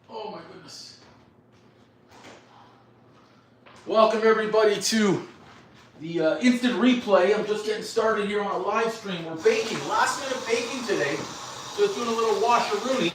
Oh my goodness. Welcome everybody to the instant replay. I'm just getting started here on a live stream. We're baking, last minute baking today. Just doing a little washeroonie.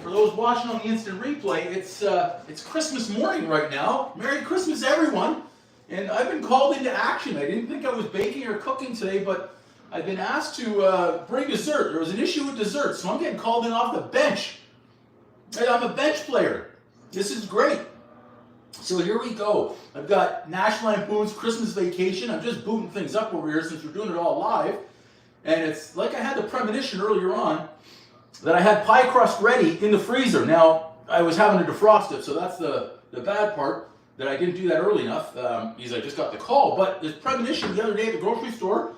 For those watching on the instant replay, it's Christmas morning right now. Merry Christmas, everyone! And I've been called into action. I didn't think I was baking or cooking today, but I've been asked to bring dessert. There was an issue with dessert, so I'm getting called in off the bench. Hey, I'm a bench player. This is great. So here we go. I've got National Lampoon's Christmas Vacation. I'm just booting things up over here since we're doing it all live. And it's like I had the premonition earlier on that I had pie crust ready in the freezer. Now, I was having to defrost it, so that's the bad part, that I didn't do that early enough, because I just got the call. But this premonition the other day at the grocery store,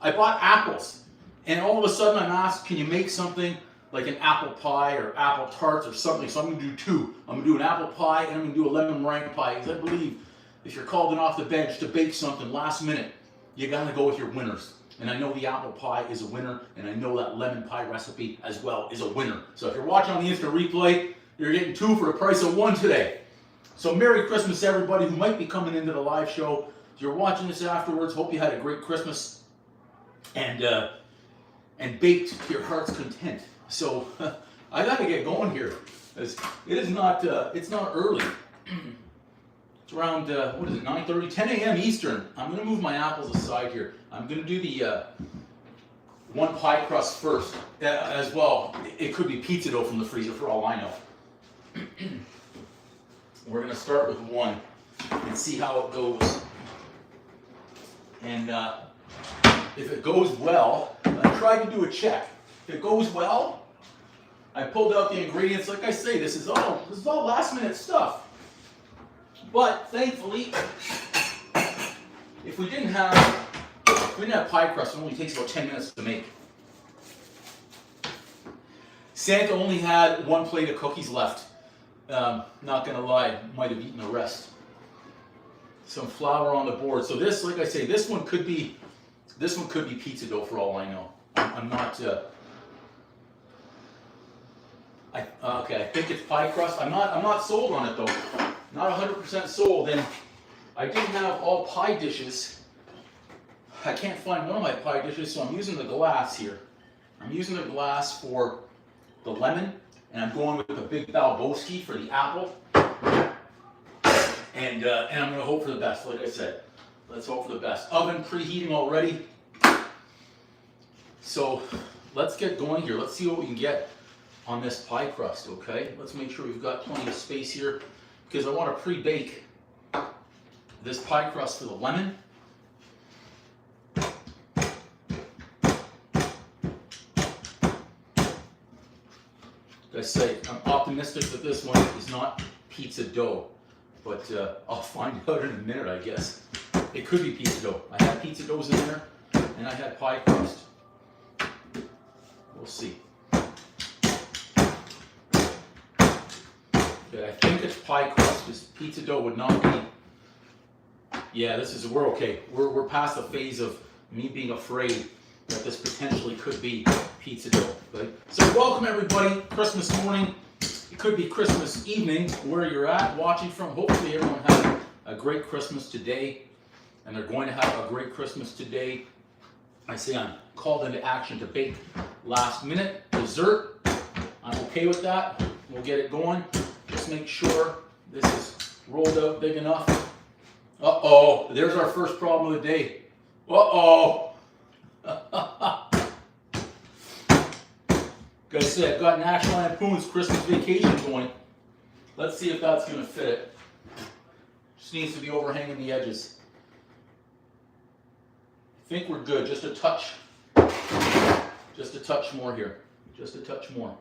I bought apples. And all of a sudden I'm asked, can you make something like an apple pie or apple tarts or something? So I'm going to do two. I'm going to do an apple pie and I'm going to do a lemon meringue pie. Because I believe if you're called in off the bench to bake something last minute, you got to go with your winners. And I know the apple pie is a winner, and I know that lemon pie recipe as well is a winner. So if you're watching on the instant replay, you're getting two for the price of one today. So Merry Christmas to everybody who might be coming into the live show. If you're watching this afterwards, hope you had a great Christmas and baked to your heart's content. So I got to get going here. It is not it's not early. It's around what is it, 9:30, 10 a.m. Eastern. I'm going to move my apples aside here. I'm going to do the one pie crust first as well. It could be pizza dough from the freezer for all I know. We're going to start with one and see how it goes. And if it goes well, I tried to do a check. If it goes well, I pulled out the ingredients. Like I say, this is all last minute stuff. But thankfully, if we didn't have pie crust, it only takes about 10 minutes to make. Santa only had one plate of cookies left. Not gonna lie, might have eaten the rest. Some flour on the board. So this, like I say, this one could be pizza dough for all I know. I'm not. Okay, I think it's pie crust. I'm not sold on it though. Not 100% sold. And I didn't have all pie dishes. I can't find one of my pie dishes, so I'm using the glass here. I'm using the glass for the lemon, and I'm going with the big Balboski for the apple. And I'm going to hope for the best, like I said. Let's hope for the best. Oven preheating already. So let's get going here. Let's see what we can get on this pie crust, okay? Let's make sure we've got plenty of space here, because I want to pre-bake this pie crust for the lemon. Like I say, I'm optimistic that this one is not pizza dough, but I'll find out in a minute, I guess. It could be pizza dough. I had pizza doughs in there, and I had pie crust. We'll see. Okay, I think it's pie crust, because pizza dough would not be. Yeah, we're okay. We're past the phase of me being afraid that this potentially could be pizza dough. Right? So welcome everybody, Christmas morning. It could be Christmas evening, where you're at, watching from. Hopefully everyone had a great Christmas today, and they're going to have a great Christmas today. I say I'm called into action to bake last minute dessert. I'm okay with that. We'll get it going. Just make sure this is rolled out big enough. Uh-oh, there's our first problem of the day. Uh-oh. Like I said, I've got National Lampoon's Christmas Vacation going. Let's see if that's going to fit it. Just needs to be overhanging the edges. I think we're good. Just a touch. Just a touch more here. Just a touch more.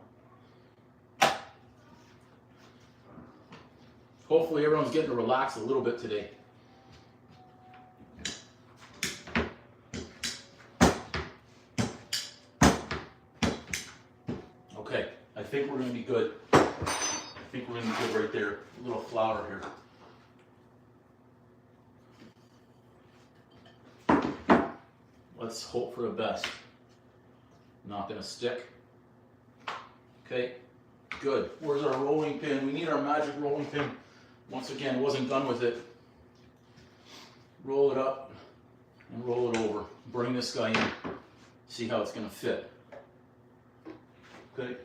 Hopefully everyone's getting to relax a little bit today. Okay, I think we're going to be good. I think we're going to be good right there. A little flour here. let's hope for the best. Not gonna stick. Okay, good. Where's our rolling pin? We need our magic rolling pin. Once again, wasn't done with it. Roll it up and roll it over. Bring this guy in. See how it's gonna fit. Okay.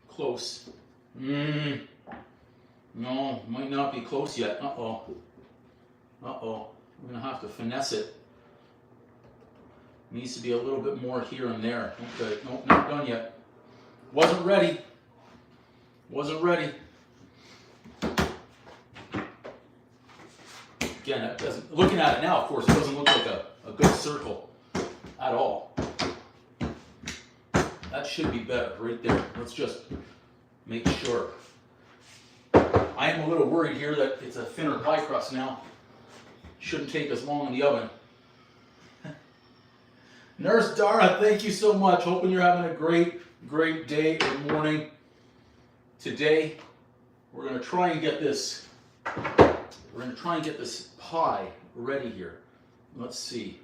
Close. No, might not be close yet. Uh-oh. Uh-oh. We're gonna have to finesse it. Needs to be a little bit more here and there. Okay, nope, not done yet. Wasn't ready. Wasn't ready. Again, it doesn't, looking at it now, of course, it doesn't look like a good circle at all. That should be better right there. Let's just make sure. I am a little worried here that it's a thinner pie crust now. Shouldn't take as long in the oven. Nurse Dara, thank you so much. Hoping you're having a great day or morning. Today, we're going to try and get this. We're going to try and get this pie ready here. Let's see.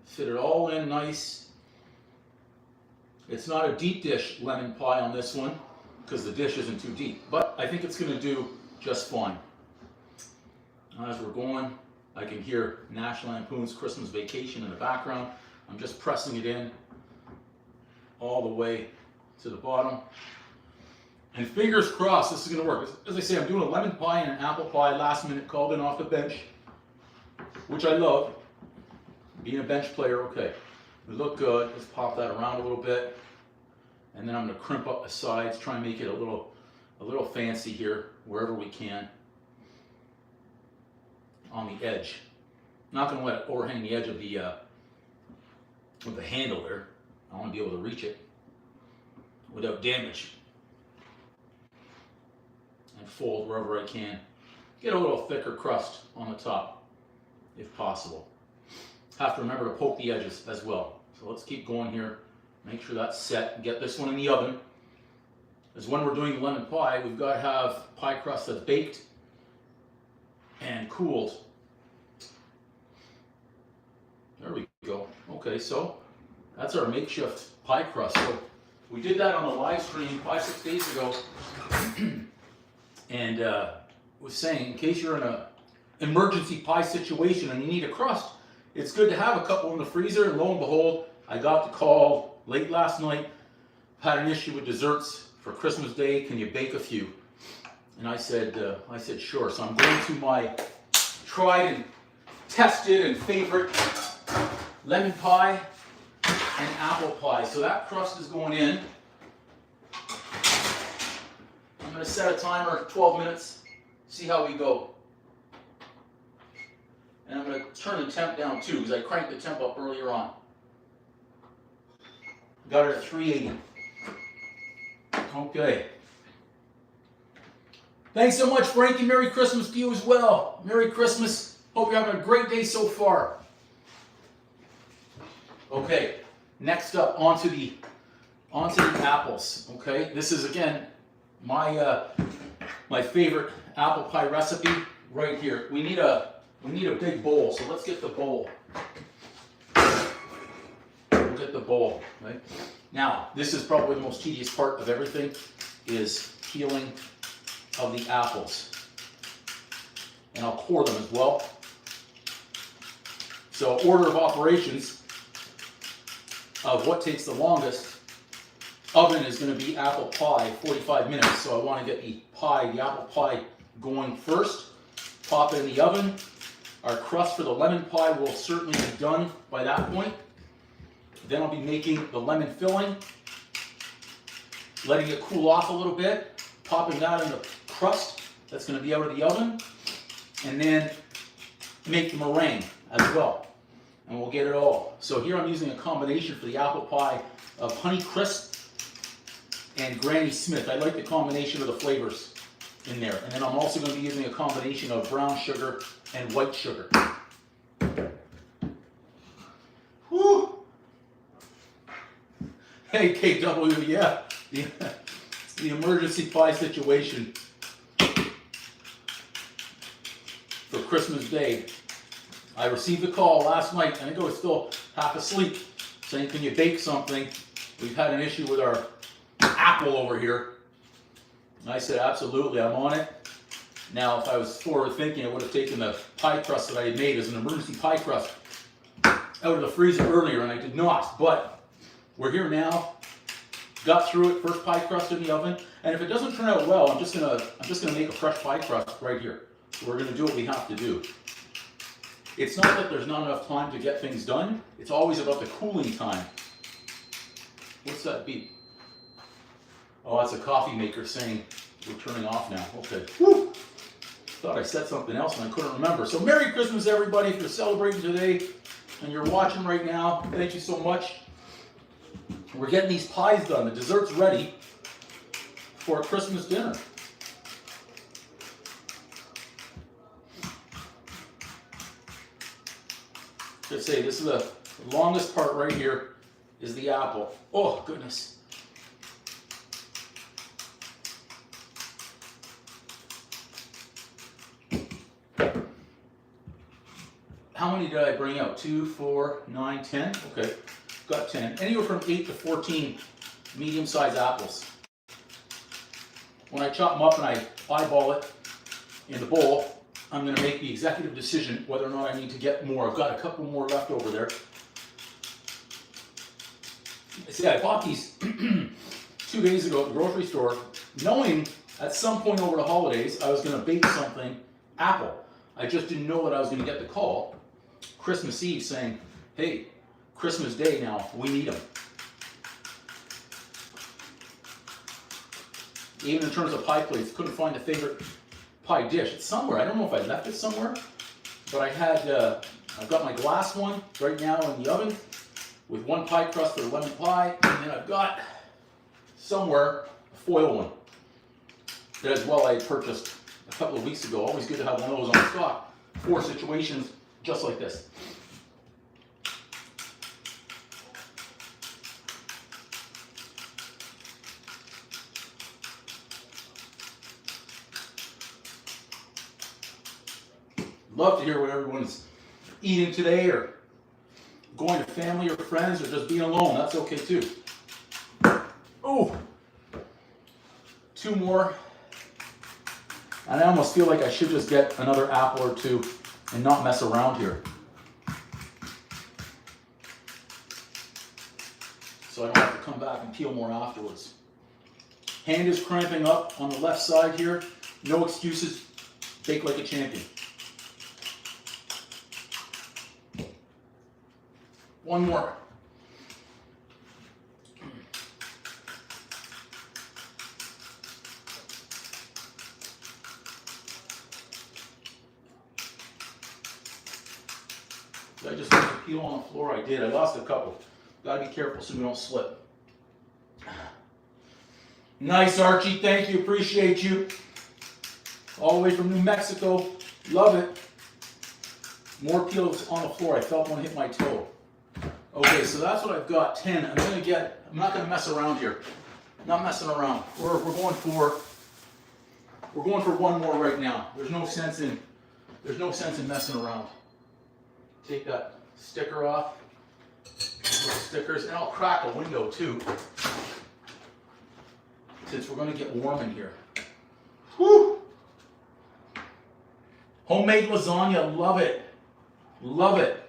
Fit it all in nice. It's not a deep dish lemon pie on this one because the dish isn't too deep, but I think it's going to do just fine. As we're going, I can hear National Lampoon's Christmas Vacation in the background. I'm just pressing it in all the way to the bottom. And fingers crossed this is going to work. As I say, I'm doing a lemon pie and an apple pie last minute, called in off the bench, which I love. Being a bench player, okay. We look good. Let's pop that around a little bit. And then I'm going to crimp up the sides, try and make it a little fancy here, wherever we can. On the edge. Not going to let it overhang the edge of the handle there. I want to be able to reach it without damage. And fold wherever I can. Get a little thicker crust on the top, if possible. Have to remember to poke the edges as well. So let's keep going here. Make sure that's set. Get this one in the oven. As when we're doing lemon pie, we've got to have pie crust that's baked and cooled. There we go. Okay, so that's our makeshift pie crust. So we did that on a live stream 5-6 days ago. And was saying, in case you're in an emergency pie situation and you need a crust, it's good to have a couple in the freezer. And lo and behold, I got the call late last night. Had an issue with desserts for Christmas Day. Can you bake a few? And I said sure. So I'm going to my tried and tested and favorite lemon pie and apple pie. So that crust is going in. I'm going to set a timer, 12 minutes, see how we go. And I'm going to turn the temp down too, because I cranked the temp up earlier on. Got it at 380. Okay. Thanks so much, Frankie. Merry Christmas to you as well. Merry Christmas. Hope you're having a great day so far. Okay, next up, onto the apples. Okay, this is again my favorite apple pie recipe right here. We need a big bowl, so let's get the bowl. We'll get the bowl, right? Now, this is probably the most tedious part of everything, is peeling of the apples. And I'll core them as well. So, order of operations of what takes the longest. Oven is going to be apple pie, 45 minutes. So I want to get the apple pie going first. Pop it in the oven. Our crust for the lemon pie will certainly be done by that point. Then I'll be making the lemon filling, letting it cool off a little bit, popping that in the crust that's going to be out of the oven, and then make the meringue as well. And we'll get it all. So here I'm using a combination for the apple pie of Honey Crisp and Granny Smith. I like the combination of the flavors in there. And then I'm also going to be using a combination of brown sugar and white sugar. Whew! Hey, KW, yeah. The emergency pie situation for Christmas Day. I received a call last night, I think I was still half asleep, saying, can you bake something? We've had an issue with our apple over here. And I said, absolutely, I'm on it. Now, if I was forward thinking, I would have taken the pie crust that I had made as an emergency pie crust out of the freezer earlier, and I did not. But we're here now. Got through it. First pie crust in the oven, and if it doesn't turn out well, I'm just gonna make a fresh pie crust right here. So we're gonna do what we have to do. It's not that there's not enough time to get things done. It's always about the cooling time. What's that beep? Oh, that's a coffee maker saying we're turning off now. Okay. Woo! Thought I said something else and I couldn't remember. So Merry Christmas, everybody. If you're celebrating today and you're watching right now, thank you so much. We're getting these pies done. The dessert's ready for a Christmas dinner. Just say this is the longest part right here is the apple. Oh, goodness. How many did I bring out? 2, 4, 9, 10? Okay, got 10. Anywhere from 8 to 14 medium-sized apples. When I chop them up and I eyeball it in the bowl, I'm going to make the executive decision whether or not I need to get more. I've got a couple more left over there. See, I bought these 2 days ago at the grocery store, knowing at some point over the holidays I was going to bake something apple. I just didn't know that I was going to get the call Christmas Eve saying, hey, Christmas Day now, we need them. Even in terms of pie plates, couldn't find a favorite pie dish. It's somewhere. I don't know if I left it somewhere, but I had, I've got my glass one right now in the oven with one pie crust for the lemon pie, and then I've got somewhere a foil one that as well I had purchased a couple of weeks ago. Always good to have one of those on stock for situations just like this. Love to hear what everyone's eating today, or going to family or friends, or just being alone. That's okay too. Oh, 2 more. And I almost feel like I should just get another apple or 2 and not mess around here. So I don't have to come back and peel more afterwards. Hand is cramping up on the left side here. No excuses. Bake like a champion. 1 more. Did I just leave the peel on the floor? I did. I lost a couple. Gotta be careful so we don't slip. Nice, Archie. Thank you. Appreciate you. All the way from New Mexico. Love it. More peels on the floor. I felt one hit my toe. Okay, so that's what I've got. 10. I'm not gonna mess around here. Not messing around. We're going for 1 more right now. There's no sense in messing around. Take that sticker off. Those stickers, and I'll crack a window too, since we're going to get warm in here. Woo! Homemade lasagna, love it. Love it.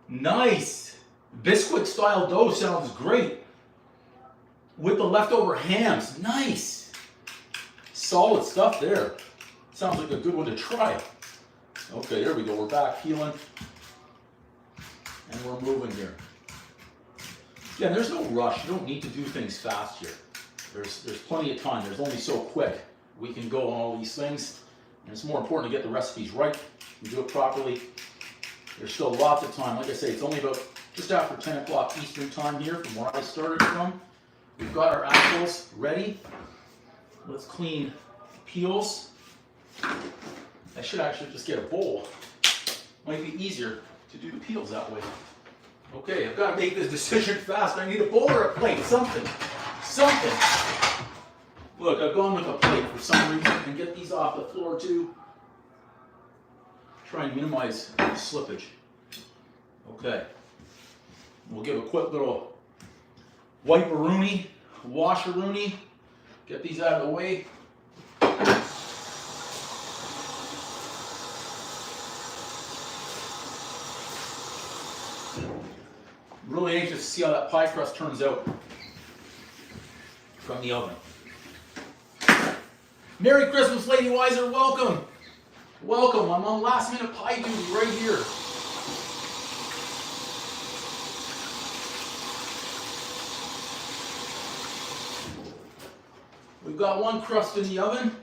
Nice. Biscuit style dough sounds great. With the leftover hams, nice. Solid stuff there. Sounds like a good one to try. Okay, there we go. We're back peeling. And we're moving here. Yeah, there's no rush. You don't need to do things fast here. There's plenty of time. There's only so quick we can go on all these things. And it's more important to get the recipes right and do it properly. There's still lots of time. Like I say, it's only about just after 10 o'clock Eastern time here from where I started from. We've got our apples ready. Let's clean peels. I should actually just get a bowl. Might be easier to do the peels that way. Okay, I've got to make this decision fast. I need a bowl or a plate, something. Something. Look, I've gone with a plate for some reason and get these off the floor too. Try and minimize slippage. Okay. We'll give a quick little wipe-a-rooney, wash-a-rooney. Get these out of the way. Really anxious to see how that pie crust turns out from the oven. Merry Christmas, Lady Weiser, welcome. Welcome, I'm on last minute pie duty right here. We've got one crust in the oven.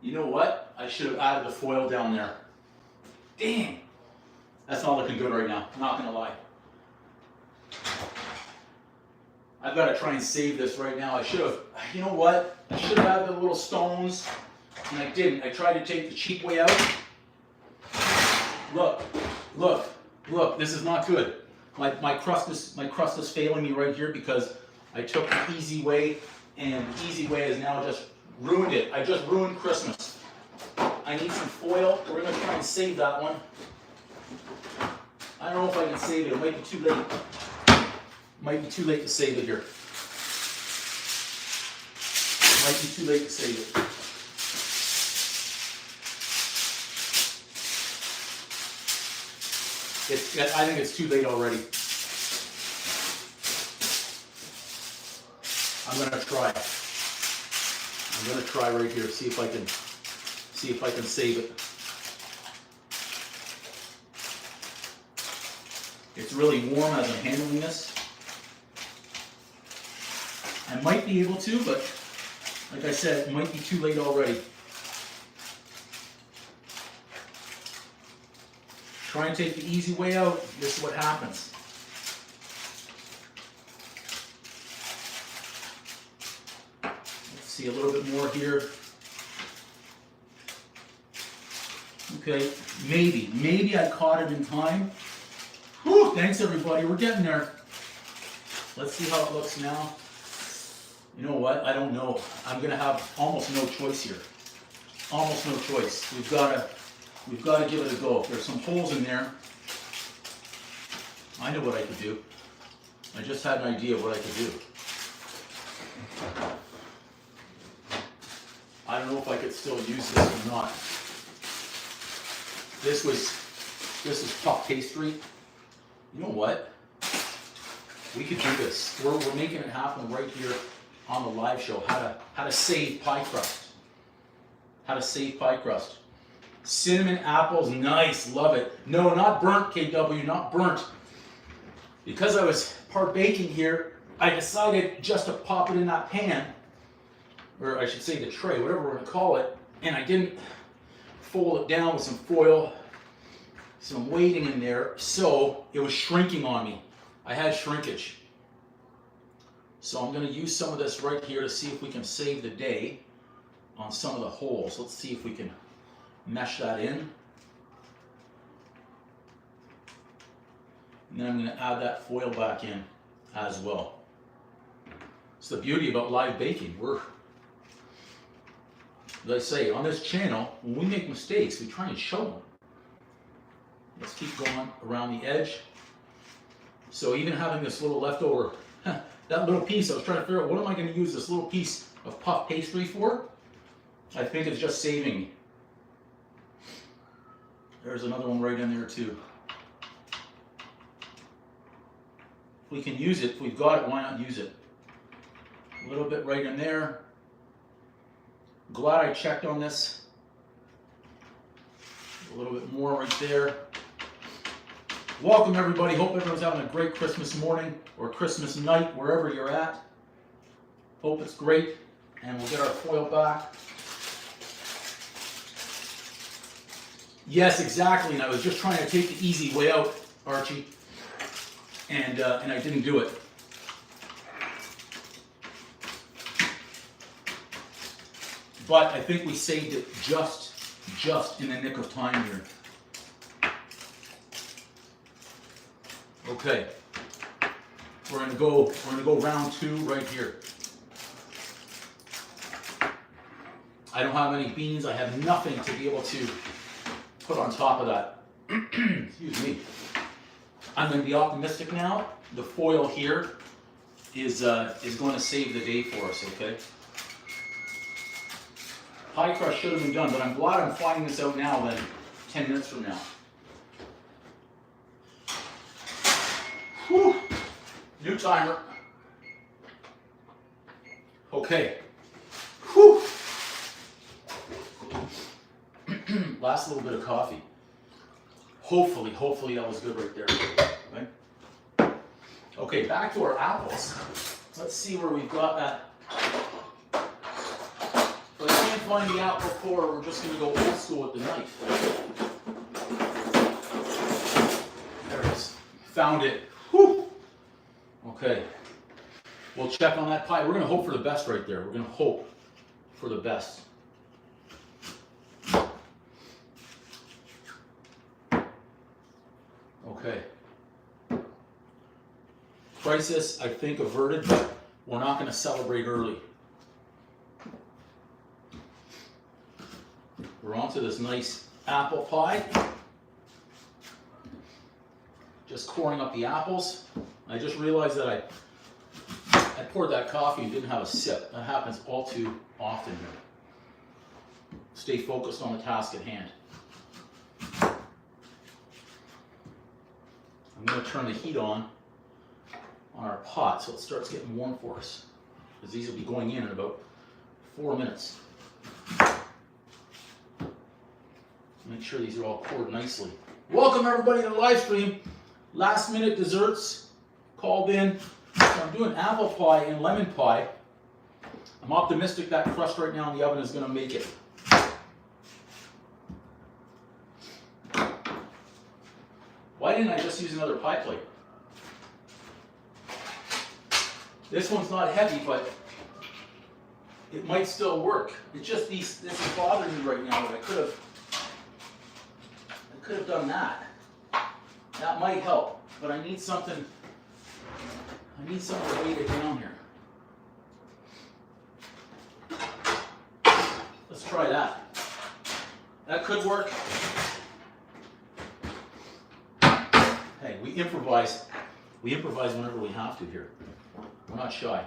You know what? I should have added the foil down there. Dang. That's not looking good right now, not gonna lie. I've got to try and save this right now. I should have, you know what? I should have added the little stones, and I didn't. I tried to take the cheap way out. Look, look, look, this is not good. My crust is failing me right here because I took the easy way, and the easy way has now just ruined it. I just ruined Christmas. I need some foil. We're going to try and save that one. I don't know if I can save it. It might be too late. Might be too late to save it here. Might be too late to save it. I think it's too late already. I'm gonna try. I'm gonna try right here. See if I can save it. It's really warm as I'm handling this. I might be able to, but like I said, it might be too late already. Try and take the easy way out. This is what happens. Let's see a little bit more here. Okay, maybe I caught it in time. Whew, thanks everybody, we're getting there. Let's see how it looks now. You know what? I don't know. I'm gonna have almost no choice here. Almost no choice. We've got to give it a go. There's some holes in there. I know what I could do. I just had an idea of what I could do. I don't know if I could still use this or not. This is puff pastry. You know what? We could do this. We're making it happen right here on the live show. How to save pie crust. How to save pie crust. Cinnamon apples, nice, love it. No, not burnt, KW, not burnt. Because I was part baking here, I decided just to pop it in that pan, or I should say the tray, whatever we're gonna call it, and I didn't fold it down with some foil, some weighting in there, so it was shrinking on me. I had shrinkage. So I'm gonna use some of this right here to see if we can save the day on some of the holes. Let's see if we can mesh that in. And then I'm going to add that foil back in as well. It's the beauty about live baking. As I say, on this channel, when we make mistakes, we try and show them. Let's keep going around the edge. So even having this little leftover, that little piece, I was trying to figure out what am I going to use this little piece of puff pastry for? I think it's just saving me. There's another one right in there too. If we can use it, if we've got it, why not use it? A little bit right in there. Glad I checked on this. A little bit more right there. Welcome everybody. Hope everyone's having a great Christmas morning or Christmas night, wherever you're at. Hope it's great. And we'll get our foil back. Yes, exactly. And I was just trying to take the easy way out, Archie. And I didn't do it. But I think we saved it just in the nick of time here. Okay. We're gonna go round 2 right here. I don't have any beans. I have nothing to be able to put on top of that. Excuse me. I'm going to be optimistic now. The foil here is going to save the day for us, okay? Pie crust should have been done, but I'm glad I'm finding this out now than 10 minutes from now. Whew. New timer. Okay. Whew. Last little bit of coffee. Hopefully that was good right there. Right? Okay, back to our apples. Let's see where we've got that. If I can't find the apple core, we're just going to go old school with the knife. There it is. Found it. Whew. Okay. We'll check on that pie. We're going to hope for the best right there. We're going to hope for the best. Okay. Crisis, I think, averted, but we're not going to celebrate early. We're on to this nice apple pie. Just coring up the apples. I just realized that I poured that coffee and didn't have a sip. That happens all too often here. Stay focused on the task at hand. I'm going to turn the heat on our pot so it starts getting warm for us, because these will be going in about 4 minutes. Make sure these are all poured nicely. Welcome everybody to the live stream. Last minute desserts called in. So I'm doing apple pie and lemon pie. I'm optimistic that crust right now in the oven is going to make it. Why didn't I just use another pie plate? This one's not heavy, but it might still work. It's just this is bothering me right now. That I could have done that. That might help, but I need something. I need something to weight it down here. Let's try that. That could work. Hey, we improvise. We improvise whenever we have to here. We're not shy.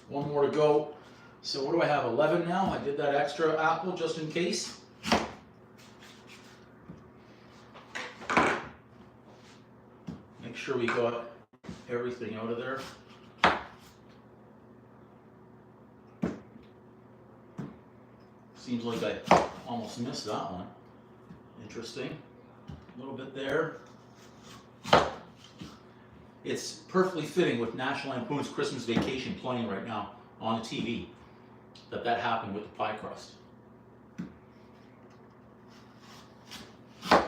One more to go. So what do I have, 11 now? I did that extra apple just in case. Make sure we got everything out of there. Seems like I almost missed that one. Interesting. A little bit there. It's perfectly fitting with National Lampoon's Christmas Vacation playing right now on the TV that happened with the pie crust. And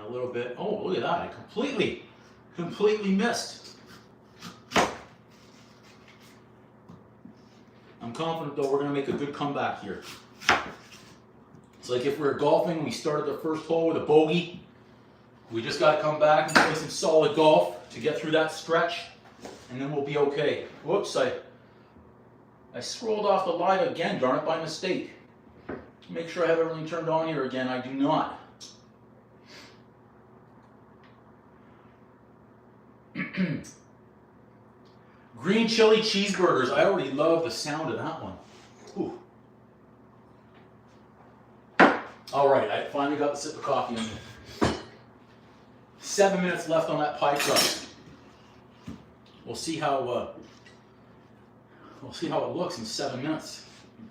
a little bit, oh look at that, I completely missed. I'm confident though we're going to make a good comeback here. It's like if we were golfing, we started the first hole with a bogey. We just got to come back and play some solid golf to get through that stretch, and then we'll be okay. Whoops, I scrolled off the live again, darn it, by mistake. Make sure I have everything turned on here again. I do not. Green chili cheeseburgers. I already love the sound of that one. Ooh. All right, I finally got the sip of coffee in me. 7 minutes left on that pie crust. We'll see how it looks in 7 minutes.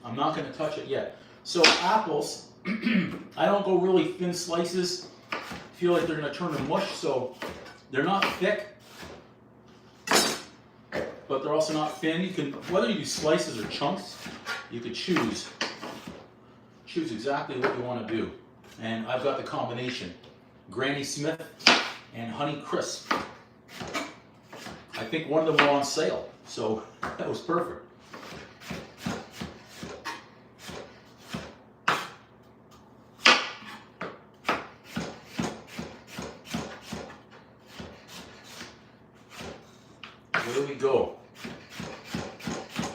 I'm not going to touch it yet. So apples, I don't go really thin slices. I feel like they're going to turn to mush, so they're not thick, but they're also not thin. You can, whether you use slices or chunks, you could choose exactly what you want to do. And I've got the combination, Granny Smith and Honey Crisp. I think one of them were on sale, so that was perfect.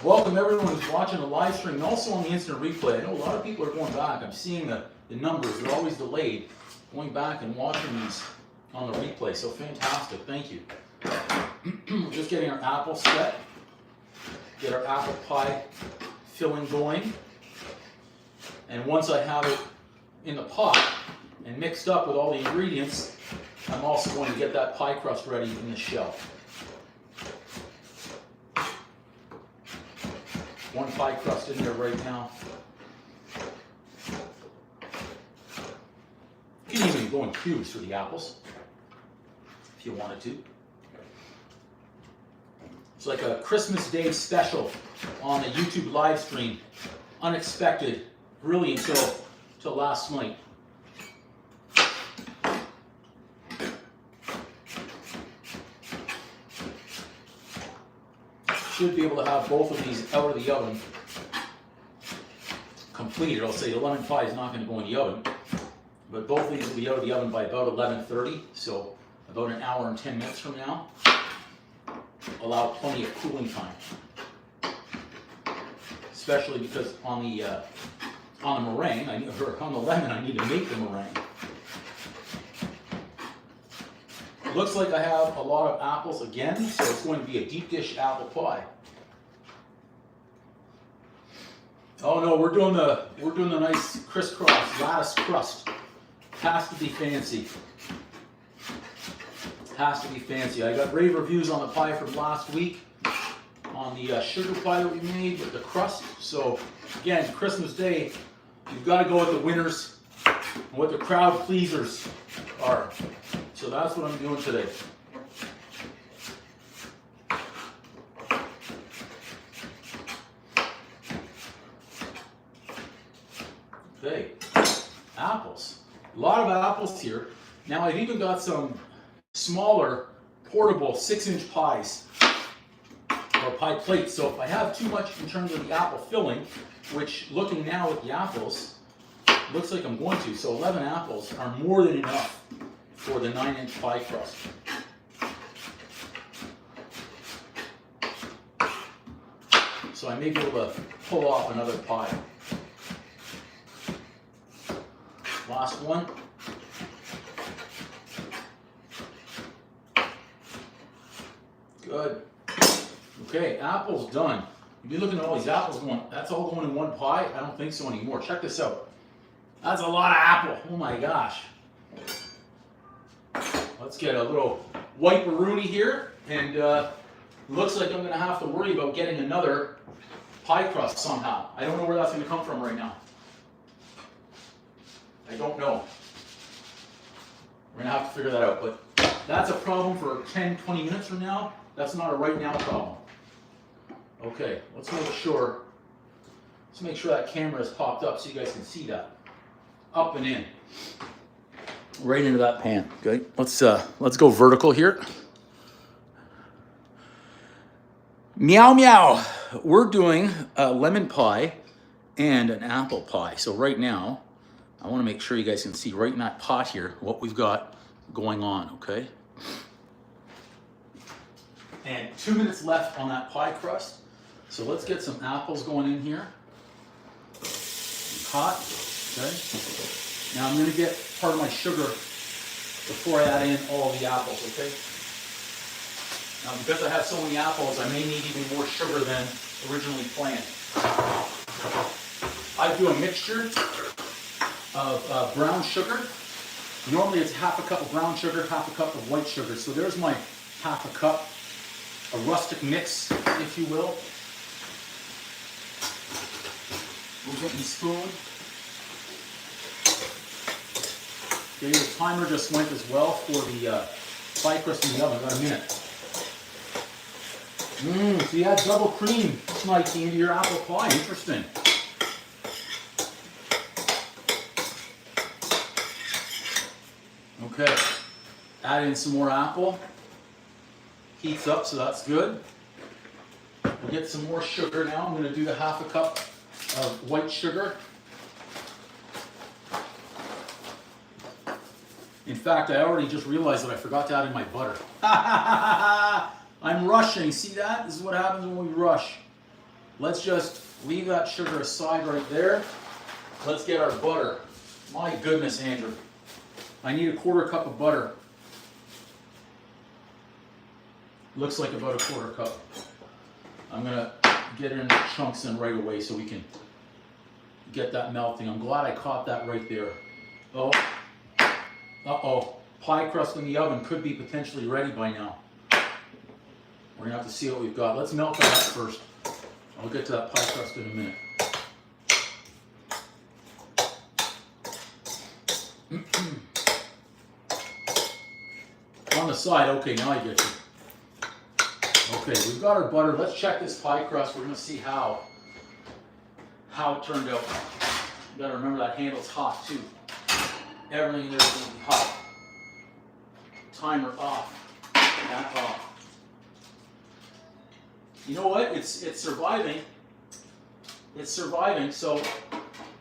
Welcome everyone who's watching the live stream and also on the instant replay. I know a lot of people are going back. I'm seeing the numbers. They're always delayed. Going back and watching these on the replay. So fantastic. Thank you. We're just getting our apple set. Get our apple pie filling going. And once I have it in the pot and mixed up with all the ingredients, I'm also going to get that pie crust ready in the shell. One pie crust in there right now. You can even go in cubes for the apples, if you wanted to. It's like a Christmas Day special on the YouTube live stream. Unexpected, really, until last night. Should be able to have both of these out of the oven completed. I'll say the lemon pie is not going to go in the oven, but both of these will be out of the oven by about 11:30, so about an hour and 10 minutes from now. Allow plenty of cooling time, especially because on the meringue, or on the lemon, I need to make the meringue. It looks like I have a lot of apples again, so it's going to be a deep dish apple pie. Oh no, we're doing the nice crisscross lattice crust. Has to be fancy. Has to be fancy. I got rave reviews on the pie from last week, on the sugar pie that we made with the crust. So again, Christmas Day, you've got to go with the winners and what the crowd pleasers are. So that's what I'm doing today. Okay, apples. A lot of apples here. Now I've even got some smaller, portable 6-inch pies or pie plates. So if I have too much in terms of the apple filling, which looking now at the apples, looks like I'm going to. So 11 apples are more than enough for the 9-inch pie crust. So I may be able to pull off another pie. Last one. Good. Okay, apples done. You'd be looking at all these apples going, that's all going in one pie? I don't think so anymore. Check this out. That's a lot of apple. Oh my gosh. Let's get a little white maroony here, and looks like I'm going to have to worry about getting another pie crust somehow. I don't know where that's going to come from right now. I don't know. We're going to have to figure that out, but that's a problem for 10, 20 minutes from now. That's not a right now problem. Okay, let's make sure that camera is popped up so you guys can see that. Up and in. Right into that pan. Okay, let's go vertical here. Meow meow. We're doing a lemon pie and an apple pie. So right now, I want to make sure you guys can see right in that pot here what we've got going on. Okay. And 2 minutes left on that pie crust. So let's get some apples going in here. Hot. Okay. Now I'm going to get part of my sugar before I add in all the apples, okay? Now because I have so many apples, I may need even more sugar than originally planned. I do a mixture of brown sugar. Normally it's half a cup of brown sugar, half a cup of white sugar. So there's my half a cup, a rustic mix, if you will. We'll get my spoon. Okay, the timer just went as well for the pie crust in the oven. About a minute. So you add double cream slicing into your apple pie. Interesting. Okay, add in some more apple. Heats up, so that's good. We'll get some more sugar now. I'm going to do the half a cup of white sugar. In fact, I already just realized that I forgot to add in my butter. I'm rushing. See that? This is what happens when we rush. let's just leave that sugar aside right there. Let's get our butter. My goodness, Andrew. I need a 1/4 cup of butter. Looks like about a 1/4 cup. I'm gonna get it in chunks in right away so we can get that melting. I'm glad I caught that right there. Oh, uh-oh. Pie crust in the oven could be potentially ready by now. We're gonna have to see what we've got. Let's melt that up first. I'll get to that pie crust in a minute. On the side, okay, now I get you. Okay, we've got our butter. Let's check this pie crust. We're gonna see how it turned out. You gotta remember that handle's hot too. Everything in there is gonna be hot. Timer off. That off. You know what? It's surviving. It's surviving. So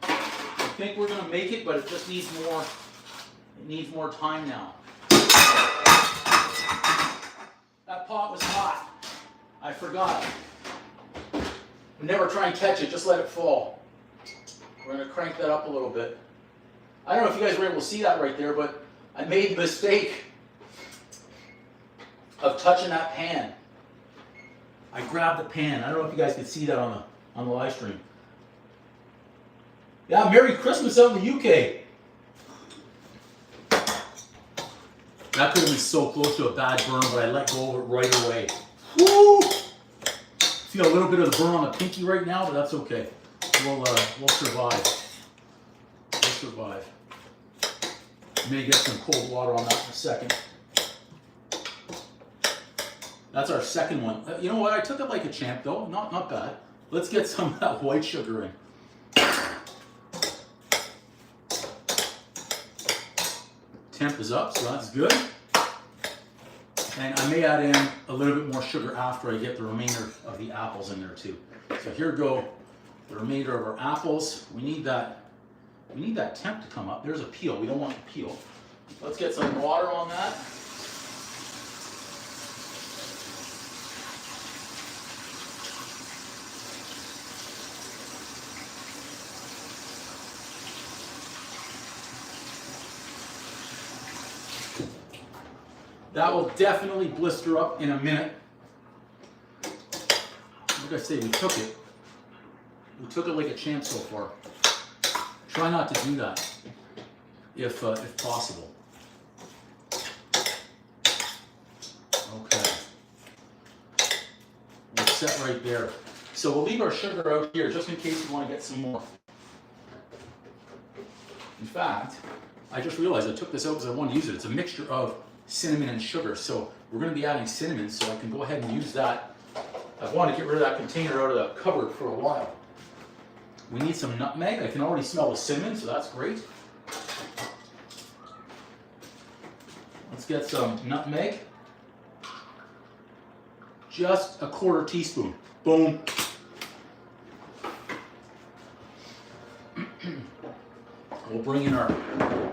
I think we're gonna make it, but it just needs more. It needs more time now. That pot was hot. I forgot. Never try and catch it. Just let it fall. We're gonna crank that up a little bit. I don't know if you guys were able to see that right there, but I made the mistake of touching that pan. I grabbed the pan. I don't know if you guys could see that on the live stream. Yeah, Merry Christmas out in the UK. That could have been so close to a bad burn, but I let go of it right away. Woo! Feel a little bit of the burn on the pinky right now, but that's okay. We'll survive. We'll survive. May get some cold water on that in a second. That's our second one. You know what? I took it like a champ, though. Not bad. Let's get some of that white sugar in. Temp is up, so that's good. And I may add in a little bit more sugar after I get the remainder of the apples in there too. So here go the remainder of our apples. We need that temp to come up. There's a peel. We don't want the peel. Let's get some water on that. That will definitely blister up in a minute. Like I say, we took it. We took it like a champ so far. Try not to do that, if possible. Okay. We're set right there. So we'll leave our sugar out here just in case we want to get some more. In fact, I just realized I took this out because I want to use it. It's a mixture of cinnamon and sugar, so we're going to be adding cinnamon, so I can go ahead and use that. I've wanted to get rid of that container out of the cupboard for a while. We need some nutmeg. I can already smell the cinnamon, so that's great. Let's get some nutmeg. Just a 1/4 teaspoon. Boom. We'll bring in our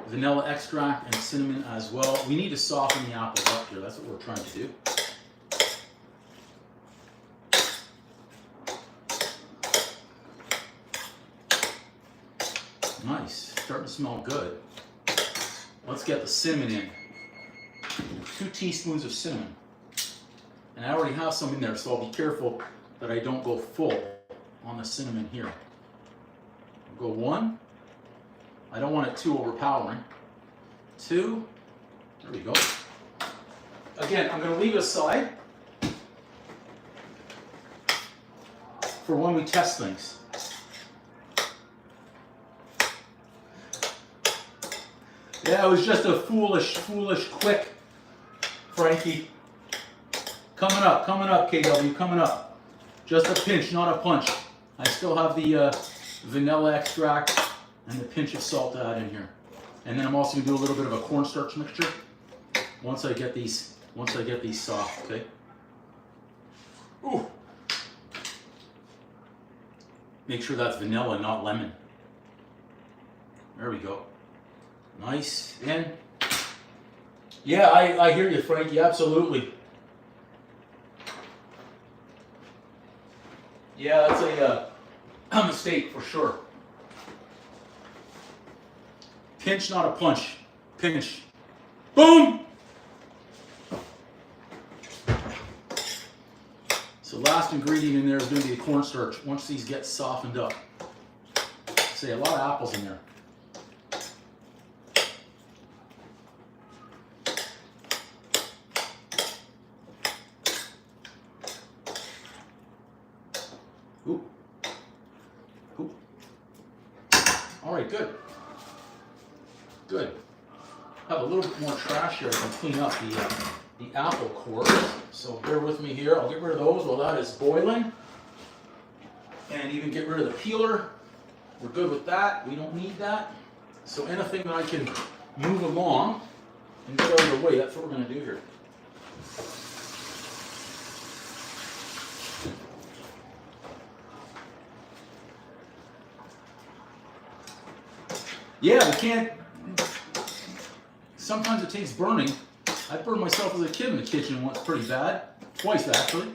vanilla extract and cinnamon as well. We need to soften the apples up here. That's what we're trying to do. Nice. Starting to smell good. Let's get the cinnamon in. 2 teaspoons of cinnamon. And I already have some in there, so I'll be careful that I don't go full on the cinnamon here. I'll go 1. I don't want it too overpowering. 2. There we go. Again, I'm going to leave it aside for when we test things. Yeah, it was just a foolish, quick, Frankie. Coming up, KW, coming up. Just a pinch, not a punch. I still have the vanilla extract and the pinch of salt to add in here. And then I'm also going to do a little bit of a cornstarch mixture once I get these soft, okay? Ooh. Make sure that's vanilla, not lemon. There we go. Nice. In. Yeah, I hear you, Frankie, absolutely. Yeah, that's a mistake for sure. Pinch, not a punch. Pinch. Boom! So last ingredient in there is going to be the cornstarch once these get softened up. Say a lot of apples in there. Oop. Oop. All right, good. Good. Have a little bit more trash here. I can clean up the apple cores. So bear with me here. I'll get rid of those while that is boiling. And even get rid of the peeler. We're good with that. We don't need that. So anything that I can move along and get out of the way, that's what we're going to do here. Yeah, we can't. Sometimes it takes burning. I burned myself as a kid in the kitchen once pretty bad. Twice, actually.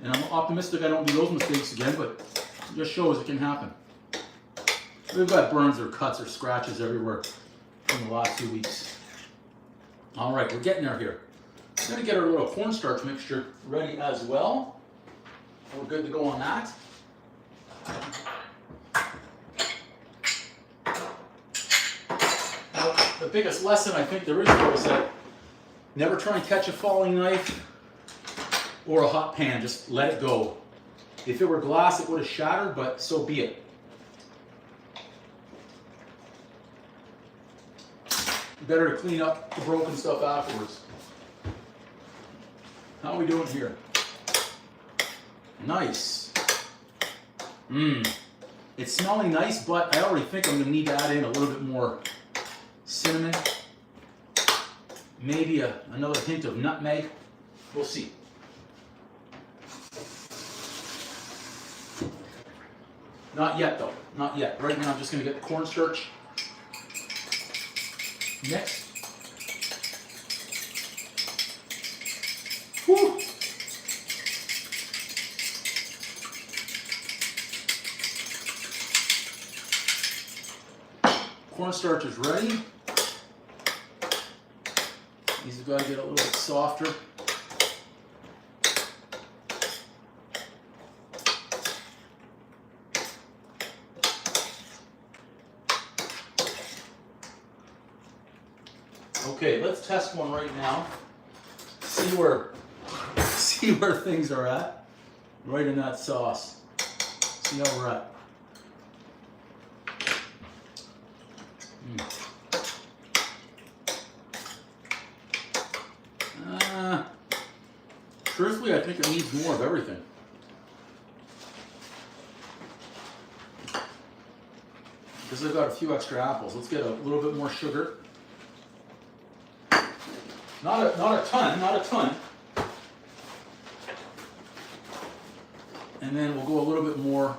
And I'm optimistic I don't do those mistakes again, but it just shows it can happen. We've got burns or cuts or scratches everywhere in the last 2 weeks. All right, we're getting there here. We're going to get our little cornstarch mixture ready as well. We're good to go on that. Now, the biggest lesson I think there is though is that never try and catch a falling knife or a hot pan. Just let it go. If it were glass, it would have shattered, but so be it. Better to clean up the broken stuff afterwards. How are we doing here? Nice. It's smelling nice, but I already think I'm going to need to add in a little bit more cinnamon. Maybe another hint of nutmeg. We'll see. Not yet though, not yet. Right now I'm just going to get the cornstarch mixed. Whew. Cornstarch is ready. These have got to get a little bit softer. Okay, let's test one right now. See where things are at. Right in that sauce. See how we're at. Truthfully, I think it needs more of everything. Because I've got a few extra apples. Let's get a little bit more sugar. Not a ton. And then we'll go a little bit more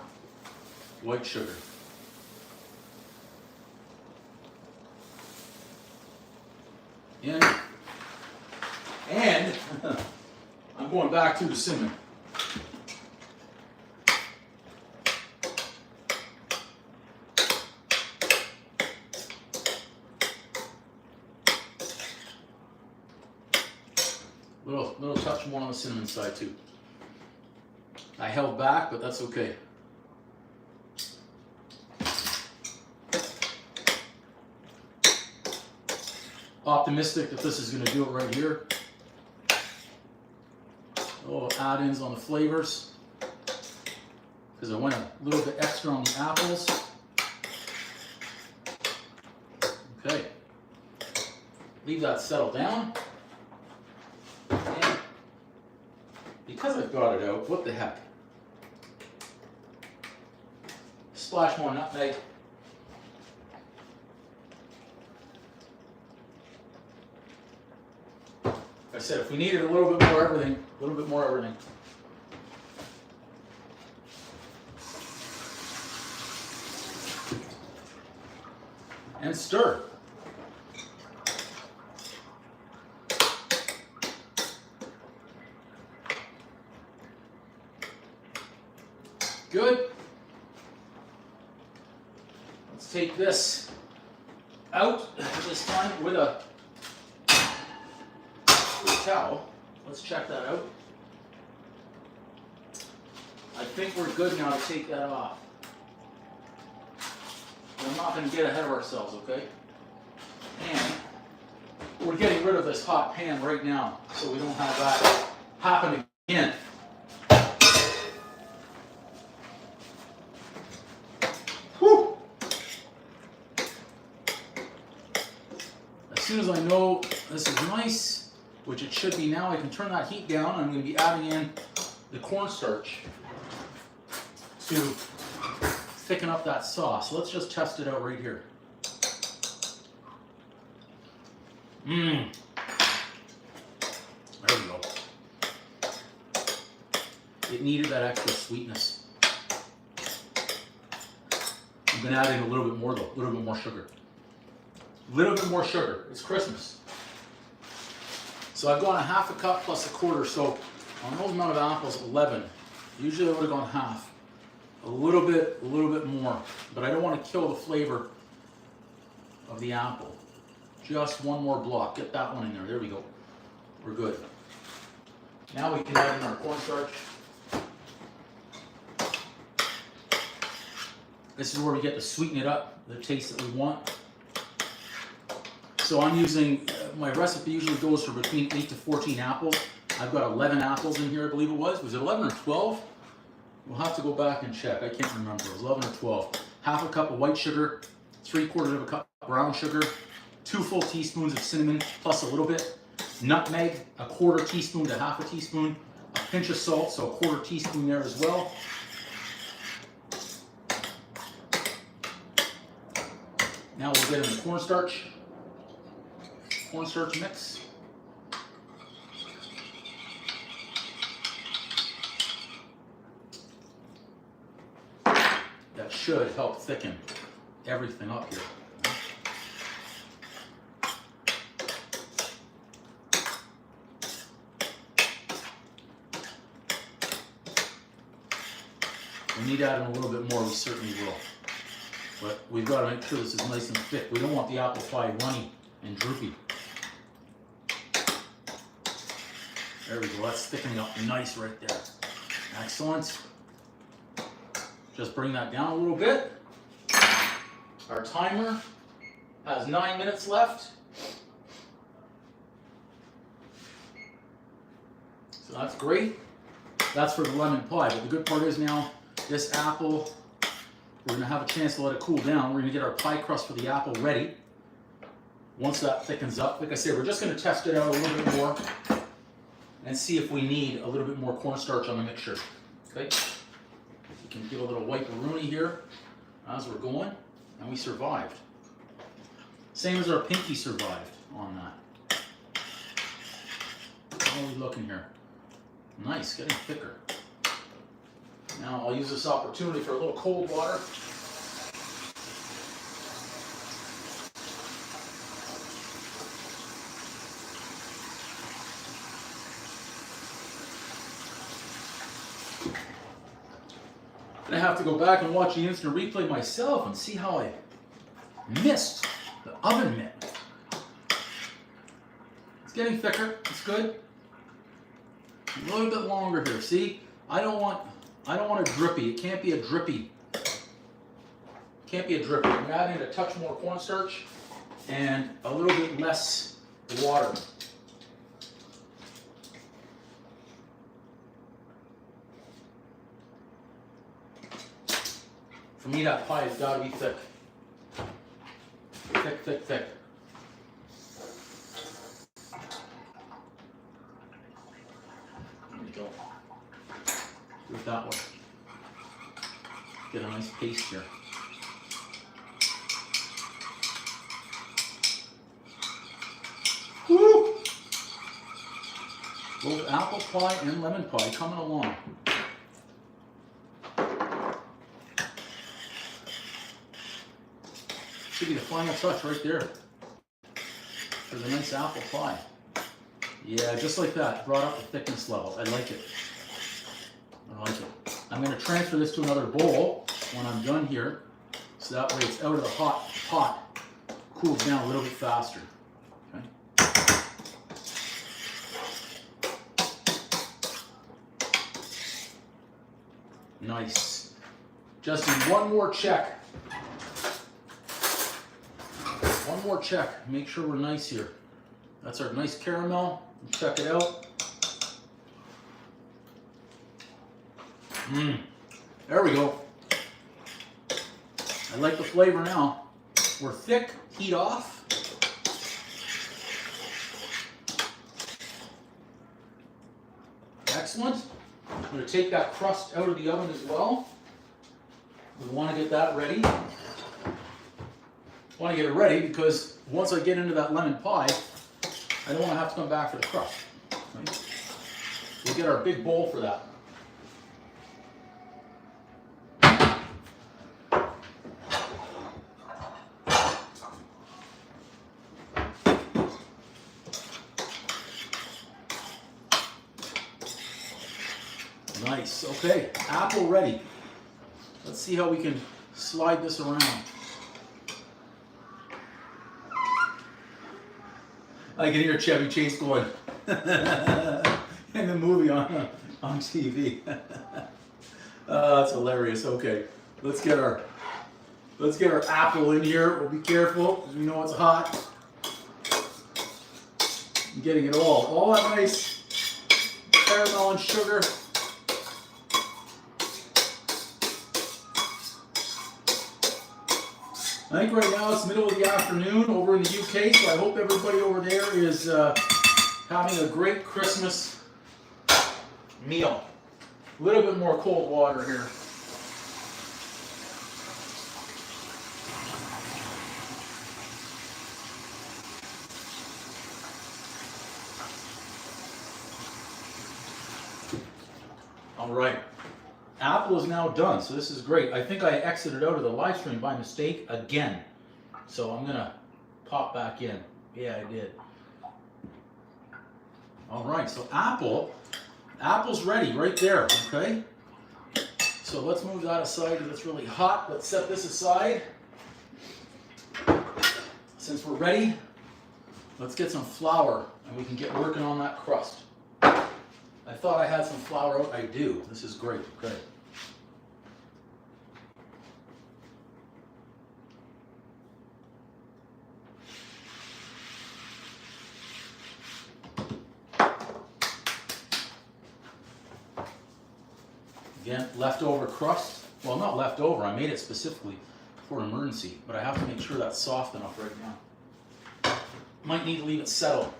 white sugar. And I'm going back to the cinnamon. Little touch more on the cinnamon side too. I held back, but that's okay. Optimistic that this is going to do it right here. Little add-ins on the flavors because I went a little bit extra on the apples. Okay, leave that settle down. And because I've got it out, what the heck? Splash more nutmeg. I said if we needed a little bit more everything, a little bit more everything. And stir. good. Let's take this out this time with a towel. Let's check that out. I think we're good now to take that off. We're not going to get ahead of ourselves, okay? And we're getting rid of this hot pan right now, so we don't have that happen again. Whew. As soon as I know this is nice, which it should be now, I can turn that heat down. I'm going to be adding in the cornstarch to thicken up that sauce. Let's just test it out right here. There we go. It needed that extra sweetness. I'm going to add in a little bit more though, a little bit more sugar. A little bit more sugar. It's Christmas. So I've gone a half a cup plus a quarter, so on those amount of apples, 11. Usually I would have gone half. A little bit more, but I don't want to kill the flavor of the apple. Just one more block. Get that one in there. There we go. We're good. Now we can add in our cornstarch. This is where we get to sweeten it up, the taste that we want. So I'm using, my recipe usually goes for between 8 to 14 apples. I've got 11 apples in here, I believe it was. Was it 11 or 12? We'll have to go back and check. I can't remember. It was 11 or 12. Half a cup of white sugar, 3/4 of a cup of brown sugar, 2 full teaspoons of cinnamon, plus a little bit. Nutmeg, a 1/4 teaspoon to 1/2 teaspoon. A pinch of salt, so a 1/4 teaspoon there as well. Now we'll get in the cornstarch mix. That should help thicken everything up here. We need to add in a little bit more, we certainly will. But we've got to make sure this is nice and thick. We don't want the apple pie runny and droopy. There we go, that's thickening up nice right there. Excellent. Just bring that down a little bit. Our timer has 9 minutes left. So that's great. That's for the lemon pie. But the good part is now, this apple, we're going to have a chance to let it cool down. We're going to get our pie crust for the apple ready. Once that thickens up, like I said, we're just going to test it out a little bit more and see if we need a little bit more cornstarch on the mixture. Okay? We can give a little wipe-a-rooney here as we're going, and we survived. Same as our pinky survived on that. How are we looking here? Nice, getting thicker. Now I'll use this opportunity for a little cold water. I have to go back and watch the instant replay myself and see how I missed the oven mitt. It's getting thicker. It's good. A little bit longer here. See, I don't want a drippy. It can't be a drippy. Can't be a drippy. I'm adding a touch more cornstarch and a little bit less water. For me, that pie has got to be thick. Thick, thick, thick. There we go. Do it that way. Get a nice paste here. Woo! Both apple pie and lemon pie coming along. Should be the final touch right there for the nice apple pie. Yeah, just like that. Brought up the thickness level. I like it. I like it. I I'm going to transfer this to another bowl when I'm done here, so that way it's out of the hot pot, cools down a little bit faster. Okay. Nice. Just need one more check. One more check. Make sure we're nice here. That's our nice caramel. Check it out. There we go. I like the flavor now. We're thick. Heat off. Excellent. I'm going to take that crust out of the oven as well. We want to get that ready. I want to get it ready because once I get into that lemon pie, I don't want to have to come back for the crust. Right? We'll get our big bowl for that. Nice. Okay, apple ready. Let's see how we can slide this around. I can hear Chevy Chase going in the movie on TV. That's hilarious. Okay, let's get our apple in here. We'll be careful because we know it's hot. I'm getting it all that nice caramel and sugar. I think right now it's middle of the afternoon over in the UK, so I hope everybody over there is having a great Christmas meal. A little bit more cold water here. All right. Apple is now done, so this is great. I think I exited out of the live stream by mistake again. So I'm gonna pop back in. Yeah, I did. All right, so apple's ready right there, okay? So let's move that aside because it's really hot. Let's set this aside. Since we're ready, let's get some flour and we can get working on that crust. I thought I had some flour out. I do. This is great. Okay. Again, leftover crust. Well, not leftover. I made it specifically for an emergency, but I have to make sure that's soft enough right now. Might need to leave it settle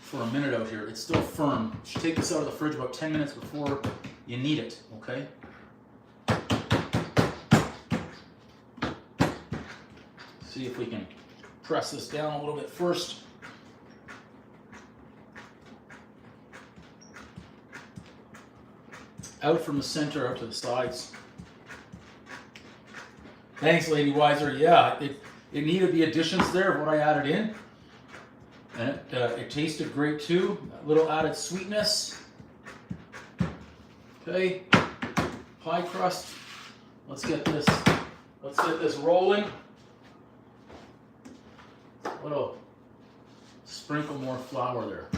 for a minute out here. It's still firm. You should take this out of the fridge about 10 minutes before you need it, okay? See if we can press this down a little bit first. Out from the center, out to the sides. Thanks, Lady Wiser. Yeah, it needed the additions there of what I added in. And it tasted great too. A little added sweetness. Okay, pie crust. Let's get this rolling. A little sprinkle more flour there.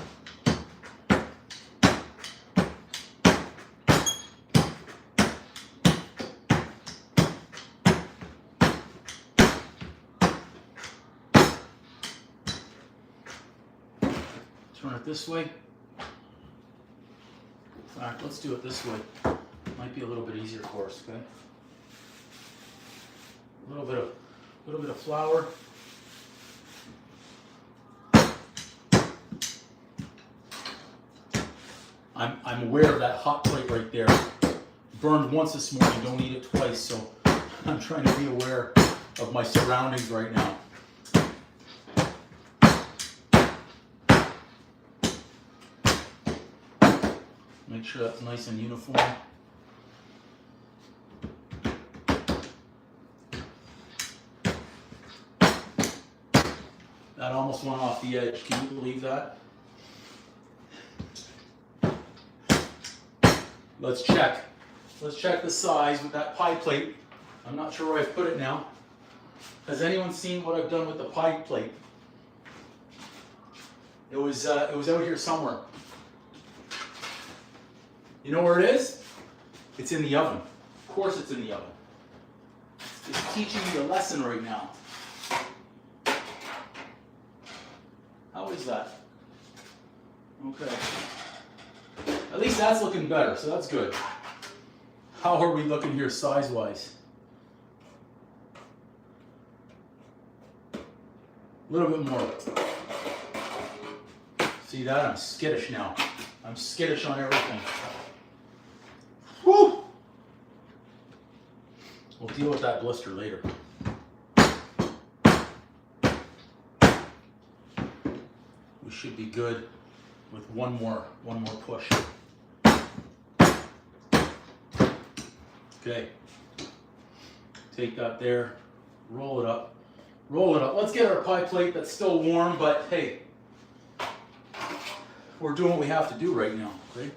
Turn it this way. In fact, let's do it this way. Might be a little bit easier for us, okay? A little bit of flour. I'm aware of that hot plate right there. Burned once this morning, don't eat it twice, so I'm trying to be aware of my surroundings right now. Make sure that's nice and uniform. That almost went off the edge. Can you believe that? Let's check. Let's check the size with that pie plate. I'm not sure where I've put it now. Has anyone seen what I've done with the pie plate? It was out here somewhere. You know where it is? It's in the oven. Of course it's in the oven. It's teaching me a lesson right now. How is that? Okay. At least that's looking better, so that's good. How are we looking here size-wise? A little bit more. See that? I'm skittish now. I'm skittish on everything. Woo! We'll deal with that blister later. We should be good with one more push. Okay. Take that there, roll it up. Roll it up. Let's get our pie plate that's still warm, but hey, we're doing what we have to do right now, okay?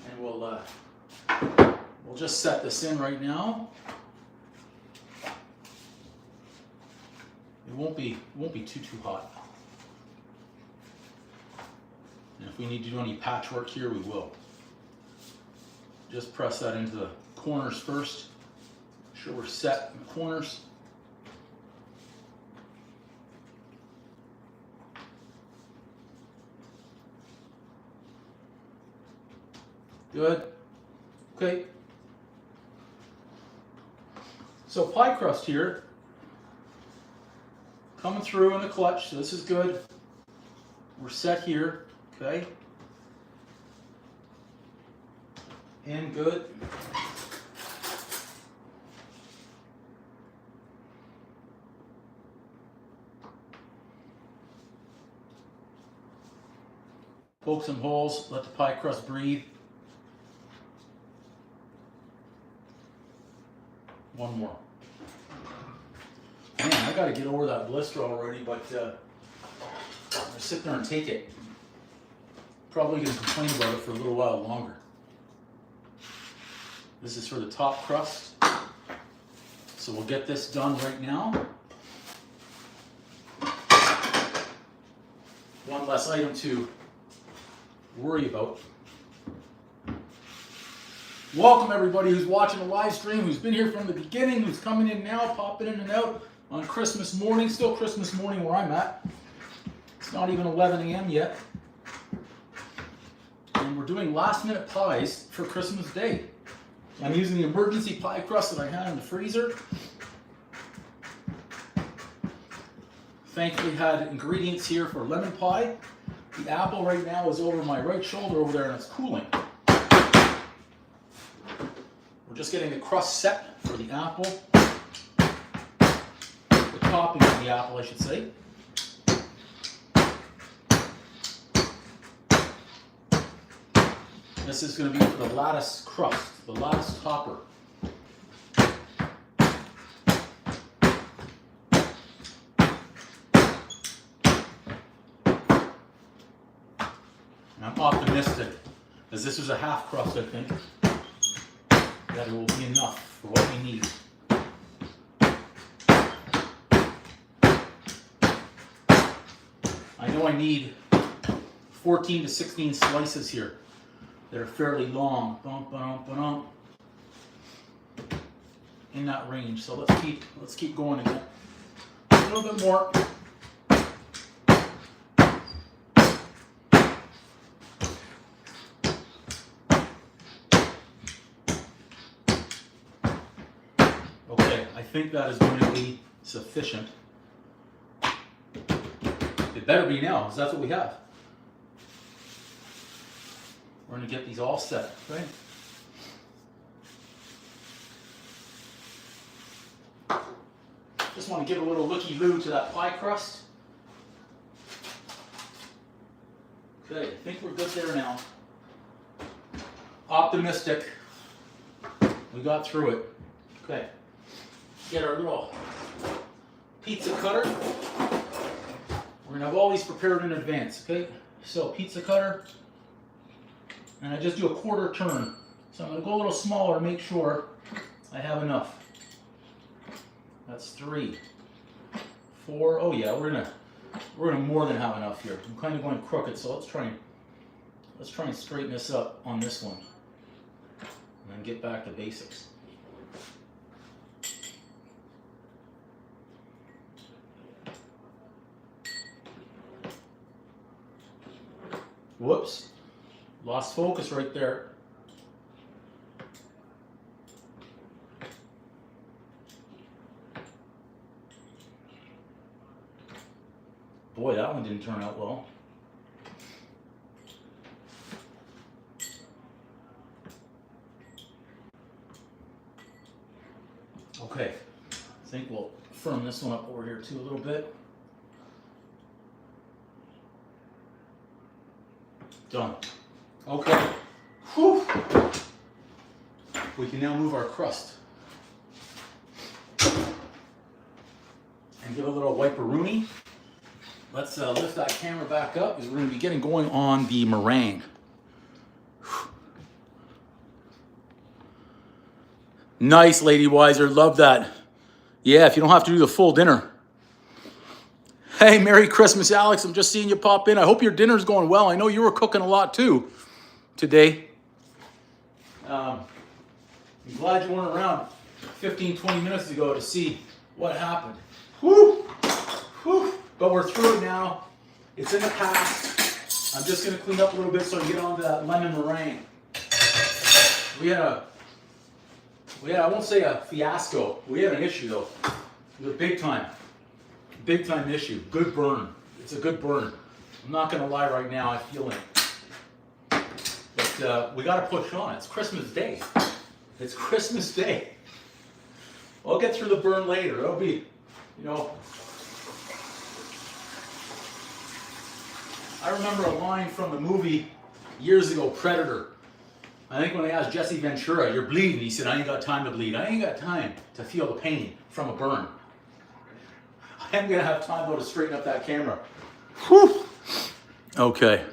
And we'll just set this in right now. It won't be too hot. And if we need to do any patchwork here, we will. Just press that into the corners first. Make sure we're set in the corners. Good. Okay. So pie crust here, coming through in the clutch, so this is good. We're set here, okay? And good. Poke some holes, let the pie crust breathe. One more. Man, I gotta get over that blister already, but I'm gonna sit there and take it. Probably gonna complain about it for a little while longer. This is for the top crust. So we'll get this done right now. One less item to worry about. Welcome everybody who's watching the live stream, who's been here from the beginning, who's coming in now, popping in and out on Christmas morning. Still Christmas morning where I'm at. It's not even 11 a.m. yet. And we're doing last minute pies for Christmas Day. I'm using the emergency pie crust that I had in the freezer. Thankfully had ingredients here for lemon pie. The apple right now is over my right shoulder over there and it's cooling. We're just getting the crust set for the apple. The topping of the apple, I should say. This is going to be for the lattice crust, the lattice topper. And I'm optimistic, as this was a half crust, I think, that it will be enough for what we need. I know I need 14 to 16 slices here that are fairly long, in that range. So let's keep going again. A little bit more. Okay, I think that is going to be sufficient. It better be now, because that's what we have. We're going to get these all set, okay? Just want to give a little looky-loo to that pie crust. Okay, I think we're good there now. Optimistic. We got through it. Okay. Get our little pizza cutter. We're We're gonna have all these prepared in advance, okay? So pizza cutter, and I just do a quarter turn. So I'm gonna go a little smaller to make sure I have enough. That's 3, 4. Oh yeah, we're gonna more than have enough here. I'm kind of going crooked, so let's try and straighten this up on this one, and then get back to basics. Whoops, lost focus right there. Boy, that one didn't turn out well. Okay, I think we'll firm this one up over here too a little bit. Done. Okay. Whew. We can now move our crust. And give a little wipe-a-rooney. Let's lift that camera back up because we're going to be getting going on the meringue. Nice, Lady Wiser. Love that. Yeah, if you don't have to do the full dinner. Hey, Merry Christmas, Alex. I'm just seeing you pop in. I hope your dinner's going well. I know you were cooking a lot too today. I'm glad you weren't around 15, 20 minutes ago to see what happened. Whew. Whew. But we're through it now. It's in the past. I'm just going to clean up a little bit so I can get on to that lemon meringue. We had, I won't say a fiasco. We had an issue though. It was big time issue. Good burn. It's a good burn. I'm not going to lie right now. I feel it. But we got to push on. It's Christmas Day. It's Christmas Day. I'll get through the burn later. It'll be, you know. I remember a line from the movie years ago, Predator. I think when they asked Jesse Ventura, "You're bleeding," he said, "I ain't got time to bleed. I ain't got time to feel the pain from a burn." I am going to have time, though, to straighten up that camera. Whew. Okay.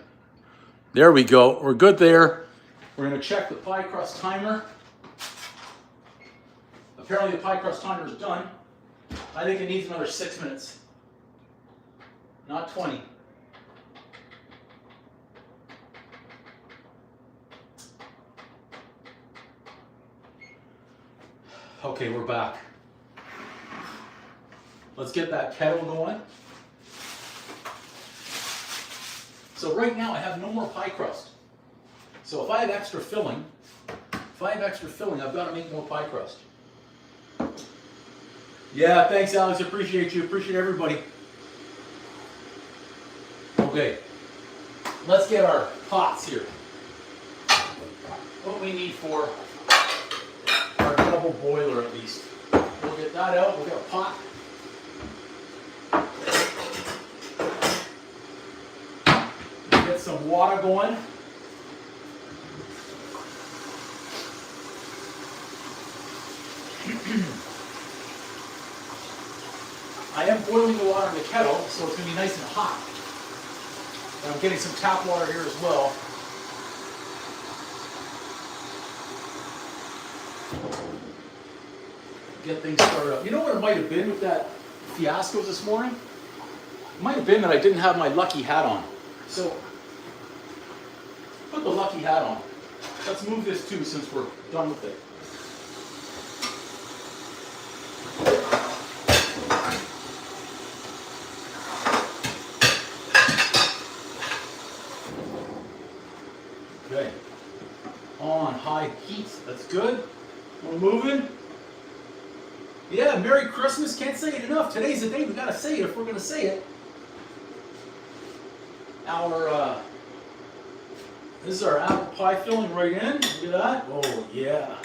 There we go. We're good there. We're going to check the pie crust timer. Apparently the pie crust timer is done. I think it needs another 6 minutes. Not 20. Okay, we're back. Let's get that kettle going. So right now I have no more pie crust. So if I have extra filling, I've got to make more pie crust. Yeah, thanks Alex, appreciate you, appreciate everybody. Okay, let's get our pots here. What we need for our double boiler at least. We'll get that out, we'll get a pot. Get some water going. I am boiling the water in the kettle, so it's going to be nice and hot. And I'm getting some tap water here as well. Get things started up. You know what it might have been with that fiasco this morning? It might have been that I didn't have my lucky hat on. So, put the lucky hat on. Let's move this too since we're done with it. Okay. On high heat. That's good. We're moving. Yeah, Merry Christmas. Can't say it enough. Today's the day we gotta say it if we're gonna say it. This is our apple pie filling right in. Look at that. Oh yeah,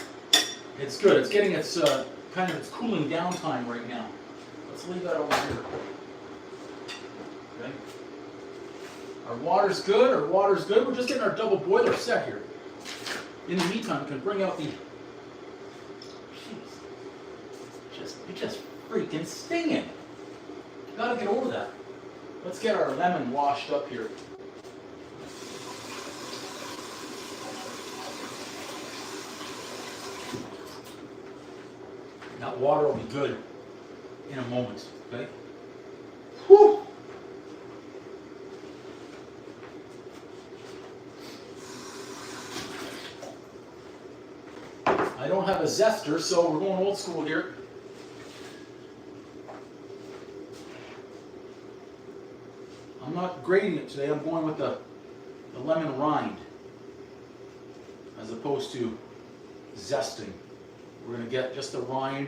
it's good. It's getting its kind of its cooling down time right now. Let's leave that over here. Okay. Our water's good. Our water's good. We're just getting our double boiler set here. In the meantime, we can bring out the. Jeez, it's just freaking stinging. Gotta get over that. Let's get our lemon washed up here. That water will be good in a moment, okay? Whew. I don't have a zester, so we're going old school here. I'm not grating it today, I'm going with the lemon rind as opposed to zesting. We're going to get just the rind.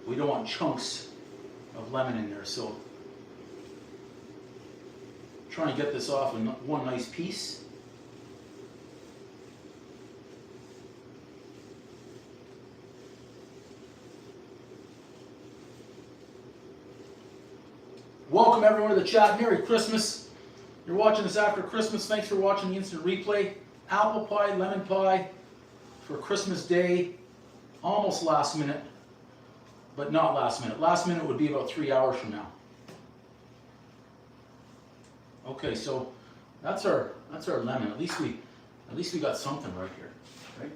We don't want chunks of lemon in there, so try and get this off in one nice piece. Welcome everyone to the chat. Merry Christmas. You're watching this after Christmas. Thanks for watching the instant replay. Apple pie, lemon pie for Christmas Day. Almost last minute, but not last minute. Last minute would be about 3 hours from now. Okay, so that's our lemon. At least we got something right here, right?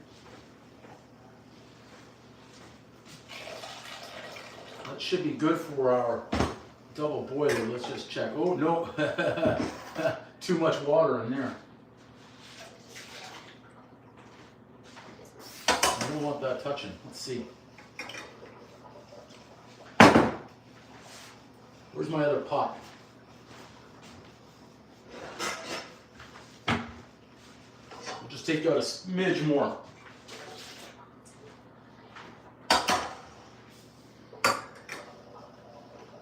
That should be good for our double boiler. Let's just check. Oh no, too much water in there. I don't want that touching. Let's see. Where's my other pot? I'll just take out a smidge more.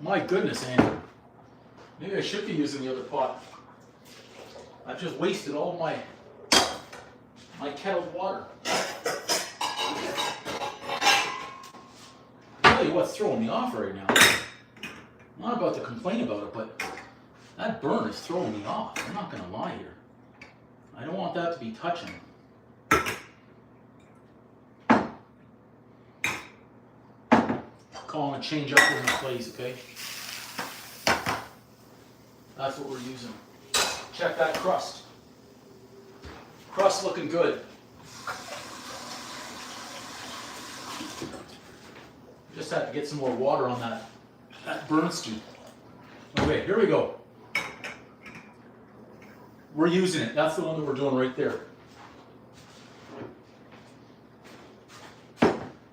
My goodness, Andy. Maybe I should be using the other pot. I've just wasted all my kettled water. Really, what's throwing me off right now? I'm not about to complain about it, but that burn is throwing me off. I'm not going to lie here. I don't want that to be touching. Calling a change up in place, okay? That's what we're using. Check that crust. Crust looking good. Just had to get some more water on that burn stew. Okay, here we go. We're using it. That's the one that we're doing right there.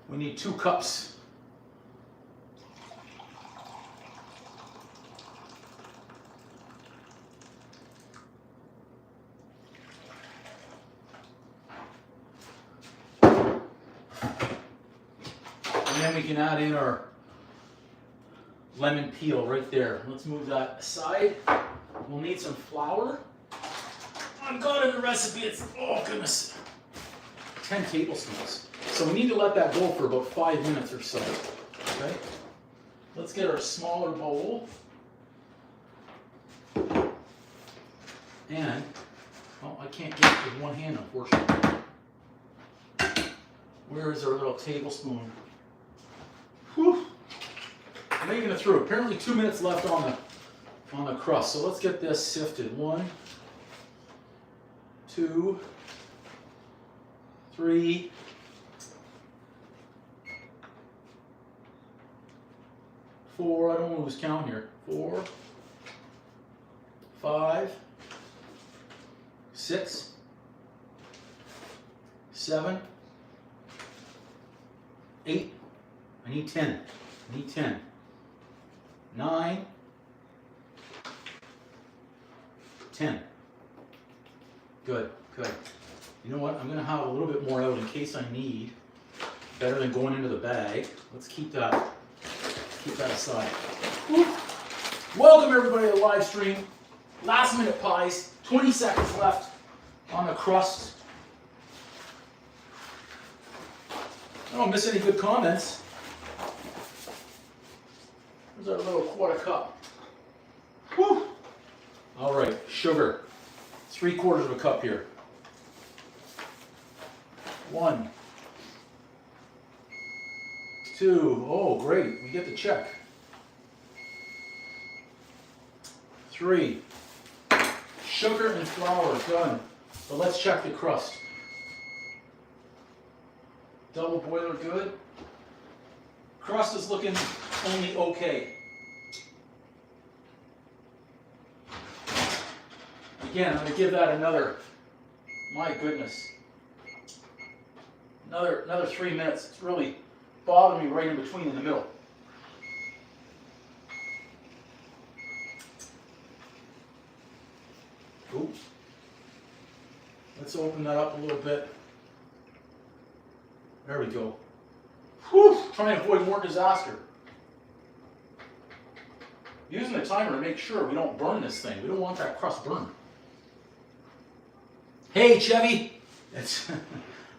We need 2 cups. And then we can add in our lemon peel right there. Let's move that aside. We'll need some flour. I've got in the recipe, it's, oh goodness, 10 tablespoons. So we need to let that go for about 5 minutes or so. Okay? Let's get our smaller bowl. And, well, I can't get it with one hand, unfortunately. Where is our little tablespoon? Whew. Making it through. Apparently 2 minutes left on the crust. So let's get this sifted. 1, 2, 3, 4. I don't want to lose count here. 4, 5, 6, 7, 8. I need 10. I need 10. 9, 10. Good, good. You know what? I'm going to have a little bit more out in case I need. Better than going into the bag. Let's keep that aside. Woo. Welcome everybody to the live stream. Last minute pies. 20 seconds left on the crust. I don't miss any good comments. There's our little quarter cup. Woo. All right, sugar. 3/4 of a cup here. 1, 2, oh great, we get the check. 3. Sugar and flour, done. But let's check the crust. Double boiler, good. Crust is looking only okay. Again, I'm going to give that another, my goodness, another 3 minutes. It's really bothering me right in between in the middle. Ooh. Let's open that up a little bit. There we go. Whew, trying to avoid more disaster. Using the timer to make sure we don't burn this thing. We don't want that crust burned. Hey, Chevy. It's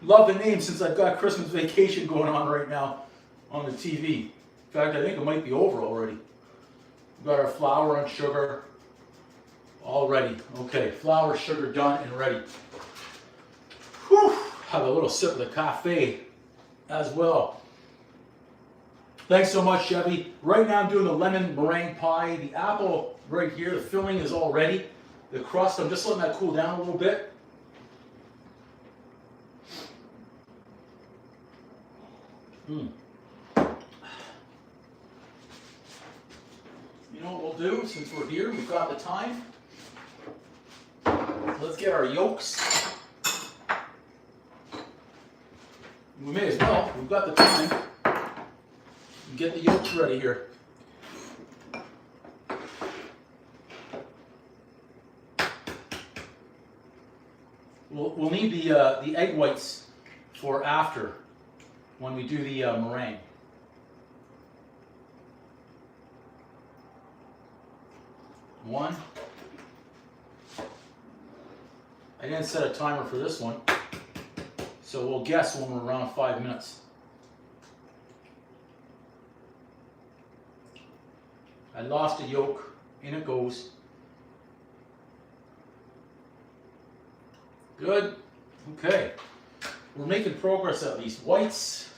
love the name since I've got Christmas Vacation going on right now on the TV. In fact, I think it might be over already. We've got our flour and sugar all ready. Okay, flour, sugar done and ready. Whew, have a little sip of the cafe as well. Thanks so much, Chevy. Right now I'm doing the lemon meringue pie. The apple right here, the filling is all ready. The crust, I'm just letting that cool down a little bit. You know what we'll do since we're here, we've got the time. Let's get our yolks. We may as well, we've got the time. Get the yolks ready here. We'll need the egg whites for after when we do the meringue. One. I didn't set a timer for this one, so we'll guess when we're around 5 minutes. I lost a yolk, in it goes. Good, okay. We're making progress at least. Whites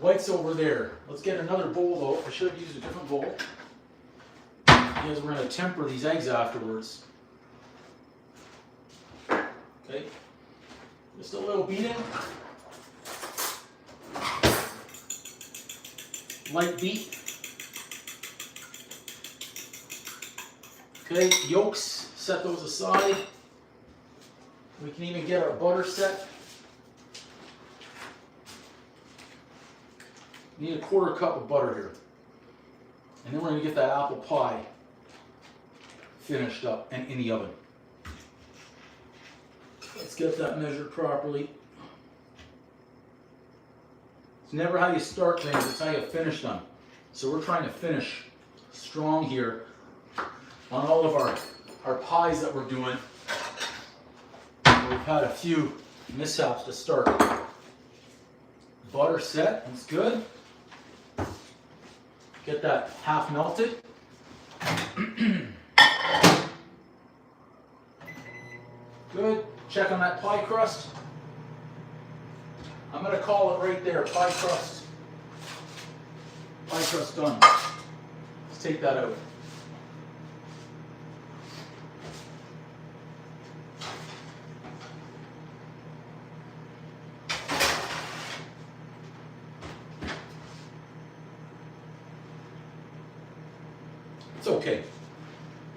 over there. Let's get another bowl though. I should have used a different bowl. Because we're going to temper these eggs afterwards. Okay, just a little beating. Light beat. Okay, yolks, set those aside. We can even get our butter set. Need a 1/4 cup of butter here. And then we're going to get that apple pie finished up and in the oven. Let's get that measured properly. It's never how you start things, it's how you finish them. So we're trying to finish strong here on all of our pies that we're doing. We've had a few mishaps to start. Butter set, that's good. Get that half melted. Good. Check on that pie crust. I'm going to call it right there, pie crust. Pie crust done. Let's take that out. It's okay.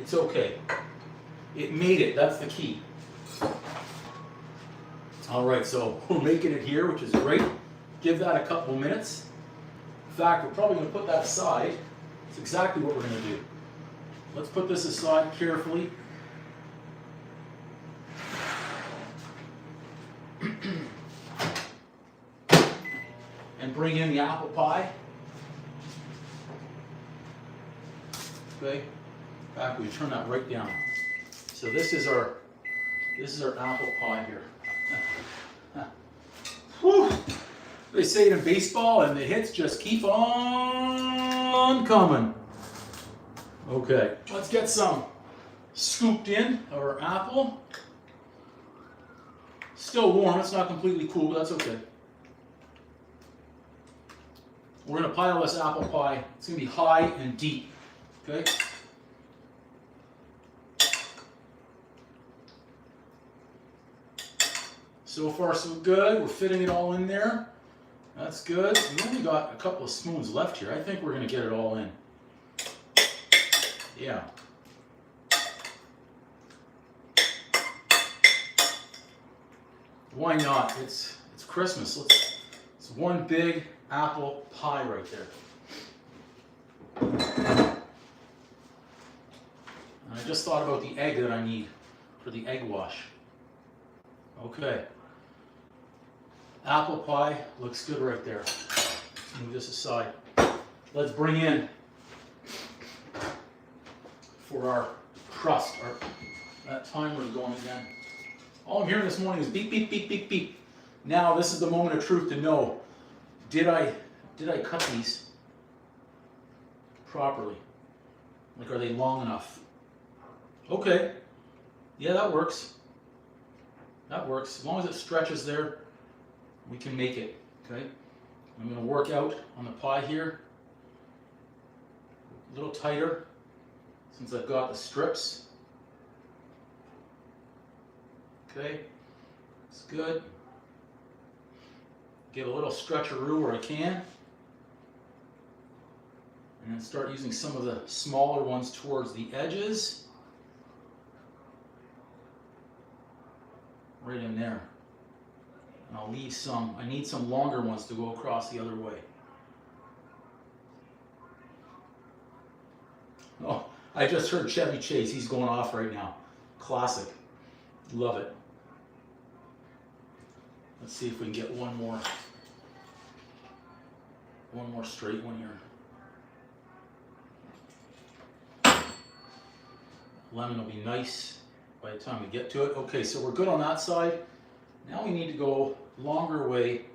It's okay. It made it. That's the key. All right, so we're making it here, which is great. Give that a couple minutes. In fact, we're probably going to put that aside. It's exactly what we're going to do. Let's put this aside carefully. And bring in the apple pie. Okay. In fact, we turn that right down. So this is our apple pie here. Whew. They say it in baseball, and the hits just keep on coming. Okay, let's get some scooped in, our apple. Still warm, it's not completely cool, but that's okay. We're going to pile this apple pie. It's going to be high and deep. Okay? So far so good. We're fitting it all in there. That's good. We only got a couple of spoons left here. I think we're going to get it all in. Yeah. Why not? It's Christmas. It's one big apple pie right there. And I just thought about the egg that I need for the egg wash. Okay. Apple pie looks good right there. Let's move this aside. Let's bring in for our crust. That timer is going again. All I'm hearing this morning is beep, beep, beep, beep, beep. Now this is the moment of truth to know, did I cut these properly? Like, are they long enough? Okay. Yeah, that works. That works. As long as it stretches there, we can make it. Okay. I'm going to work out on the pie here. A little tighter since I've got the strips. Okay. It's good. Give a little stretcheroo where I can. And then start using some of the smaller ones towards the edges. Right in there. And I'll leave some, I need some longer ones to go across the other way. Oh, I just heard Chevy Chase, he's going off right now. Classic. Love it. Let's see if we can get one more straight one here. Lemon will be nice by the time we get to it. Okay, so we're good on that side. Now we need to go longer way.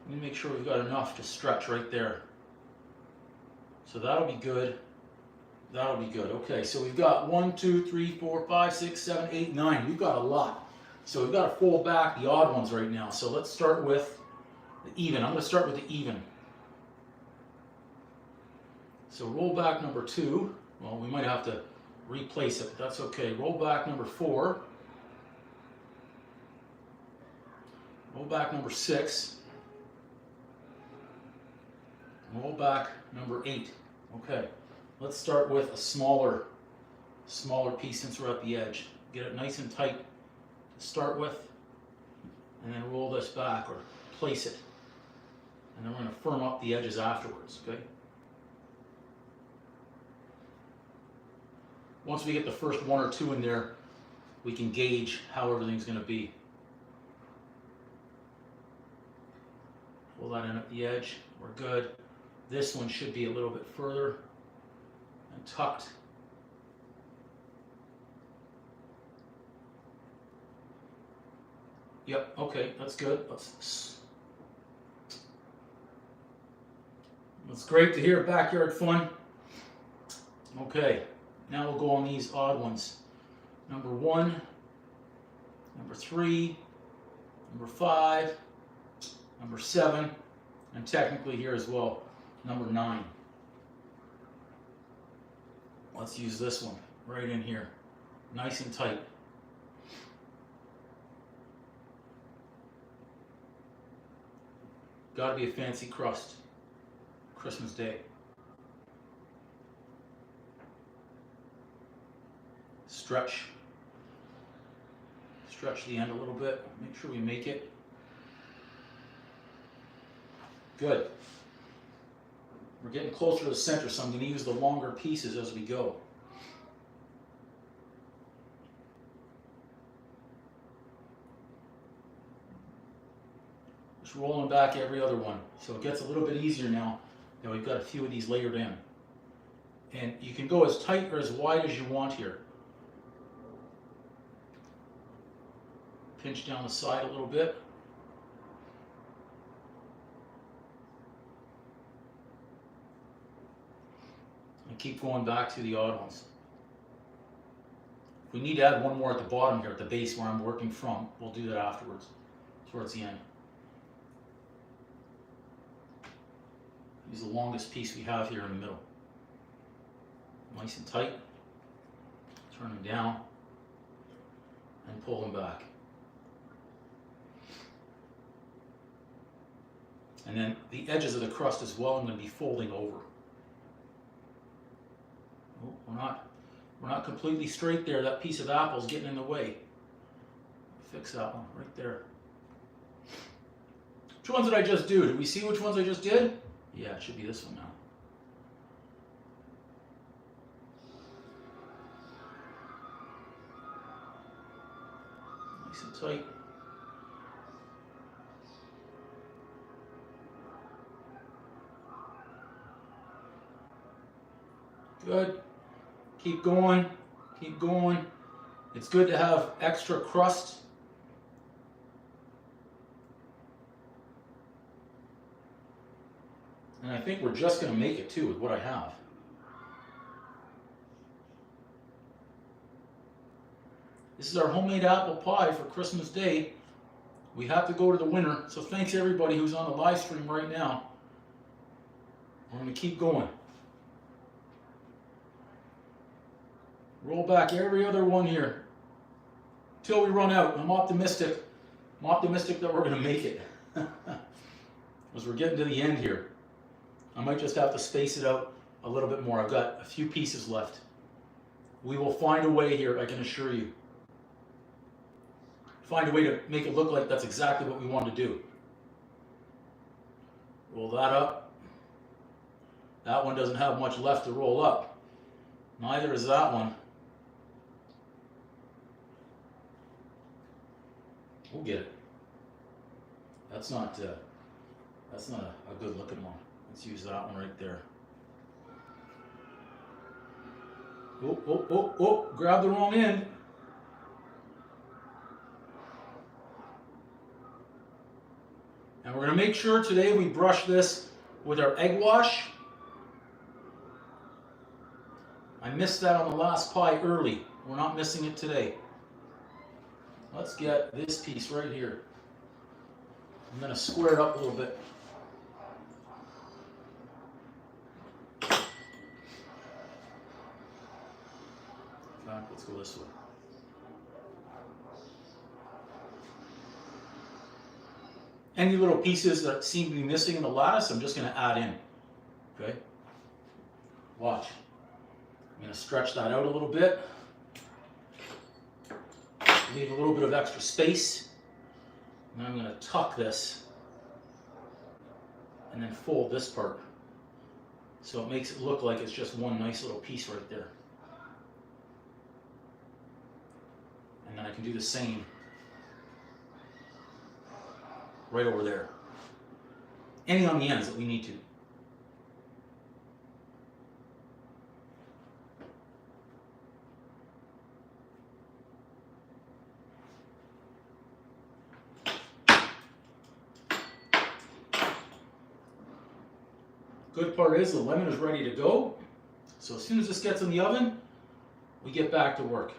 We need to make sure we've got enough to stretch right there. So that'll be good. That'll be good. Okay, so we've got 1, 2, 3, 4, 5, 6, 7, 8, 9. We've got a lot. So we've got to fold back the odd ones right now. So let's start with the even. I'm going to start with the even. So roll back number 2. Well, we might have to replace it, but that's okay. Roll back number 4. Roll back number 6. Roll back number 8. Okay, let's start with a smaller piece since we're at the edge. Get it nice and tight to start with, and then roll this back or place it. And then we're going to firm up the edges afterwards, okay? Once we get the first 1 or 2 in there, we can gauge how everything's going to be. Pull that in at the edge. We're good. This one should be a little bit further and tucked. Yep, okay, that's good. That's great to hear. Backyard fun. Okay, now we'll go on these odd ones. Number 1, number 3, number 5, number 7, and technically here as well, number 9. Let's use this one right in here, nice and tight. Gotta be a fancy crust, Christmas Day. Stretch the end a little bit, make sure we make it. Good. We're getting closer to the center, so I'm going to use the longer pieces as we go. Just rolling back every other one, so it gets a little bit easier now that we've got a few of these layered in. And you can go as tight or as wide as you want here. Pinch down the side a little bit. And keep going back to the odd ones. If we need to add one more at the bottom here, at the base where I'm working from, we'll do that afterwards, towards the end. Use the longest piece we have here in the middle. Nice and tight. Turn them down and pull them back. And then the edges of the crust as well, I'm going to be folding over. Oh, we're not completely straight there. That piece of apple is getting in the way. Fix that one right there. Which ones did I just do? Did we see which ones I just did? Yeah, it should be this one now. Nice and tight. Good. Keep going. Keep going. It's good to have extra crust. And I think we're just going to make it too with what I have. This is our homemade apple pie for Christmas Day. We have to go to the winner, so thanks everybody who's on the live stream right now. We're going to keep going. Roll back every other one here till we run out. I'm optimistic. I'm optimistic that we're going to make it. As we're getting to the end here. I might just have to space it out a little bit more. I've got a few pieces left. We will find a way here, I can assure you. Find a way to make it look like that's exactly what we want to do. Roll that up. That one doesn't have much left to roll up. Neither is that one. We'll get it. That's not a good looking one. Let's use that one right there. Oh, oh, oh, oh, grab the wrong end. And we're going to make sure today we brush this with our egg wash. I missed that on the last pie early. We're not missing it today. Let's get this piece right here. I'm going to square it up a little bit. Let's go this way. Any little pieces that seem to be missing in the lattice, I'm just going to add in. Okay? Watch. I'm going to stretch that out a little bit. Leave a little bit of extra space. And I'm going to tuck this and then fold this part. So it makes it look like it's just one nice little piece right there. And then I can do the same right over there. Any on the ends that we need to. Good part is the lemon is ready to go. So as soon as this gets in the oven, we get back to work.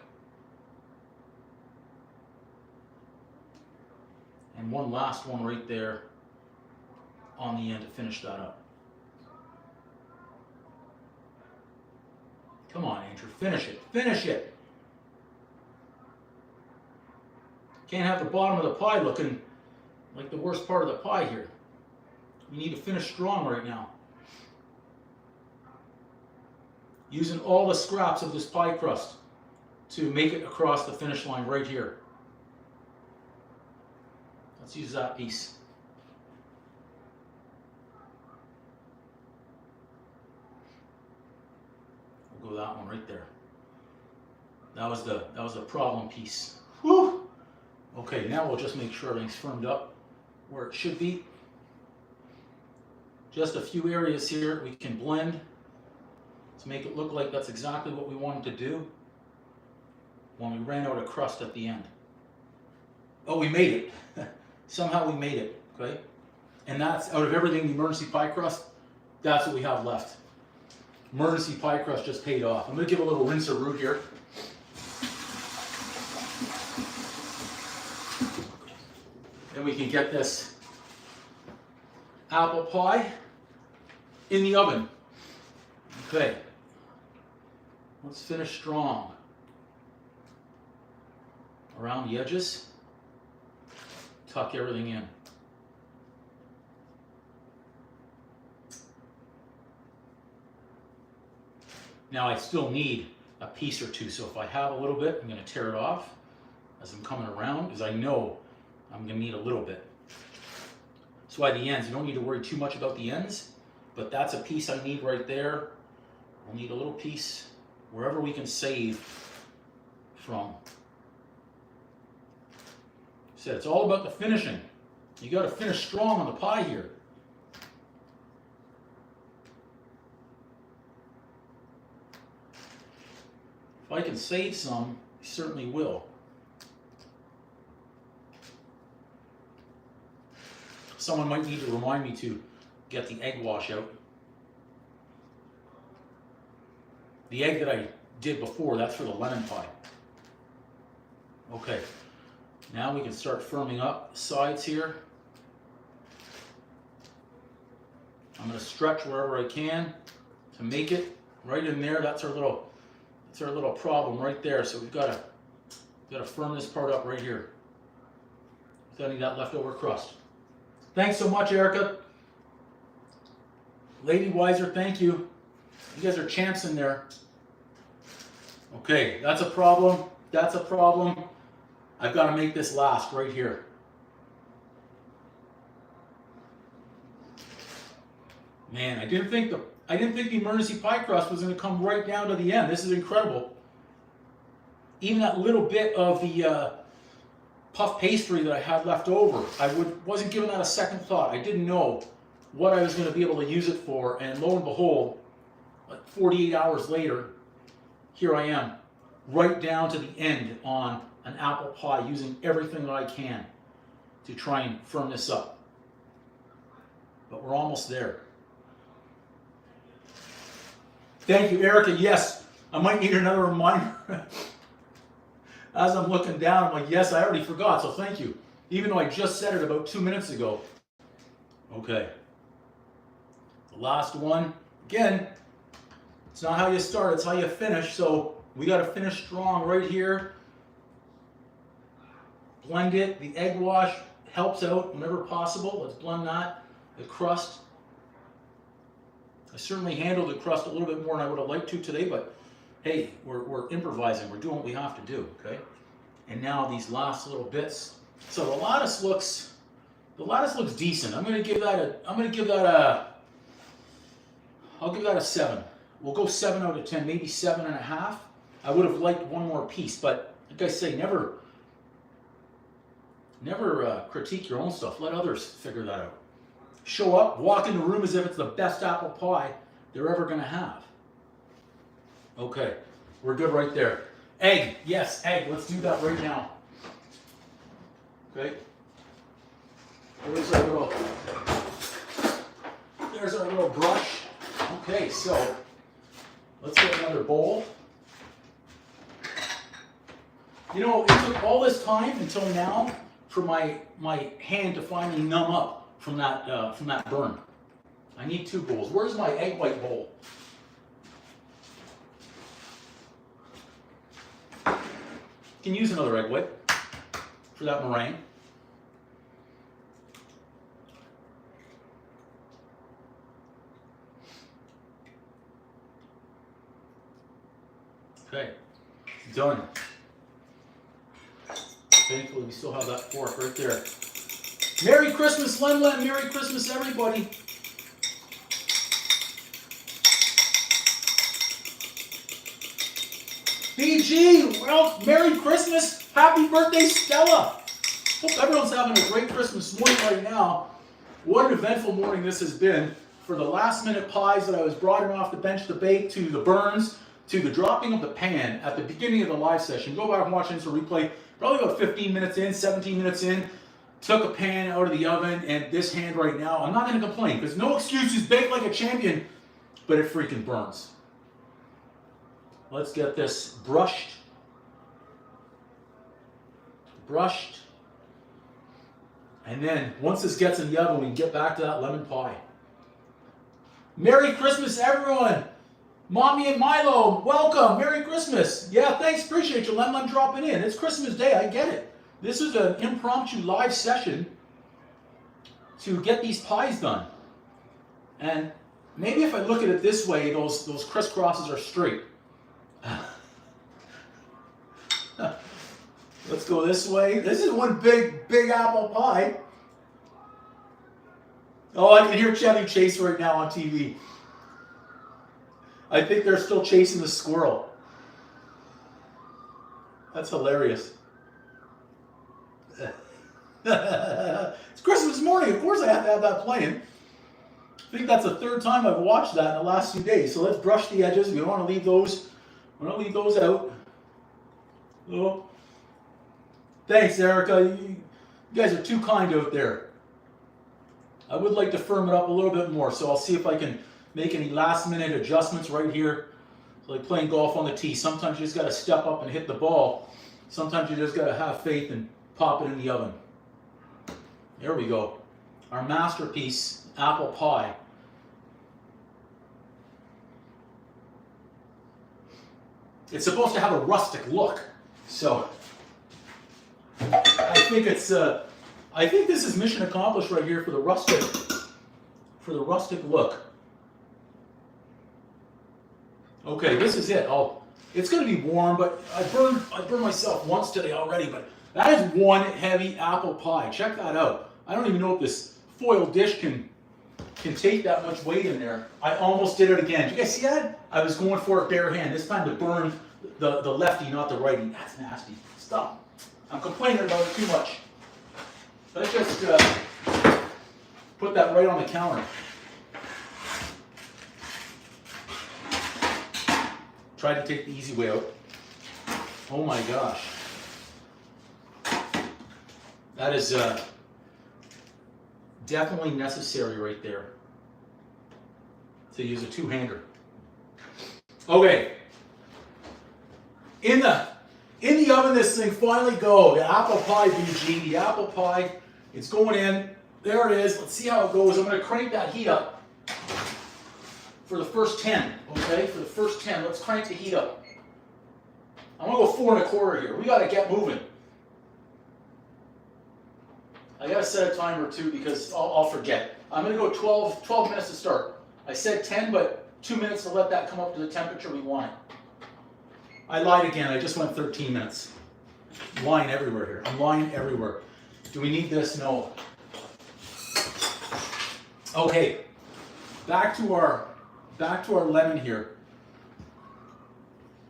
And one last one right there on the end to finish that up. Come on, Andrew, finish it, finish it. Can't have the bottom of the pie looking like the worst part of the pie here. We need to finish strong right now. Using all the scraps of this pie crust to make it across the finish line right here. Let's use that piece. We'll go that one right there. That was the problem piece. Whew. Okay, now we'll just make sure everything's firmed up where it should be. Just a few areas here we can blend to make it look like that's exactly what we wanted to do when we ran out of crust at the end. Oh, we made it. Somehow we made it, okay? And that's, out of everything, the emergency pie crust, that's what we have left. Emergency pie crust just paid off. I'm going to give a little rinse of root here. And we can get this apple pie in the oven. Okay. Let's finish strong. Around the edges. Tuck everything in. Now I still need a piece or two, so if I have a little bit, I'm going to tear it off as I'm coming around, because I know I'm going to need a little bit. That's why the ends, you don't need to worry too much about the ends, but that's a piece I need right there. We'll need a little piece wherever we can save from. Said it's all about the finishing. You got to finish strong on the pie here. If I can save some, I certainly will. Someone might need to remind me to get the egg wash out. The egg that I did before, that's for the lemon pie. Okay, now we can start firming up the sides here. I'm going to stretch wherever I can to make it right in there. That's our little problem right there. So we've got to firm this part up right here without any of that leftover crust. Thanks so much, Erica. Lady Wiser, thank you. You guys are champs in there. Okay, that's a problem. That's a problem. I've got to make this last right here. Man, I didn't think the emergency pie crust was going to come right down to the end. This is incredible. Even that little bit of the puff pastry that I had left over, I wasn't giving that a second thought. I didn't know what I was going to be able to use it for, and lo and behold, like 48 hours later, here I am, right down to the end on an apple pie, using everything that I can to try and firm this up. But we're almost there. Thank you, Erica. Yes, I might need another reminder. As I'm looking down, I'm like, yes, I already forgot, so thank you. Even though I just said it about 2 minutes ago. Okay. The last one. Again, it's not how you start, it's how you finish. So we got to finish strong right here. Blend it. The egg wash helps out whenever possible. Let's blend that. The crust. I certainly handled the crust a little bit more than I would have liked to today, but hey, we're improvising. We're doing what we have to do, okay? And now these last little bits. So the lattice looks decent. I'll give that a 7. We'll go 7 out of 10, maybe 7.5. I would have liked one more piece, but like I say, never critique your own stuff. Let others figure that out. Show up, walk in the room as if it's the best apple pie they're ever going to have. Okay, we're good right there. Egg, yes, egg. Let's do that right now. Okay. There's our little brush. Okay, so let's get another bowl. You know, it took all this time until now for my hand to finally numb up from that burn. I need 2 bowls. Where's my egg white bowl? Can use another egg white for that meringue. Okay, done. Thankfully, we still have that fork right there. Merry Christmas, Len. Merry Christmas, everybody. BG, well, Merry Christmas. Happy birthday, Stella. Hope everyone's having a great Christmas morning right now. What an eventful morning this has been. For the last minute pies that I was brought in off the bench to bake, to the burns, to the dropping of the pan at the beginning of the live session. Go back and watch this replay. Probably about 15 minutes in, 17 minutes in. Took a pan out of the oven, and this hand right now, I'm not going to complain, because no excuses, bake like a champion, but it freaking burns. Let's get this brushed. And then, once this gets in the oven, we can get back to that lemon pie. Merry Christmas, everyone! Mommy and Milo, welcome! Merry Christmas! Yeah, thanks, appreciate you, Len dropping in. It's Christmas Day, I get it. This is an impromptu live session to get these pies done. And maybe if I look at it this way, those crisscrosses are straight. Let's go this way. This is one big apple pie. Oh, I can hear Chevy Chase right now on TV. I think they're still chasing the squirrel. That's hilarious. It's Christmas morning. Of course I have to have that playing. I think that's the third time I've watched that in the last few days. So let's brush the edges. We don't want to leave those. We don't leave those out. Oh. Thanks, Erica. You guys are too kind out there. I would like to firm it up a little bit more, so I'll see if I can make any last-minute adjustments right here. It's like playing golf on the tee. Sometimes you just got to step up and hit the ball. Sometimes you just got to have faith and pop it in the oven. There we go. Our masterpiece, apple pie. It's supposed to have a rustic look, so I think it's. I think this is mission accomplished right here for the rustic look. Okay, this is it. It's going to be warm, but I burned myself once today already. But that is one heavy apple pie. Check that out. I don't even know if this foil dish can take that much weight in there. I almost did it again. Did you guys see that? I was going for it bare hand. This time to burn the lefty, not the righty. That's nasty. Stop. I'm complaining about it too much. Let's just put that right on the counter. Try to take the easy way out. Oh my gosh. That is definitely necessary right there to use a two-hander. Okay. In the oven, this thing finally go. The apple pie BG, the apple pie, it's going in. There it is. Let's see how it goes. I'm going to crank that heat up for the first 10. Okay, for the first 10, let's crank the heat up. I'm going to go 4 1/4 here. We got to get moving. I got to set a timer too because I'll forget. I'm going to go 12 minutes to start. I said 10, but 2 minutes to let that come up to the temperature we want it. I lied again. I just went 13 minutes. I'm lying everywhere here. I'm lying everywhere. Do we need this? No. Okay. Back to our lemon here.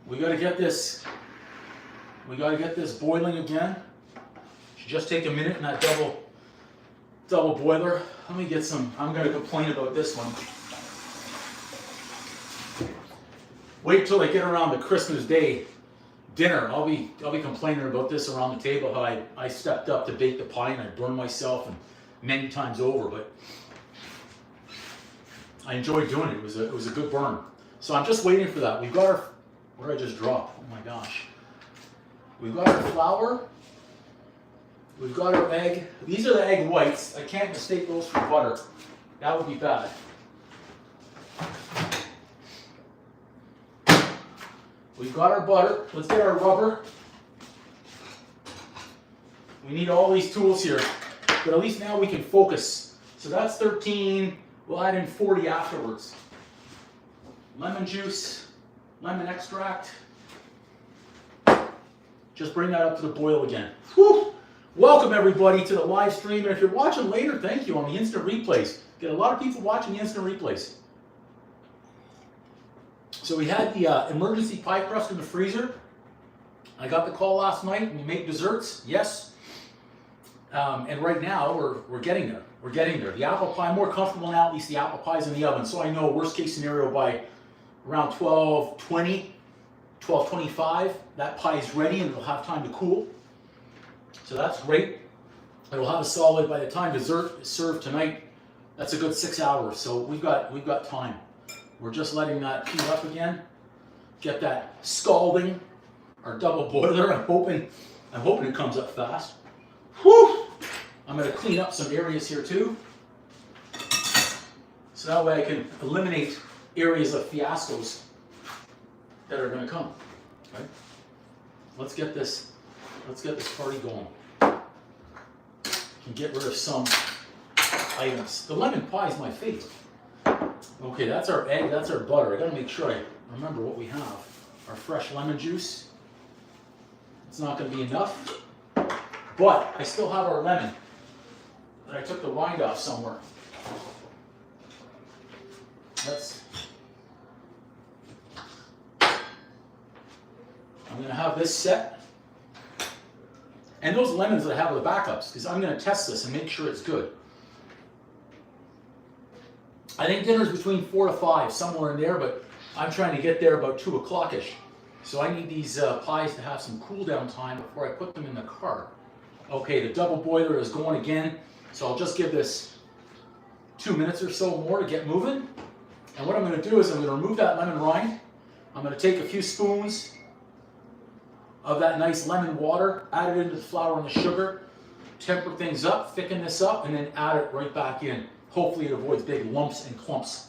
We got to get this. We got to get this boiling again. Should just take a minute in that double boiler. Let me get some. I'm going to complain about this one. Wait till I get around the Christmas Day dinner. I'll be complaining about this around the table, how I stepped up to bake the pie and I burned myself and many times over, but I enjoyed doing it. It was a good burn. So I'm just waiting for that. We've got our, what did I just drop? Oh my gosh. We've got our flour. We've got our egg. These are the egg whites. I can't mistake those for butter. That would be bad. We've got our butter. Let's get our rubber. We need all these tools here, but at least now we can focus. So that's 13. We'll add in 40 afterwards. Lemon juice, lemon extract. Just bring that up to the boil again. Whew. Welcome everybody to the live stream. And if you're watching later, thank you on the instant replays. Get a lot of people watching the instant replays. So we had the emergency pie crust in the freezer. I got the call last night. We make desserts, yes. And right now we're getting there. We're getting there. The apple pie, I'm more comfortable now. At least the apple pie's in the oven. So I know worst case scenario by around 12:20, 12:25, that pie is ready and it'll have time to cool. So that's great. It'll have a solid by the time dessert is served tonight. That's a good 6 hours. So we've got time. We're just letting that heat up again. Get that scalding, our double boiler. I'm hoping it comes up fast. Whew! I'm going to clean up some areas here too. So that way I can eliminate areas of fiascos that are going to come. Okay? Let's get this party going. Can get rid of some items. The lemon pie is my favorite. Okay, that's our egg, that's our butter. I gotta make sure I remember what we have. Our fresh lemon juice. It's not gonna be enough, but I still have our lemon that I took the rind off somewhere. I'm gonna have this set. And those lemons that I have are the backups, because I'm gonna test this and make sure it's good. I think dinner's between 4 to 5, somewhere in there, but I'm trying to get there about 2 o'clock-ish. So I need these pies to have some cool down time before I put them in the car. Okay, the double boiler is going again, so I'll just give this 2 minutes or so more to get moving. And what I'm going to do is I'm going to remove that lemon rind. I'm going to take a few spoons of that nice lemon water, add it into the flour and the sugar, temper things up, thicken this up, and then add it right back in. Hopefully it avoids big lumps and clumps.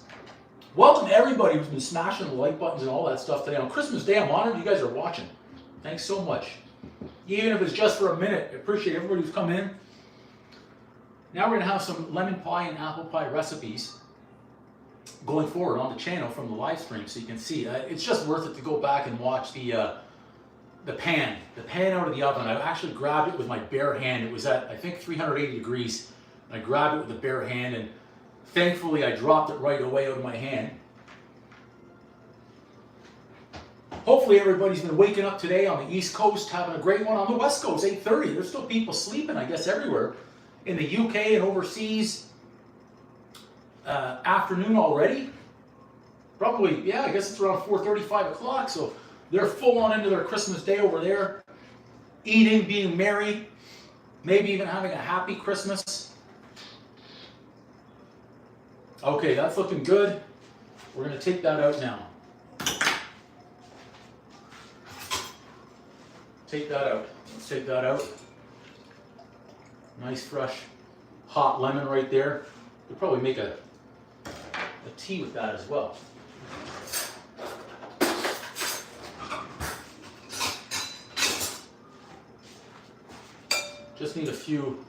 Welcome to everybody who's been smashing the like buttons and all that stuff today. On Christmas Day, I'm honored you guys are watching. Thanks so much. Even if it's just for a minute, I appreciate everybody who's come in. Now we're going to have some lemon pie and apple pie recipes going forward on the channel from the live stream, so you can see. It's just worth it to go back and watch the pan out of the oven. I actually grabbed it with my bare hand. It was at, I think, 380 degrees. I grabbed it with the bare hand, and thankfully I dropped it right away out of my hand. Hopefully everybody's been waking up today on the East Coast, having a great one. On the West Coast, 8:30. There's still people sleeping, I guess, everywhere. In the UK and overseas, afternoon already. Probably, yeah, I guess it's around 4:30, 5 o'clock. So they're full on into their Christmas day over there. Eating, being merry, maybe even having a happy Christmas. Okay, that's looking good. We're going to take that out now. Take that out. Let's take that out. Nice, fresh, hot lemon right there. We'll probably make a tea with that as well. Just need a few.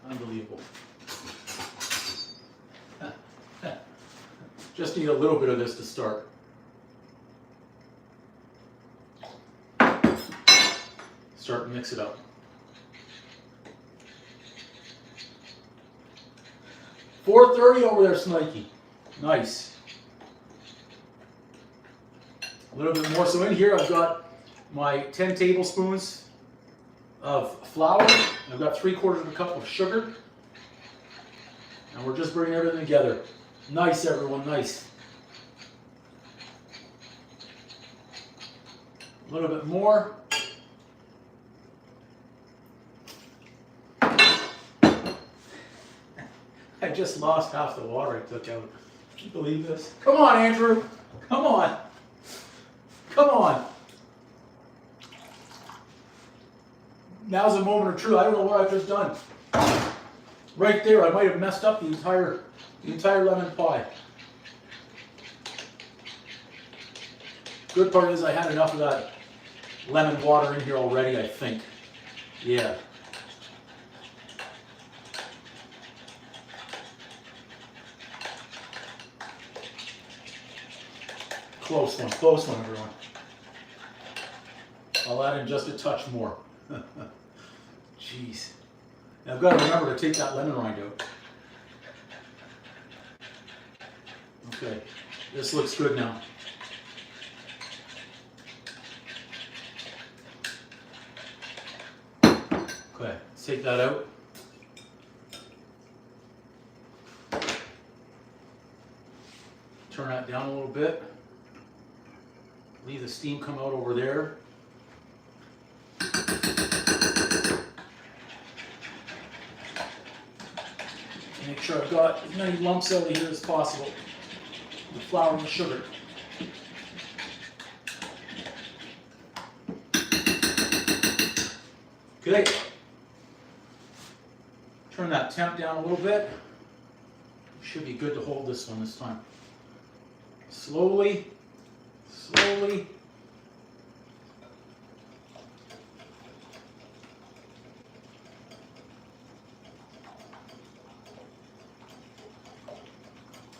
Unbelievable. Just need a little bit of this to start. Start and mix it up. 4:30 over there, Snikey. Nice. A little bit more. So in here I've got my 10 tablespoons of flour. I've got 3/4 of a cup of sugar. And we're just bringing everything together. Nice, everyone, nice. A little bit more. I just lost half the water I took out. Can you believe this? Come on, Andrew. Come on. Come on. Now's a moment of truth. I don't know what I've just done. Right there, I might have messed up the entire lemon pie. Good part is I had enough of that lemon water in here already, I think. Yeah. Close one, everyone. I'll add in just a touch more. Jeez. Now I've got to remember to take that lemon rind out. Okay, this looks good now. Okay, let's take that out. Turn that down a little bit. Leave the steam come out over there. Make sure I've got as many lumps out of here as possible. The flour and the sugar. Okay. Turn that temp down a little bit. Should be good to hold this one this time. Slowly. Slowly.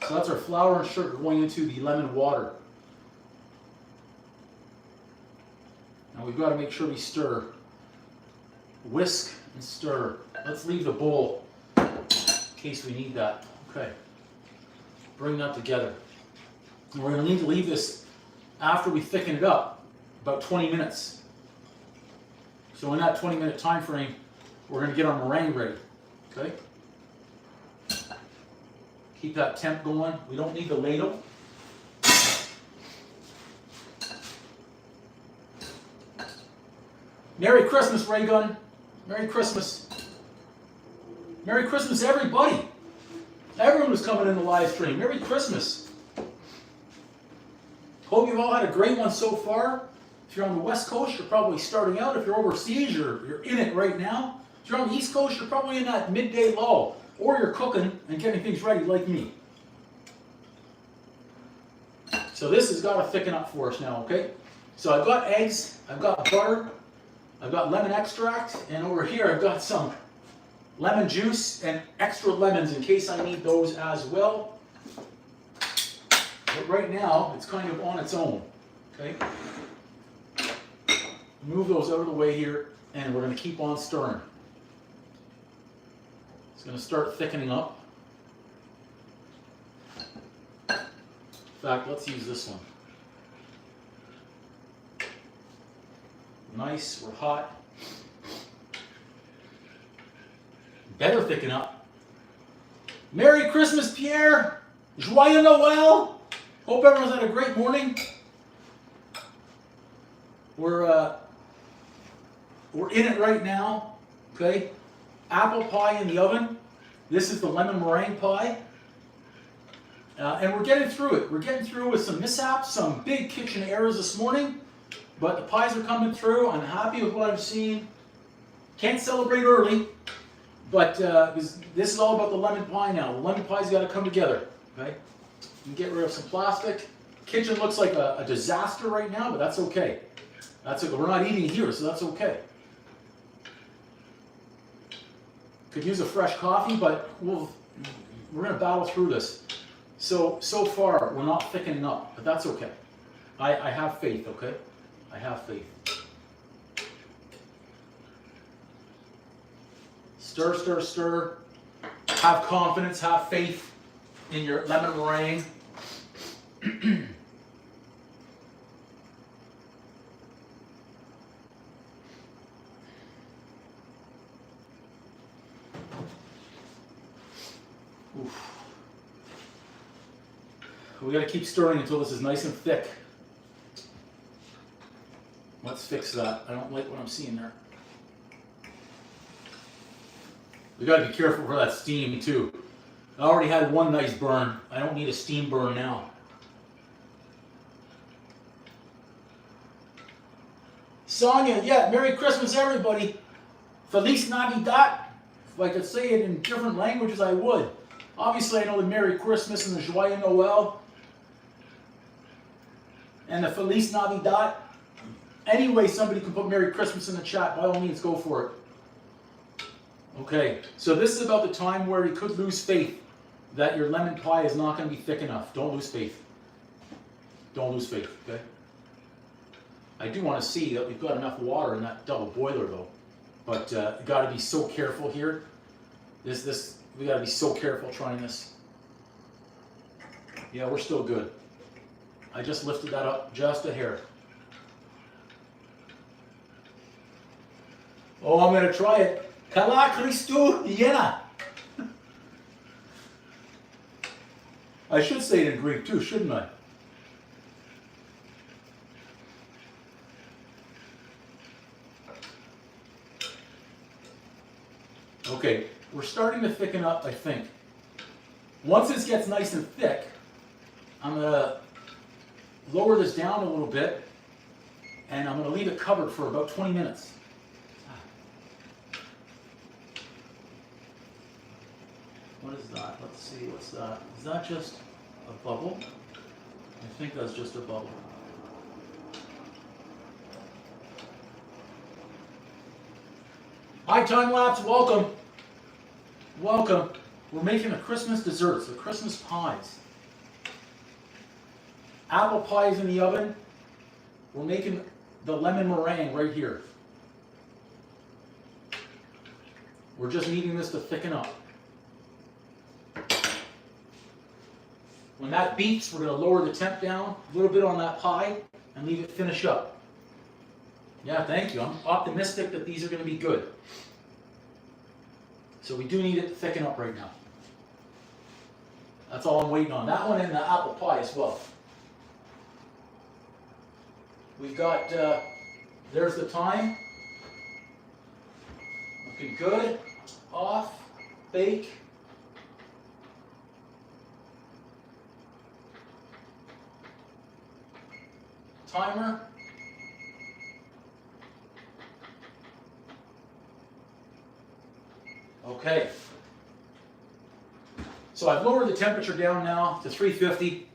So that's our flour and sugar going into the lemon water. Now we've got to make sure we stir. Whisk and stir. Let's leave the bowl in case we need that. Okay. Bring that together. And we're going to need to leave this after we thicken it up about 20 minutes. So in that 20-minute time frame, we're going to get our meringue ready. Okay? Keep that temp going. We don't need the ladle. Merry Christmas, Ray Gun. Merry Christmas. Merry Christmas, everybody. Everyone who's coming in the live stream. Merry Christmas. Hope you've all had a great one so far. If you're on the West Coast, you're probably starting out. If you're overseas, you're in it right now. If you're on the East Coast, you're probably in that midday lull. Or you're cooking and getting things ready like me. So this has got to thicken up for us now, okay? So I've got eggs, I've got butter, I've got lemon extract, and over here I've got some lemon juice and extra lemons in case I need those as well. But right now, it's kind of on its own, okay? Move those out of the way here, and we're going to keep on stirring. It's going to start thickening up. In fact, let's use this one. Nice, we're hot. Better thicken up. Merry Christmas, Pierre! Joyeux Noël! Hope everyone's had a great morning. We're in it right now, okay? Apple pie in the oven. This is the lemon meringue pie. And we're getting through it. We're getting through with some mishaps, some big kitchen errors this morning. But the pies are coming through. I'm happy with what I've seen. Can't celebrate early, but because this is all about the lemon pie now. The lemon pie's got to come together, okay? You can get rid of some plastic. Kitchen looks like a disaster right now, but that's okay. That's okay. We're not eating here, so that's okay. Could use a fresh coffee, but we're going to battle through this. So far, we're not thickening up, but that's okay. I have faith, okay? I have faith. Stir, stir, stir. Have confidence, have faith in your lemon meringue. Oof. We got to keep stirring until this is nice and thick. Let's fix that. I don't like what I'm seeing there. We got to be careful for that steam too. I already had one nice burn. I don't need a steam burn now. Sonia, yeah, Merry Christmas everybody. Feliz Navidad. If I could say it in different languages, I would. Obviously, I know the Merry Christmas and the Joyeux Noël and the Feliz Navidad. Anyway, somebody can put Merry Christmas in the chat. By all means, go for it. Okay, so this is about the time where you could lose faith that your lemon pie is not going to be thick enough. Don't lose faith. Don't lose faith, okay? I do want to see that we've got enough water in that double boiler, though. But you got to be so careful here. We got to be so careful trying this. Yeah, we're still good. I just lifted that up just a hair. Oh, I'm going to try it. Kala Christu Yena. I should say it in Greek too, shouldn't I? Okay, we're starting to thicken up, I think. Once this gets nice and thick, I'm going to lower this down a little bit, and I'm going to leave it covered for about 20 minutes. What is that? Let's see, what's that? Is that just a bubble? I think that's just a bubble. Hi, Time Lapse, welcome. Welcome. We're making the Christmas desserts, the Christmas pies. Apple pie is in the oven. We're making the lemon meringue right here. We're just needing this to thicken up. When that beeps, we're going to lower the temp down a little bit on that pie and leave it finish up. Yeah, thank you. I'm optimistic that these are going to be good. So we do need it to thicken up right now. That's all I'm waiting on. That one and the apple pie as well. We've got, there's the time. Looking good. Off. Bake. Timer. Okay. So I've lowered the temperature down now to 350.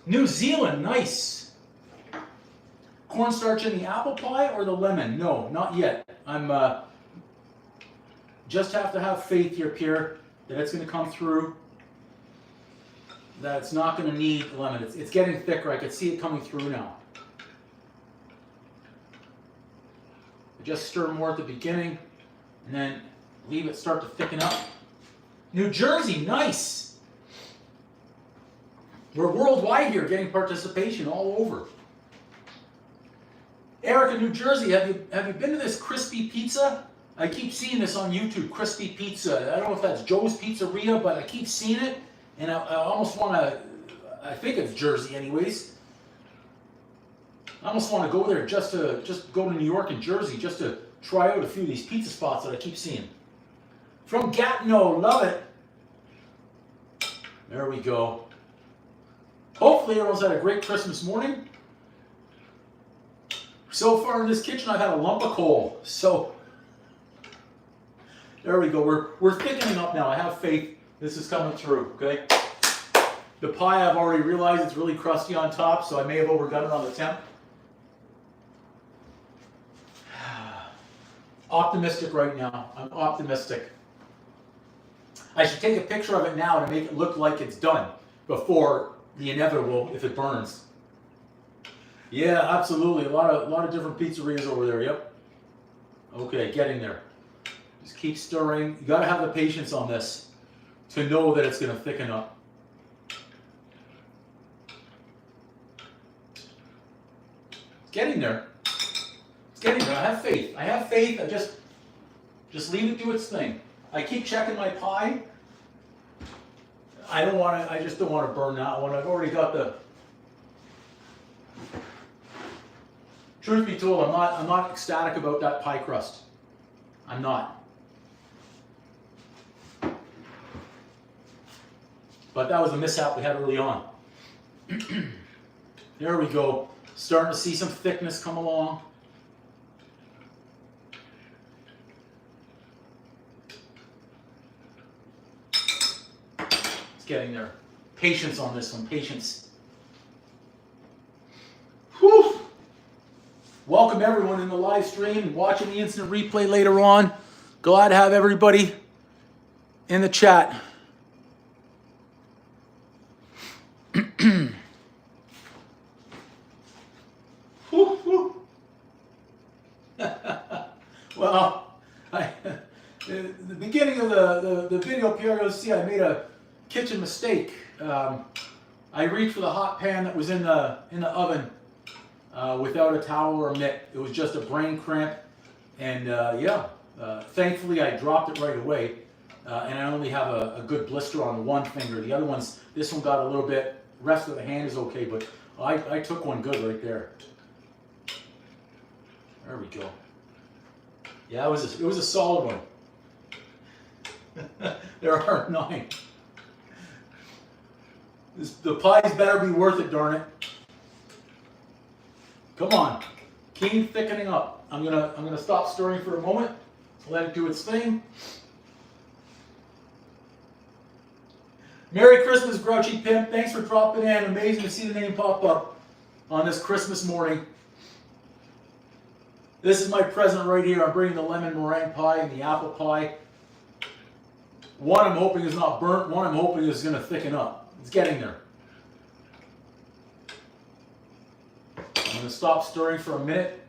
New Zealand, nice. Cornstarch in the apple pie or the lemon? No, not yet. I'm just have to have faith here, Pierre, that it's going to come through. That it's not going to need lemon. It's getting thicker. I can see it coming through now. I just stir more at the beginning and then leave it start to thicken up. New Jersey, nice. We're worldwide here, getting participation all over. Eric in New Jersey, have you been to this crispy pizza? I keep seeing this on YouTube, crispy pizza. I don't know if that's Joe's Pizzeria, but I keep seeing it, and I almost want to. I think it's Jersey, anyways. I almost want to go there just go to New York and Jersey just to try out a few of these pizza spots that I keep seeing. From Gatineau, love it. There we go. Hopefully everyone's had a great Christmas morning. So far in this kitchen, I've had a lump of coal. So there we go. We're thickening up now. I have faith this is coming through. Okay. The pie, I've already realized it's really crusty on top, so I may have overdone it on the temp. Optimistic right now. I'm optimistic. I should take a picture of it now to make it look like it's done before the inevitable if it burns. Yeah, absolutely. A lot of different pizzerias over there. Yep. Okay, getting there. Just keep stirring. You got to have the patience on this to know that it's going to thicken up. It's getting there. It's getting there. I have faith. I have faith. I just leave it do its thing. I keep checking my pie. I just don't want to burn that one. I've already got the. Truth be told, I'm not ecstatic about that pie crust. I'm not. But that was a mishap we had early on. There we go. Starting to see some thickness come along. It's getting there. Patience on this one. Patience. Whew. Welcome everyone in the live stream and watching the instant replay later on. Glad to have everybody in the chat. Well, the beginning of the video, Pierre, you'll see I made a kitchen mistake. I reached for the hot pan that was in the oven without a towel or a mitt. It was just a brain cramp, and thankfully I dropped it right away, and I only have a good blister on one finger. The other ones, this one got a little bit. Rest of the hand is okay, but I took one good right there. There we go. Yeah, it was a solid one. There are 9. The pies better be worth it, darn it. Come on, keep thickening up. I'm gonna stop stirring for a moment. Let it do its thing. Merry Christmas, Grouchy Pimp. Thanks for dropping in. Amazing to see the name pop up on this Christmas morning. This is my present right here. I'm bringing the lemon meringue pie and the apple pie. One I'm hoping is not burnt. One I'm hoping is going to thicken up. It's getting there. I'm going to stop stirring for a minute,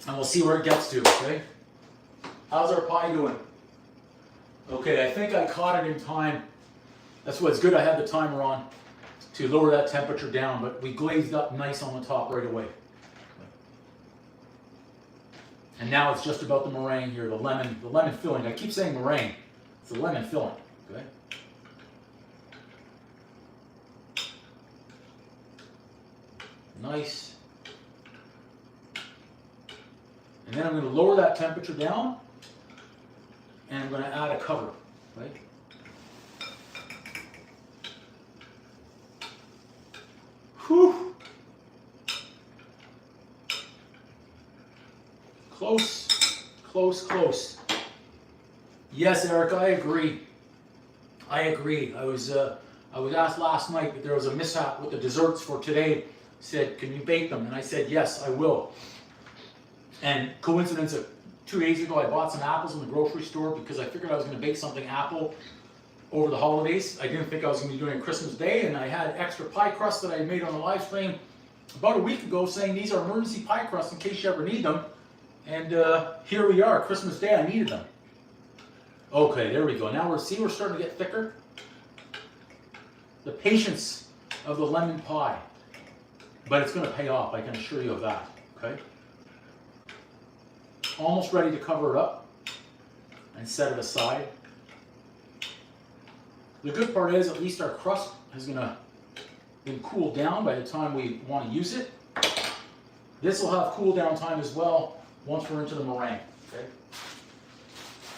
and we'll see where it gets to, okay? How's our pie doing? Okay, I think I caught it in time. That's what's good, I had the timer on to lower that temperature down, but we glazed up nice on the top right away. And now it's just about the meringue here, the lemon filling. I keep saying meringue, it's the lemon filling, okay? Nice. And then I'm going to lower that temperature down, and I'm going to add a cover, right? Whew. Close, close, close. Yes, Eric, I agree. I agree. I was asked last night that there was a mishap with the desserts for today. Said, can you bake them? And I said, yes, I will. And coincidence, 2 days ago, I bought some apples in the grocery store because I figured I was going to bake something apple over the holidays. I didn't think I was going to be doing it Christmas Day, and I had extra pie crust that I made on the live stream about a week ago saying these are emergency pie crusts in case you ever need them. And here we are, Christmas Day, I needed them. Okay, there we go. Now we're starting to get thicker. The patience of the lemon pie. But it's going to pay off, I can assure you of that, okay? Almost ready to cover it up and set it aside. The good part is at least our crust is going to be cooled down by the time we want to use it. This will have cool down time as well once we're into the meringue, okay?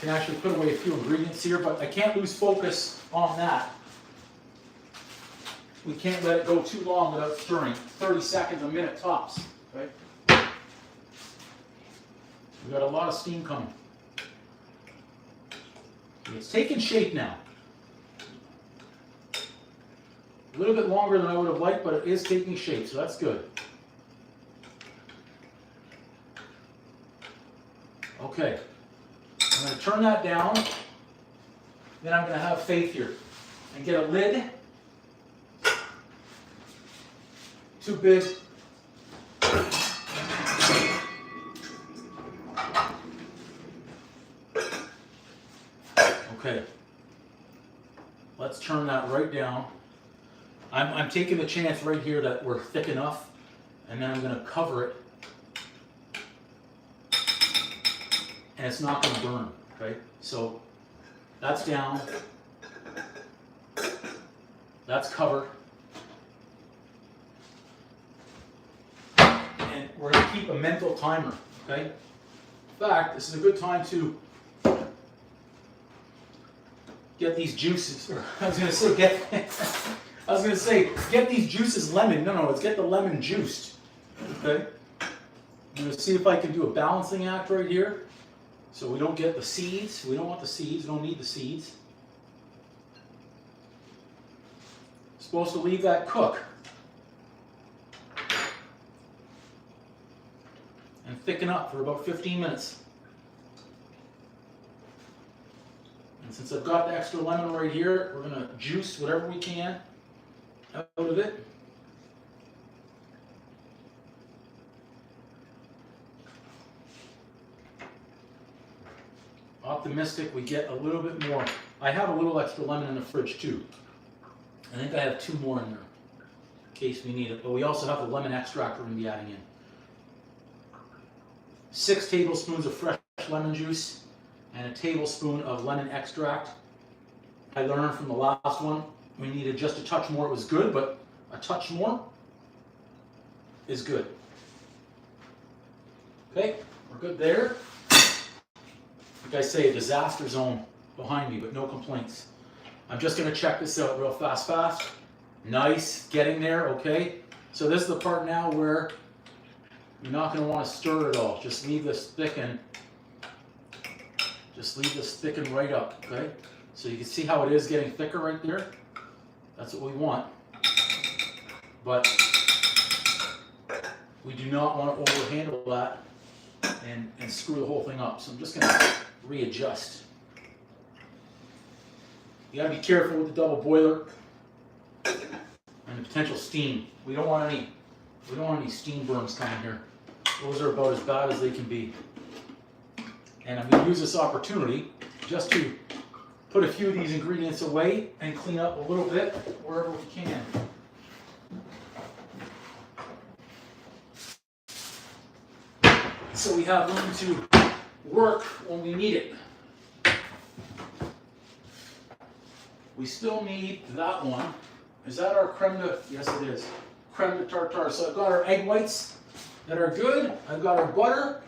Can actually put away a few ingredients here, but I can't lose focus on that. We can't let it go too long without stirring. 30 seconds, a minute tops. Right? We got a lot of steam coming. It's taking shape now. A little bit longer than I would have liked, but it is taking shape, so that's good. Okay. I'm going to turn that down. Then I'm going to have faith here and get a lid. Too big. Okay. Let's turn that right down. I'm taking the chance right here that we're thick enough, and then I'm going to cover it. And it's not going to burn, okay? So that's down. That's covered. And we're going to keep a mental timer, okay? In fact, this is a good time to get these juices. I was going to say get these juices lemon. No, let's get the lemon juiced, okay? I'm going to see if I can do a balancing act right here. So we don't get the seeds. We don't want the seeds. We don't need the seeds. Supposed to leave that cook. And thicken up for about 15 minutes. And since I've got the extra lemon right here, we're going to juice whatever we can out of it. Optimistic we get a little bit more. I have a little extra lemon in the fridge too. I think I have 2 more in there in case we need it. But we also have the lemon extract we're going to be adding in. 6 tablespoons of fresh lemon juice and a tablespoon of lemon extract. I learned from the last one we needed just a touch more. It was good, but a touch more is good. Okay, we're good there. Like I say, a disaster zone behind me, but no complaints. I'm just going to check this out real fast. Nice, getting there, okay? So this is the part now where you're not going to want to stir it all. Just leave this thicken. Just leave this thicken right up, okay? So you can see how it is getting thicker right there. That's what we want. But we do not want to overhandle that and screw the whole thing up. So I'm just going to readjust. You got to be careful with the double boiler and the potential steam. We don't want any We don't want any steam burns coming here. Those are about as bad as they can be. And I'm going to use this opportunity just to put a few of these ingredients away and clean up a little bit wherever we can. So we have room to work when we need it. We still need that one. Is that our creme de? Yes, it is. Creme de tartare. So I've got our egg whites that are good. I've got our butter,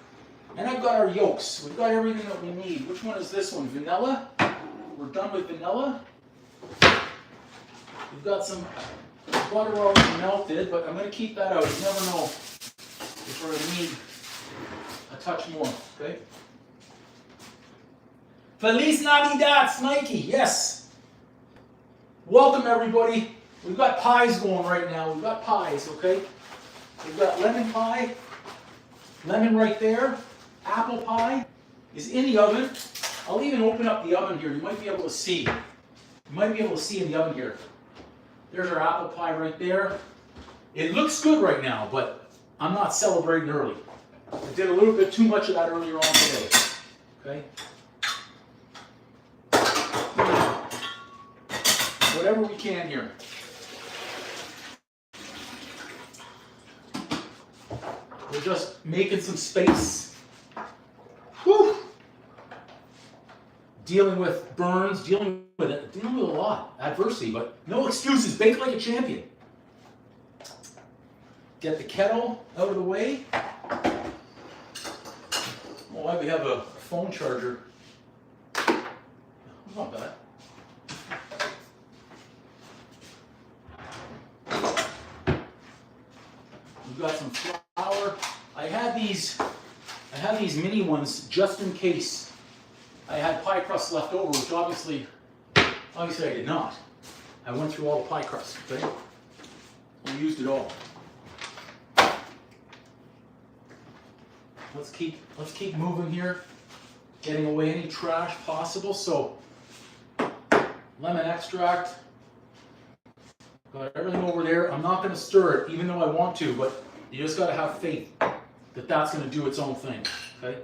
and I've got our yolks. We've got everything that we need. Which one is this one? Vanilla. We're done with vanilla. We've got some butter already melted, but I'm going to keep that out. You never know if we're going to need a touch more. Okay. Feliz Navidad, Snikey. Yes. Welcome, everybody. We've got pies going right now. We've got pies, okay? We've got lemon pie, lemon right there. Apple pie is in the oven. I'll even open up the oven here. You might be able to see. You might be able to see in the oven here. There's our apple pie right there. It looks good right now, but I'm not celebrating early. I did a little bit too much of that earlier on today, okay? Whatever we can here. We're just making some space. Whew. Dealing with burns, dealing with a lot, adversity, but no excuses. Bake like a champion. Get the kettle out of the way. Oh, why we have a phone charger? Not bad. We've got some flour. I had these mini ones just in case I had pie crust left over, which obviously I did not. I went through all the pie crust, okay? We used it all. Let's keep moving here, getting away any trash possible. So, lemon extract. Got everything over there. I'm not going to stir it, even though I want to, but you just got to have faith that that's going to do its own thing, okay?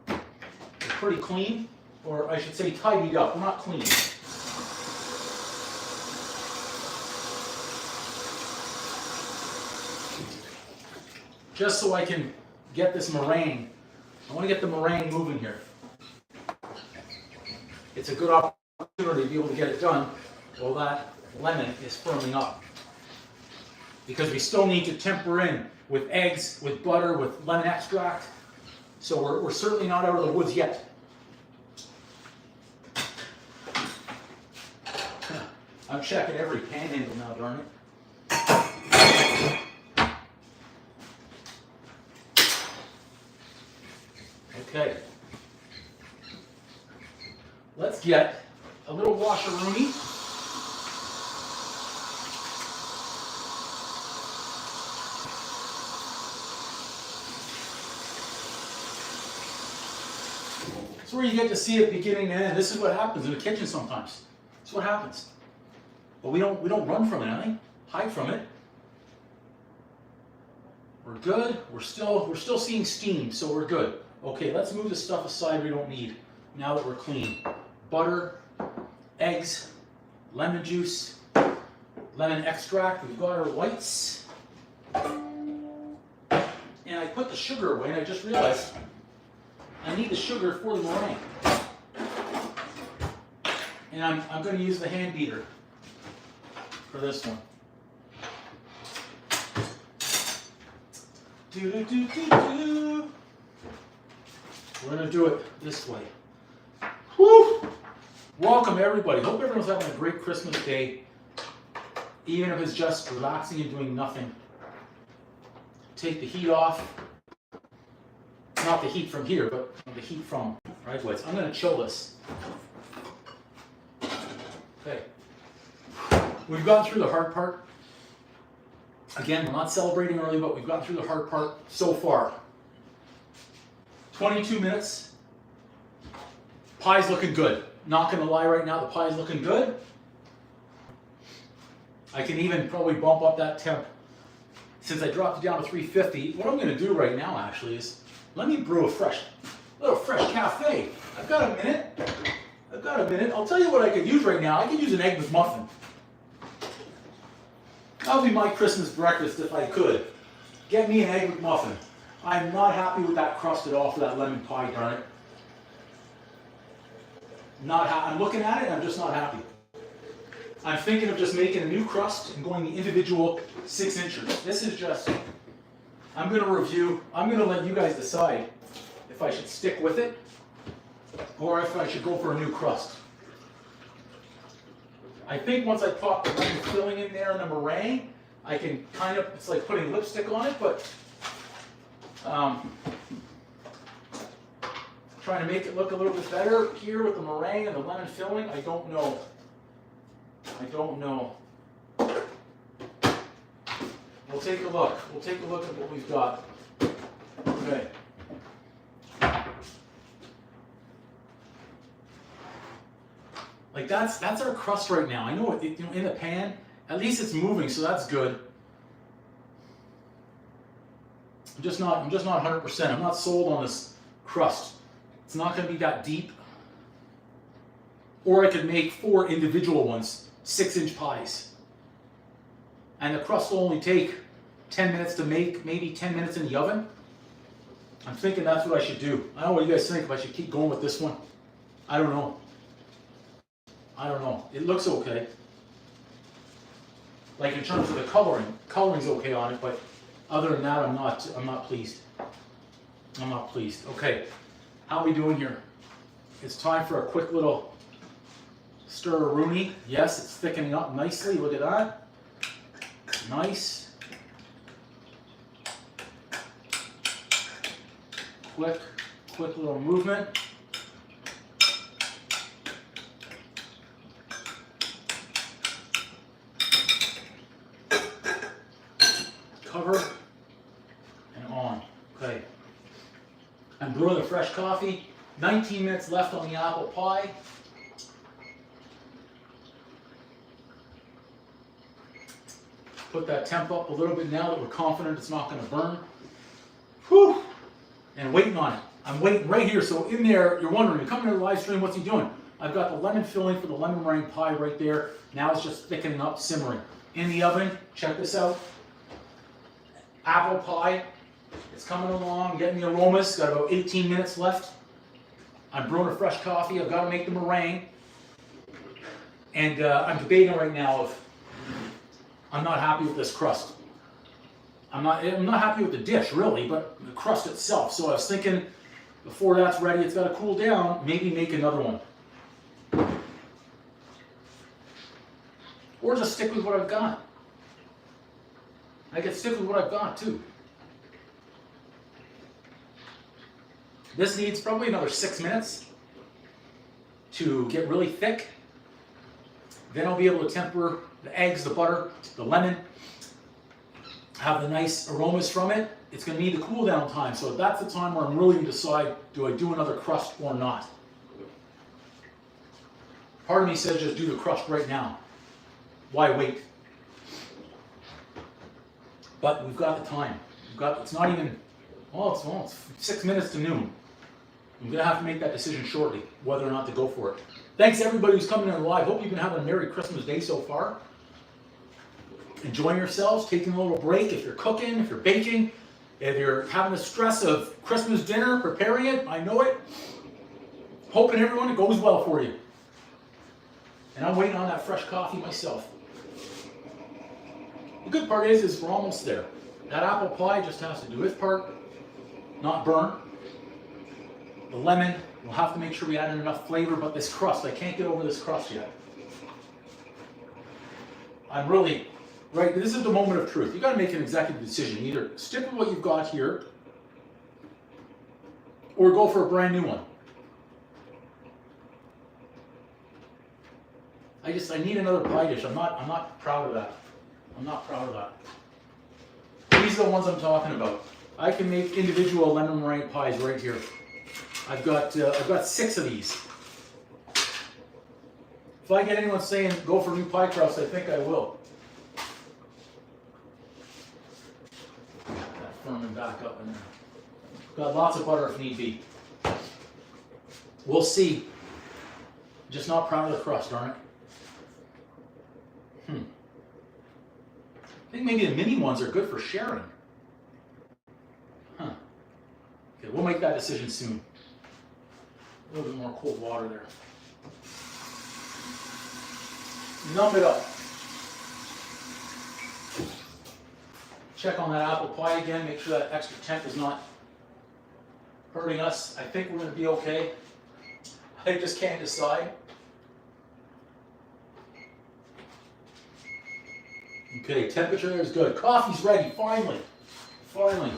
It's pretty clean, or I should say tidied up. We're not clean. Just so I can get this meringue. I want to get the meringue moving here. It's a good opportunity to be able to get it done while that lemon is firming up. Because we still need to temper in with eggs, with butter, with lemon extract. So we're certainly not out of the woods yet. I'm checking every panhandle now, darn it. Okay. Let's get a little washeroonie. It's where you get to see it beginning and end. This is what happens in the kitchen sometimes. It's what happens. But we don't run from it, hide from it. We're good. We're still seeing steam, so we're good. Okay, let's move the stuff aside we don't need now that we're clean. Butter, eggs, lemon juice, lemon extract. We've got our whites. And I put the sugar away and I just realized I need the sugar for the meringue. And I'm going to use the hand beater for this one. We're going to do it this way. Woo! Welcome everybody. Hope everyone's having a great Christmas day. Even if it's just relaxing and doing nothing. Take the heat off. Not the heat from here, but the heat from right ways. I'm going to chill this. Okay. We've gone through the hard part. Again, we're not celebrating early, but we've gone through the hard part so far. 22 minutes. Pie's looking good. Not going to lie right now, the pie's looking good. I can even probably bump up that temp since I dropped it down to 350, what I'm going to do right now actually is let me brew a little fresh cafe. I've got a minute. I'll tell you what I could use right now. I could use an egg McMuffin. That would be my Christmas breakfast if I could. Get me an egg McMuffin. I'm not happy with that crust at all for that lemon pie, darn it. I'm looking at it and I'm just not happy. I'm thinking of just making a new crust and going the individual 6 inches. This is just, I'm going to review, I'm going to let you guys decide if I should stick with it or if I should go for a new crust. I think once I pop the lemon filling in there and the meringue, I can kind of, it's like putting lipstick on it, but trying to make it look a little bit better here with the meringue and the lemon filling. I don't know. We'll take a look. We'll take a look at what we've got. Okay. Like that's our crust right now. I know it, in the pan, at least it's moving, so that's good. I'm just not 100%. I'm not sold on this crust. It's not going to be that deep. Or I could make 4 individual ones, 6-inch pies. And the crust will only take 10 minutes to make, maybe 10 minutes in the oven. I'm thinking that's what I should do. I don't know what you guys think, if I should keep going with this one. I don't know. It looks okay. Like in terms of the coloring's okay on it, but other than that, I'm not pleased. I'm not pleased. Okay, how are we doing here? It's time for a quick little stir-a-rooney. Yes, it's thickening up nicely. Look at that. Nice. Quick little movement. Cover and on. Okay. I'm brewing the fresh coffee. 19 minutes left on the apple pie. Put that temp up a little bit now that we're confident it's not going to burn. Whew. And waiting on it. I'm waiting right here. So in there, you're wondering, you're coming to the live stream, what's he doing? I've got the lemon filling for the lemon meringue pie right there. Now it's just thickening up, simmering. In the oven, check this out. Apple pie, it's coming along, getting the aromas. Got about 18 minutes left. I'm brewing a fresh coffee. I've got to make the meringue. And I'm debating right now if I'm not happy with this crust. I'm not happy with the dish, really, but the crust itself. So I was thinking, before that's ready, it's got to cool down, maybe make another one. Or just stick with what I've got. I could stick with what I've got, too. This needs probably another 6 minutes to get really thick. Then I'll be able to temper the eggs, the butter, the lemon, have the nice aromas from it. It's going to need the cool down time, so that's the time where I'm really going to decide, do I do another crust or not? Part of me says just do the crust right now. Why wait? But we've got the time. It's not even, it's 6 minutes to noon. I'm going to have to make that decision shortly, whether or not to go for it. Thanks to everybody who's coming in live. Hope you've been having a Merry Christmas Day so far. Enjoying yourselves, taking a little break. If you're cooking, if you're baking, if you're having the stress of Christmas dinner, preparing it, I know it. Hoping everyone it goes well for you. And I'm waiting on that fresh coffee myself. The good part is we're almost there. That apple pie just has to do its part, not burn. The lemon, we'll have to make sure we add in enough flavor, but this crust, I can't get over this crust yet. I'm really, right, this is the moment of truth. You've got to make an executive decision. Either stick with what you've got here, or go for a brand new one. I need another pie dish. I'm not proud of that. I'm not proud of that. These are the ones I'm talking about. I can make individual lemon meringue pies right here. I've got 6 of these. If I get anyone saying go for new pie crust, I think I will. back up in there. Got lots of butter if need be. We'll see. Just not proud of the crust, darn it. I think maybe the mini ones are good for sharing. Huh. Okay, we'll make that decision soon. A little bit more cold water there. Numb it up. Check on that apple pie again, make sure that extra temp is not hurting us. I think we're going to be okay. I just can't decide. Okay, temperature is good. Coffee's ready, finally. Finally.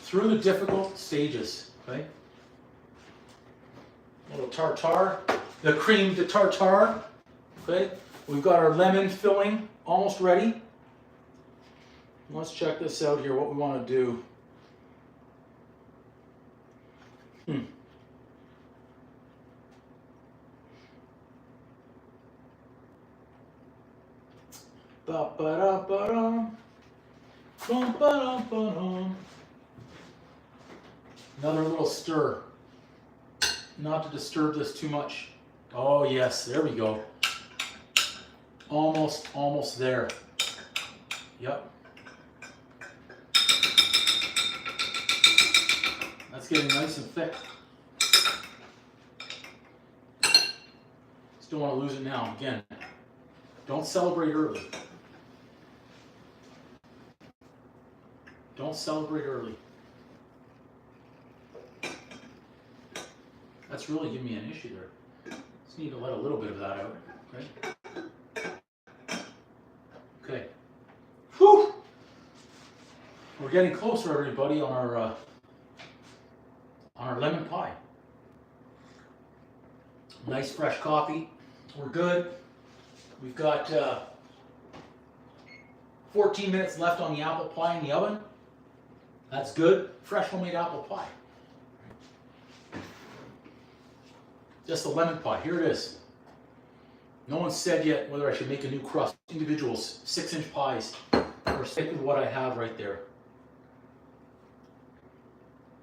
Through the difficult stages, okay? A little tartare, the cream de tartare, okay? We've got our lemon filling almost ready. Let's check this out here, what we want to do. Ba-ba-da-ba-dum. Bum-ba-dum-ba-dum. Another little stir. Not to disturb this too much. Oh yes, there we go. Almost there. Yep. That's getting nice and thick. Still want to lose it now. Again, don't celebrate early. Don't celebrate early. That's really giving me an issue there. Just need to let a little bit of that out. Okay. Okay. Whew. We're getting closer, everybody, on our lemon pie. Nice fresh coffee. We're good. We've got 14 minutes left on the apple pie in the oven. That's good. Fresh homemade apple pie. Just the lemon pie. Here it is. No one said yet whether I should make a new crust. Individuals, 6-inch pies. Or stick with what I have right there.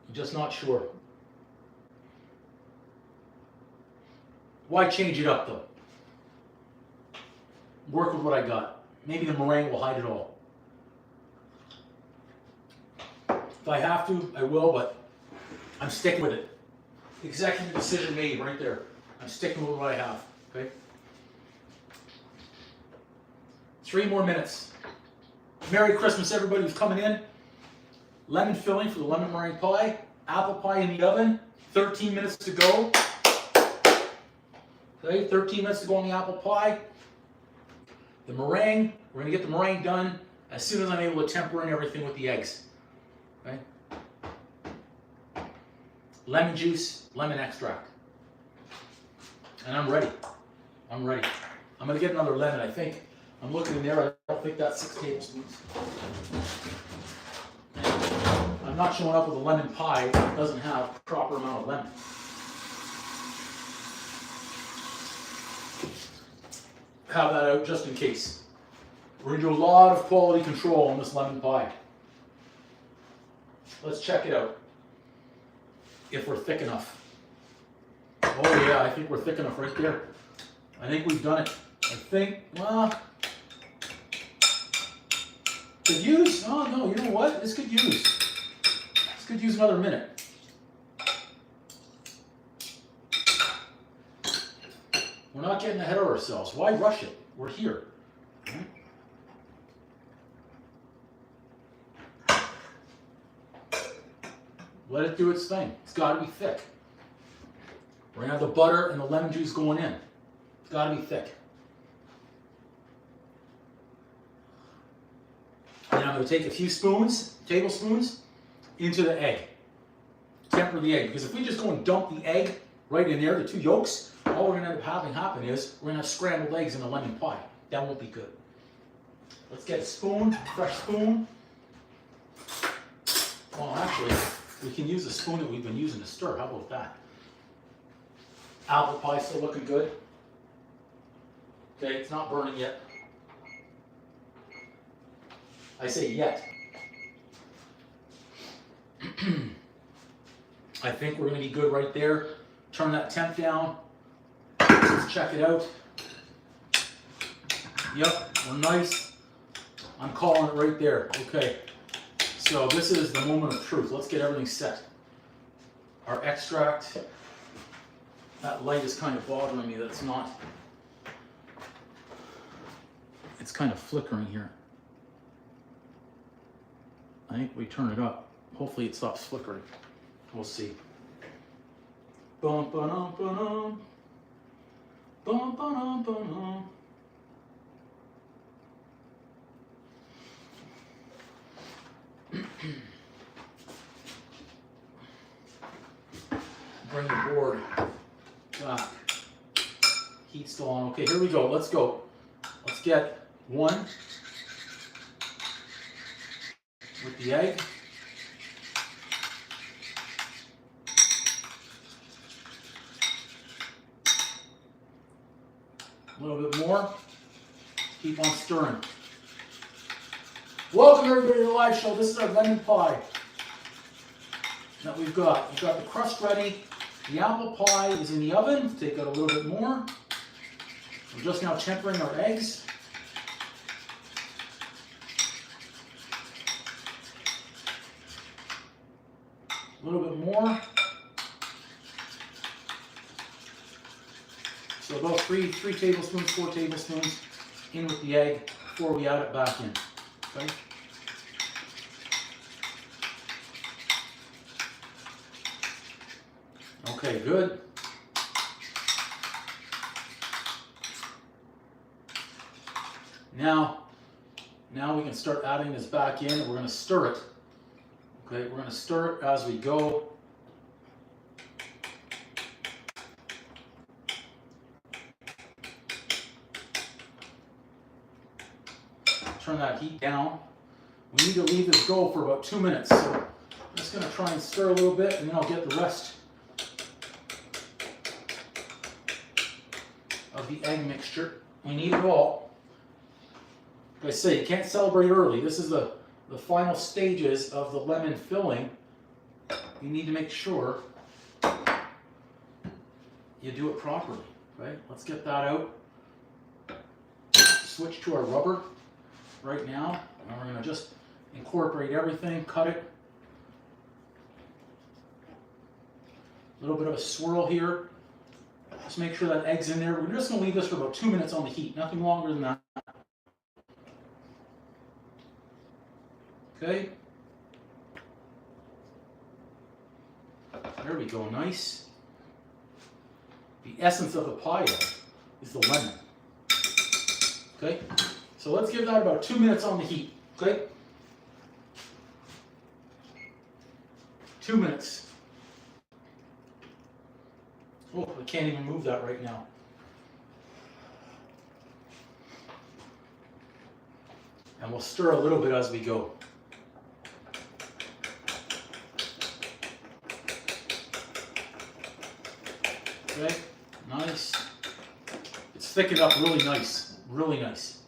I'm just not sure. Why change it up though? Work with what I got. Maybe the meringue will hide it all. If I have to, I will, but I'm sticking with it. Executive decision made right there. I'm sticking with what I have, okay? 3 more minutes. Merry Christmas, everybody who's coming in. Lemon filling for the lemon meringue pie. Apple pie in the oven. 13 minutes to go. Okay, 13 minutes to go on the apple pie. The meringue, we're going to get the meringue done as soon as I'm able to temper in everything with the eggs. Okay? Lemon juice, lemon extract. And I'm ready. I'm ready. I'm going to get another lemon, I think. I'm looking in there, I don't think that's 6 tablespoons. I'm not showing up with a lemon pie that doesn't have a proper amount of lemon. Have that out just in case. We're going to do a lot of quality control on this lemon pie. Let's check it out. If we're thick enough. Oh yeah, I think we're thick enough right there. I think we've done it. I think, well, could use, oh no, you know what? This could use another minute. We're not getting ahead of ourselves. Why rush it? We're here. Let it do its thing. It's got to be thick. We're going to have the butter and the lemon juice going in. It's got to be thick. And I'm going to take a few tablespoons, into the egg. Temper the egg. Because if we just go and dump the egg right in there, the 2 yolks, all we're going to end up having happen is we're going to have scrambled eggs in a lemon pie. That won't be good. Let's get a spoon, fresh spoon. Well, actually, we can use the spoon that we've been using to stir. How about that? Apple pie still looking good. Okay, it's not burning yet. I say yet. I think we're going to be good right there. Turn that temp down. Let's check it out. Yep, we're nice. I'm calling it right there. Okay, so this is the moment of truth. Let's get everything set. Our extract. That light is kind of bothering me that it's not. It's kind of flickering here. I think we turn it up. Hopefully it stops flickering. We'll see. Bum, ba-dum, ba-dum. Bum, ba-dum, ba-dum. Bring the board back. Heat's still on. Okay, here we go. Let's go. Let's get one with the egg. A little bit more. Keep on stirring. Welcome everybody to the live show. This is our lemon pie that we've got. We've got the crust ready. The apple pie is in the oven. Take out a little bit more. We're just now tempering our eggs. A little bit more. So about 3 tablespoons, 4 tablespoons in with the egg before we add it back in. Okay? Okay, good. Now we can start adding this back in. We're going to stir it. Okay, we're going to stir it as we go. Turn that heat down. We need to leave this go for about 2 minutes. So I'm just going to try and stir a little bit, and then I'll get the rest of the egg mixture. We need it all. Like I say, you can't celebrate early. This is the final stages of the lemon filling. You need to make sure you do it properly. Right? Let's get that out. Switch to our rubber right now, and we're going to just incorporate everything, cut it. A little bit of a swirl here. Just make sure that egg's in there. We're just going to leave this for about 2 minutes on the heat, nothing longer than that. Okay. There we go, nice. The essence of the pie is the lemon. Okay, so let's give that about 2 minutes on the heat. Okay, 2 minutes. Oh, I can't even move that right now. And we'll stir a little bit as we go. Okay, nice. It's thickened up really nice, really nice.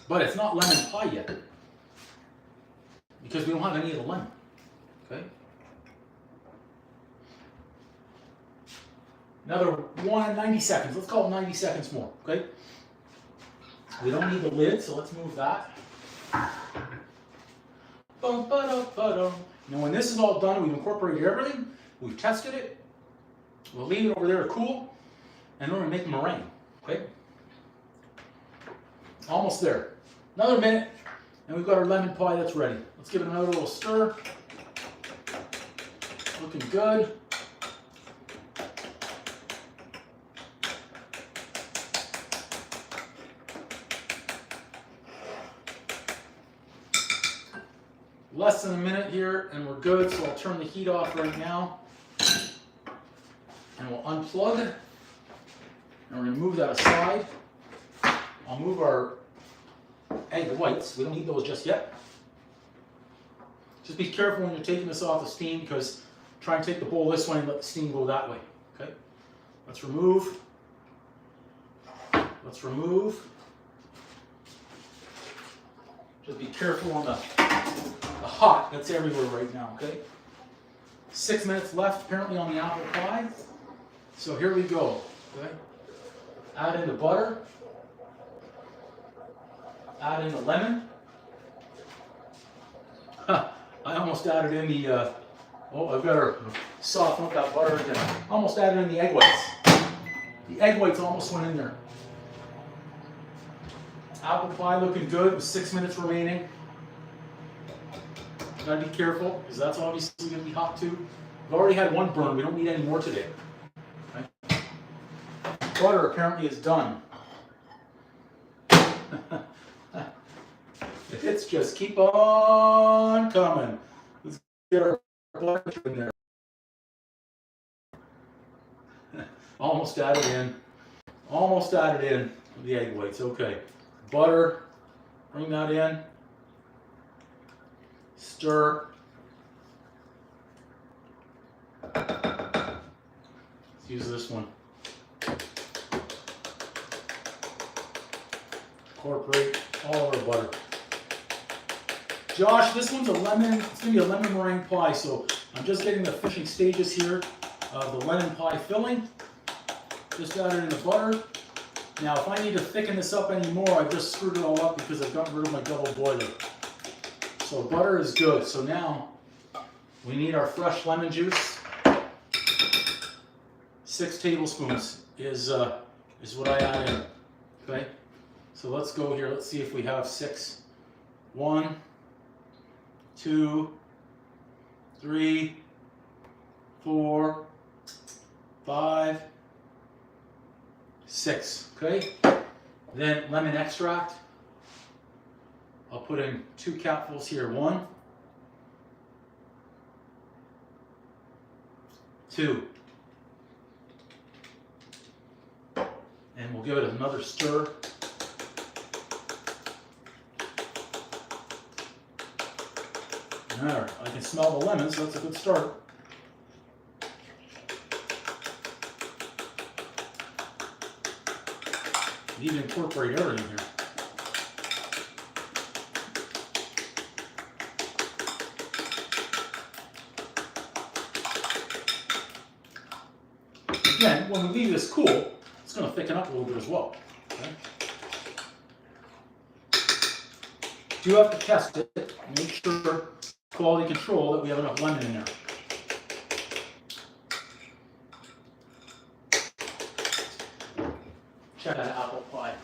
But it's not lemon pie yet, because we don't have any of the lemon. Okay. Another 90 seconds. Let's call it 90 seconds more. Okay. We don't need the lid, so let's move that. Now, when this is all done, we've incorporated everything. We've tested it. We'll leave it over there to cool, and then we're gonna make meringue. Okay. Almost there. Another minute, and we've got our lemon pie that's ready. Let's give it another little stir. Looking good. Less than a minute here, and we're good. So I'll turn the heat off right now, and we'll unplug, and we're going to move that aside. I'll move our egg whites. We don't need those just yet. Just be careful when you're taking this off the steam, because try and take the bowl this way and let the steam go that way. Okay, let's remove. Let's remove. Just be careful on the hot that's everywhere right now, okay? 6 minutes left apparently on the apple pie. So here we go, okay? Add in the butter. Add in the lemon. I almost added in the, I've got to soften up that butter again. Almost added in the egg whites. The egg whites almost went in there. Apple pie looking good with 6 minutes remaining. Gotta be careful, because that's obviously gonna be hot too. We've already had one burn, we don't need any more today. Okay. Butter apparently is done. It's just keep on coming. Let's get our butter in there. Almost added in. Almost added in the egg whites. Okay. Butter. Bring that in. Stir. Let's use this one. Incorporate all of our butter. Josh, this one's a lemon, it's going to be a lemon meringue pie, so I'm just getting the finishing stages here of the lemon pie filling. Just added in the butter. Now, if I need to thicken this up anymore, I've just screwed it all up because I've gotten rid of my double boiler. So butter is good. So now, we need our fresh lemon juice. 6 tablespoons is what I add in. Okay? So let's go here. Let's see if we have 6. 1, 2, 3, 4, 5, 6. Okay? Then lemon extract. I'll put in 2 capfuls here. 1, 2. And we'll give it another stir. There, I can smell the lemon, so that's a good start. You need to incorporate everything here. Again, when we leave this cool, it's going to thicken up a little bit as well. Okay? Do have to test it, make sure, quality control, that we have enough lemon in there. Check that apple pie.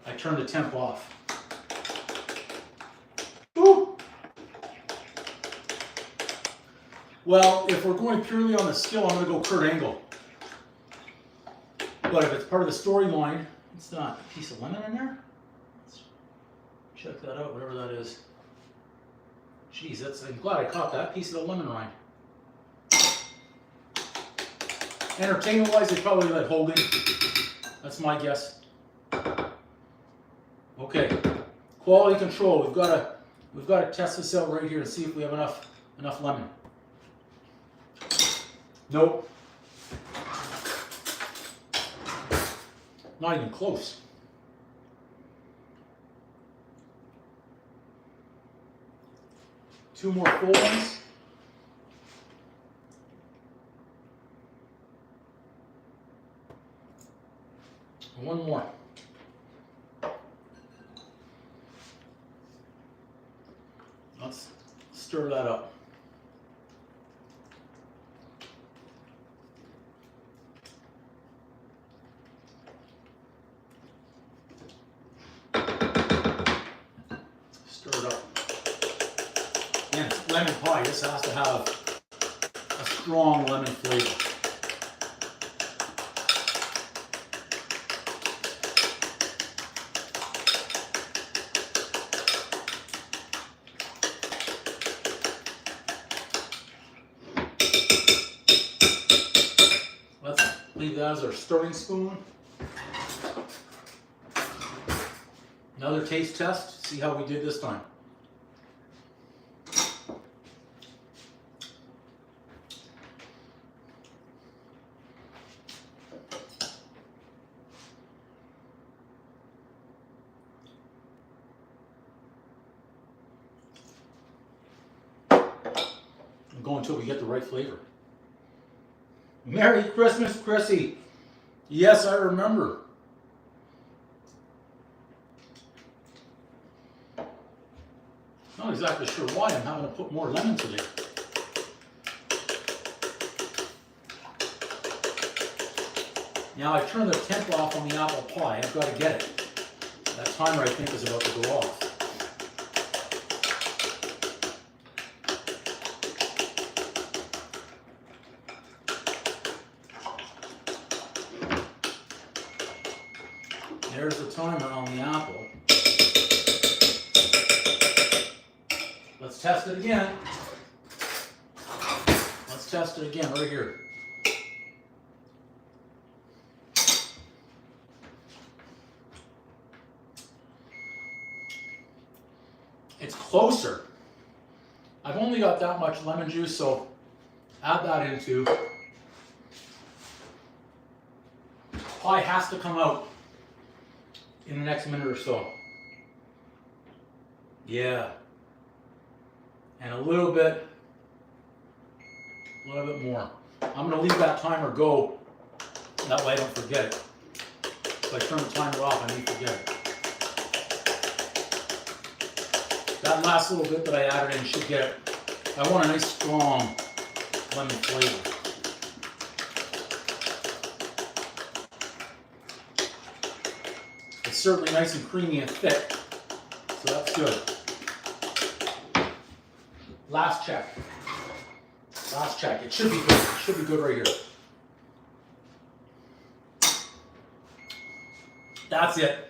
I turned the temp off. Woo! Well, if we're going purely on the skill, I'm going to go Kurt Angle. But if it's part of the storyline, it's not a piece of lemon in there. Let's check that out, whatever that is. Jeez, I'm glad I caught that piece of the lemon rind. Entertainment-wise, they probably let Hogan. That's my guess. Okay, quality control. We've got to test this out right here and see if we have enough lemon. Nope. Not even close. Two more full ones. One more. Let's stir that up. Stir it up. And it's lemon pie. This has to have a strong lemon flavor. Leave that as our stirring spoon. Another taste test, see how we did this time. go until we get the right flavor. Merry Christmas, Chrissy. Yes, I remember. Not exactly sure why I'm having to put more lemon today. Now I turned the temp off on the apple pie. I've got to get it. That timer I think is about to go off. There's the timer on the apple. Let's test it again. Let's test it again right here. It's closer. I've only got that much lemon juice, so add that in too. Pie has to come out in the next minute or so. Yeah. And a little bit more. I'm going to leave that timer go. That way I don't forget it. If I turn the timer off, I may forget it. That last little bit that I added in should get it. I want a nice strong lemon flavor. It's certainly nice and creamy and thick, so that's good. Last check. Last check. It should be good. It should be good right here. That's it.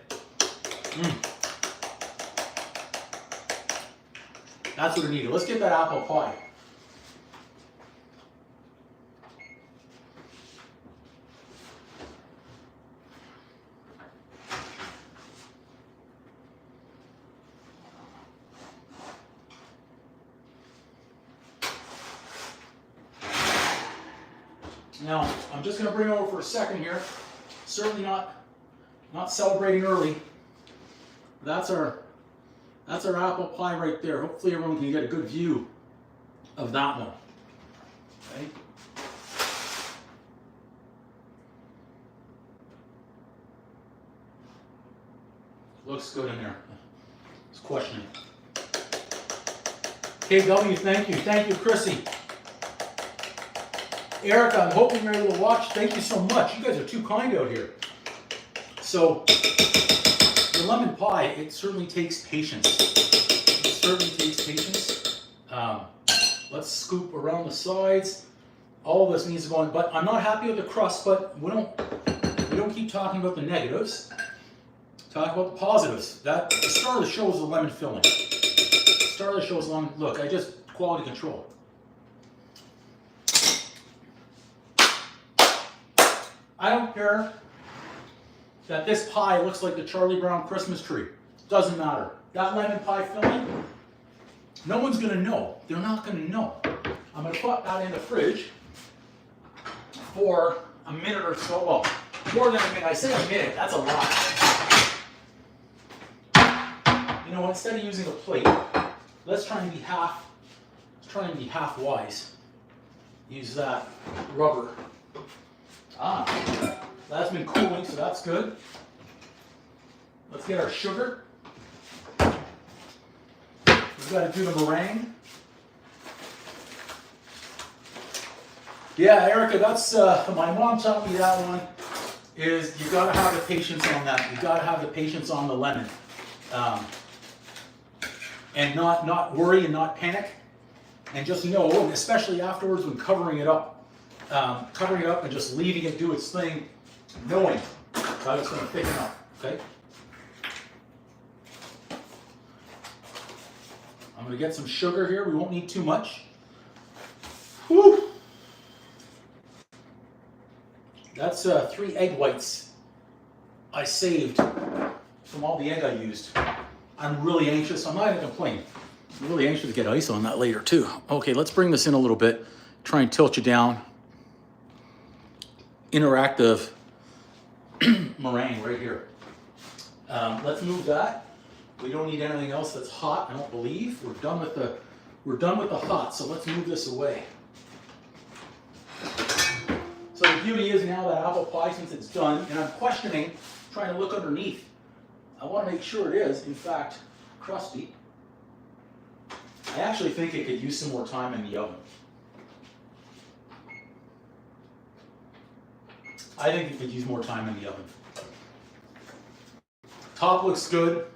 That's what we needed. Let's get that apple pie. Now, I'm just going to bring it over for a second here. Certainly not celebrating early. That's our apple pie right there. Hopefully everyone can get a good view of that one. Okay. Looks good in there. It's questioning. KW, thank you. Thank you, Chrissy. Erica, I'm hoping you're able to watch. Thank you so much. You guys are too kind out here. So, the lemon pie, it certainly takes patience. It certainly takes patience. Let's scoop around the sides. All of this needs to go in, but I'm not happy with the crust, but we don't keep talking about the negatives. Talk about the positives. The star of the show is the lemon filling. The star of the show is lemon. Look, quality control. I don't care that this pie looks like the Charlie Brown Christmas tree. Doesn't matter. That lemon pie filling, no one's going to know. They're not going to know. I'm going to put that in the fridge for a minute or so. Well, more than a minute. I say a minute. That's a lot. You know, instead of using a plate, let's try and be half wise. Use that rubber. That's been cooling, so that's good. Let's get our sugar. We've got to do the meringue. Yeah, Erica, that's my mom taught me that one. Is you got to have the patience on that. You got to have the patience on the lemon, and not worry and not panic, and just know, and especially afterwards when covering it up and just leaving it do its thing, knowing how it's going to thicken up. Okay. I'm going to get some sugar here. We won't need too much. Whew. That's 3 egg whites I saved from all the egg I used. I'm really anxious. I'm not going to complain. I'm really anxious to get ice on that later too. Okay, let's bring this in a little bit. Try and tilt you down. Interactive meringue right here. Let's move that. We don't need anything else that's hot, I don't believe. We're done with We're done with the hot, so let's move this away. So the beauty is now that apple pie, since it's done, and I'm questioning, trying to look underneath. I want to make sure it is, in fact, crusty. I actually think it could use some more time in the oven. I think it could use more time in the oven. Top looks good.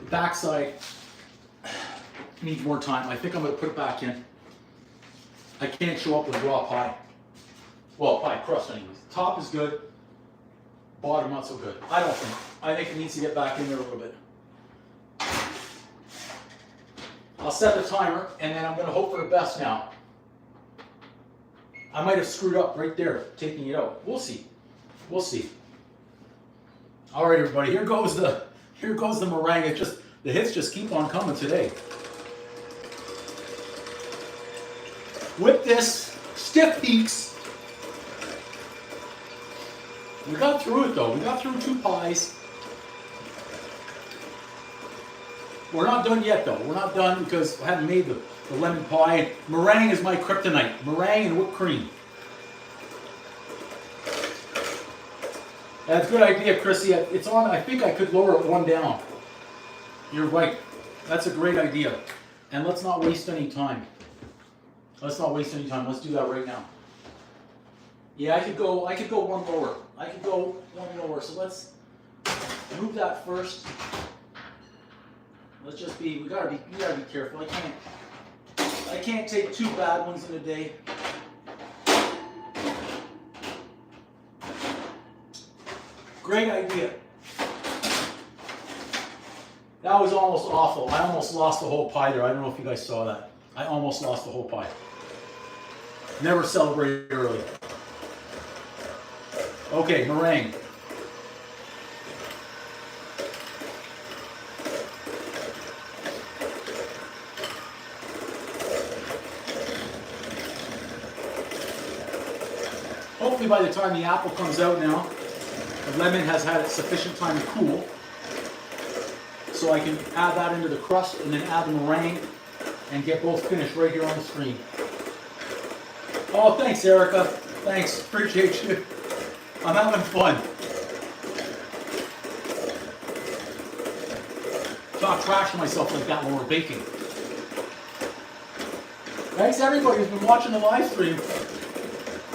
Backside needs more time. I think I'm going to put it back in. I can't show up with raw pie. Well, pie crust anyways. Top is good. Bottom not so good. I don't think. I think it needs to get back in there a little bit. I'll set the timer and then I'm going to hope for the best now. I might have screwed up right there, taking it out. We'll see. We'll see. All right, everybody. Here goes the meringue. It just the hits just keep on coming today. With this stiff peaks. We got through it though. We got through 2 pies. We're not done yet though. We're not done because I haven't made the lemon pie. Meringue is my kryptonite. Meringue and whipped cream. That's a good idea, Chrissy. It's on. I think I could lower it 1 down. You're right. That's a great idea. And let's not waste any time. Let's not waste any time. Let's do that right now. Yeah, I could go 1 lower. I could go 1 lower. So let's move that first. Let's just be. We gotta be careful. I can't take 2 bad ones in a day. Great idea. That was almost awful. I almost lost the whole pie there. I don't know if you guys saw that. I almost lost the whole pie. Never celebrate early. Okay, meringue. Hopefully by the time the apple comes out now, the lemon has had sufficient time to cool. So I can add that into the crust and then add the meringue and get both finished right here on the screen. Oh, thanks, Erica. Thanks. Appreciate you. I'm having fun. Talk trash to myself like that when we're baking. Thanks, everybody who's been watching the live stream.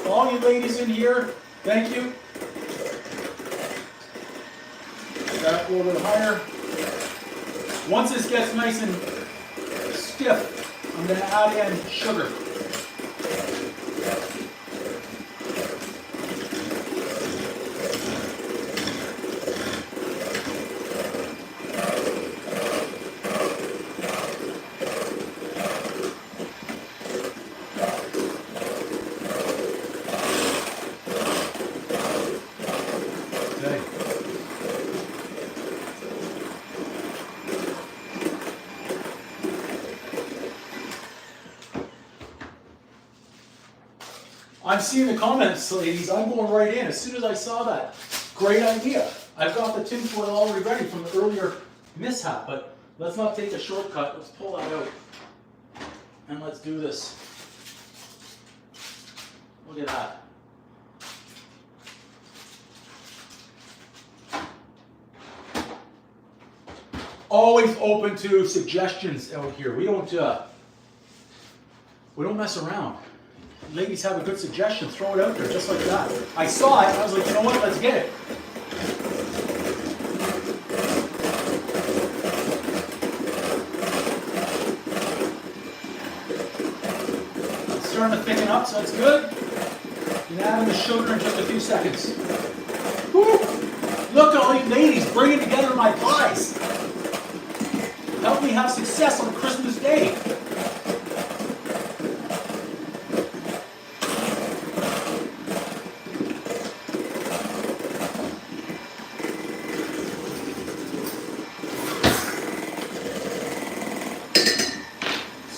All you ladies in here, thank you. That a little bit higher. Once this gets nice and stiff, I'm going to add in sugar. I'm seeing the comments, ladies. I'm going right in. As soon as I saw that, great idea. I've got the tinfoil already ready from the earlier mishap, but let's not take a shortcut. Let's pull that out. And let's do this. Look at that. Always open to suggestions out here. We don't mess around. Ladies have a good suggestion, throw it out there just like that. I saw it, I was like, you know what, let's get it. It's starting to thicken up, so that's good. You can add in the sugar in just a few seconds. Woo! Look at all you ladies bringing together my pies. Help me have success on Christmas Day.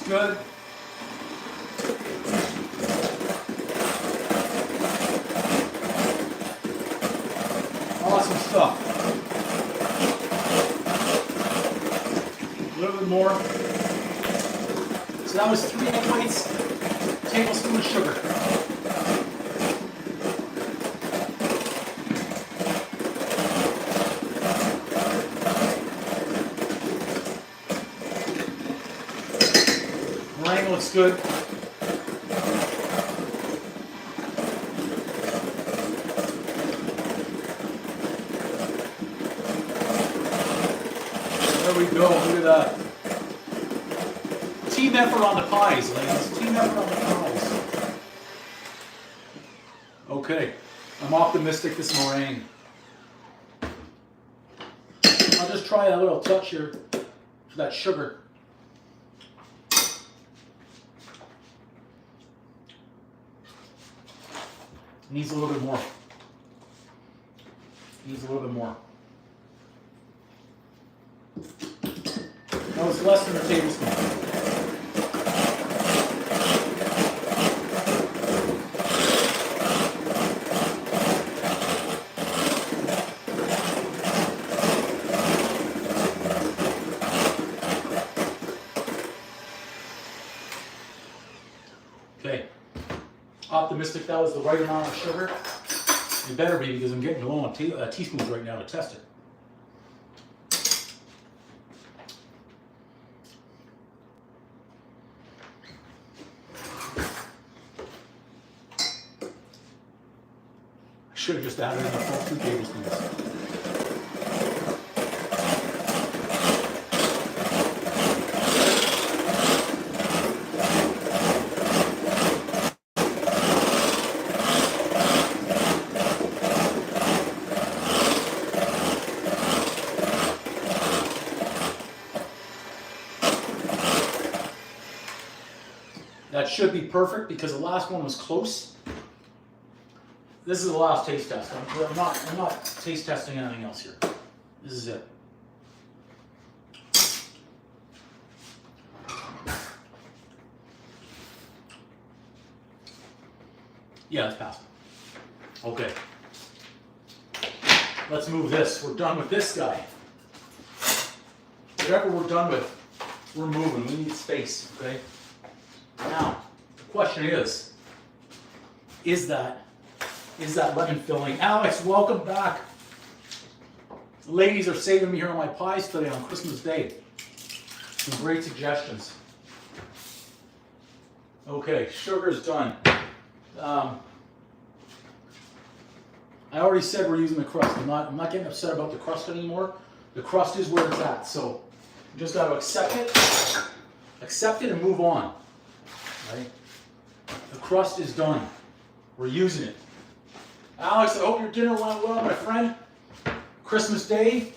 Good. Awesome stuff. A little bit more. So that was 3 egg whites, tablespoon of sugar. Meringue looks good. There we go, look at that. Team effort on the pies, ladies. Team effort on the pies. Okay, I'm optimistic this meringue. I'll just try a little touch here for that sugar. Needs a little bit more. Needs a little bit more. That was less than a tablespoon. Okay. Optimistic that was the right amount of sugar. It better be because I'm getting low on teaspoons right now to test it. I should have just added in a full 2 tablespoons. That should be perfect because the last one was close. This is the last taste test. I'm not taste testing anything else here. This is it. Yeah, it's passed. Okay. Let's move this. We're done with this guy. Whatever we're done with, we're moving. We need space, okay? Now, the question is that lemon filling? Alex, welcome back. The ladies are saving me here on my pies today on Christmas Day. Some great suggestions. Okay, sugar's done. I already said we're using the crust. I'm not getting upset about the crust anymore. The crust is where it's at, so you just got to accept it and move on. Right? The crust is done. We're using it. Alex, I hope your dinner went well, my friend. Christmas Day.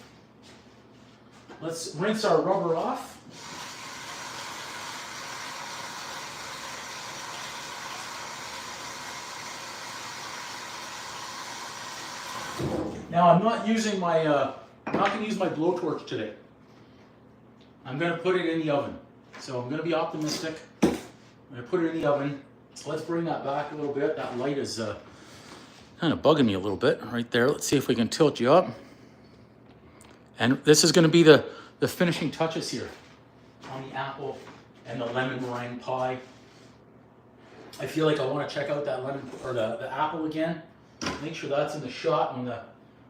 Let's rinse our rubber off. Now I'm not using my, I'm not going to use my blowtorch today. I'm going to put it in the oven. So I'm going to be optimistic. I'm going to put it in the oven. So let's bring that back a little bit. That light is kind of bugging me a little bit right there. Let's see if we can tilt you up. And this is going to be the finishing touches here on the apple and the lemon meringue pie. I feel like I want to check out that lemon or the apple again. Make sure that's in the shot when the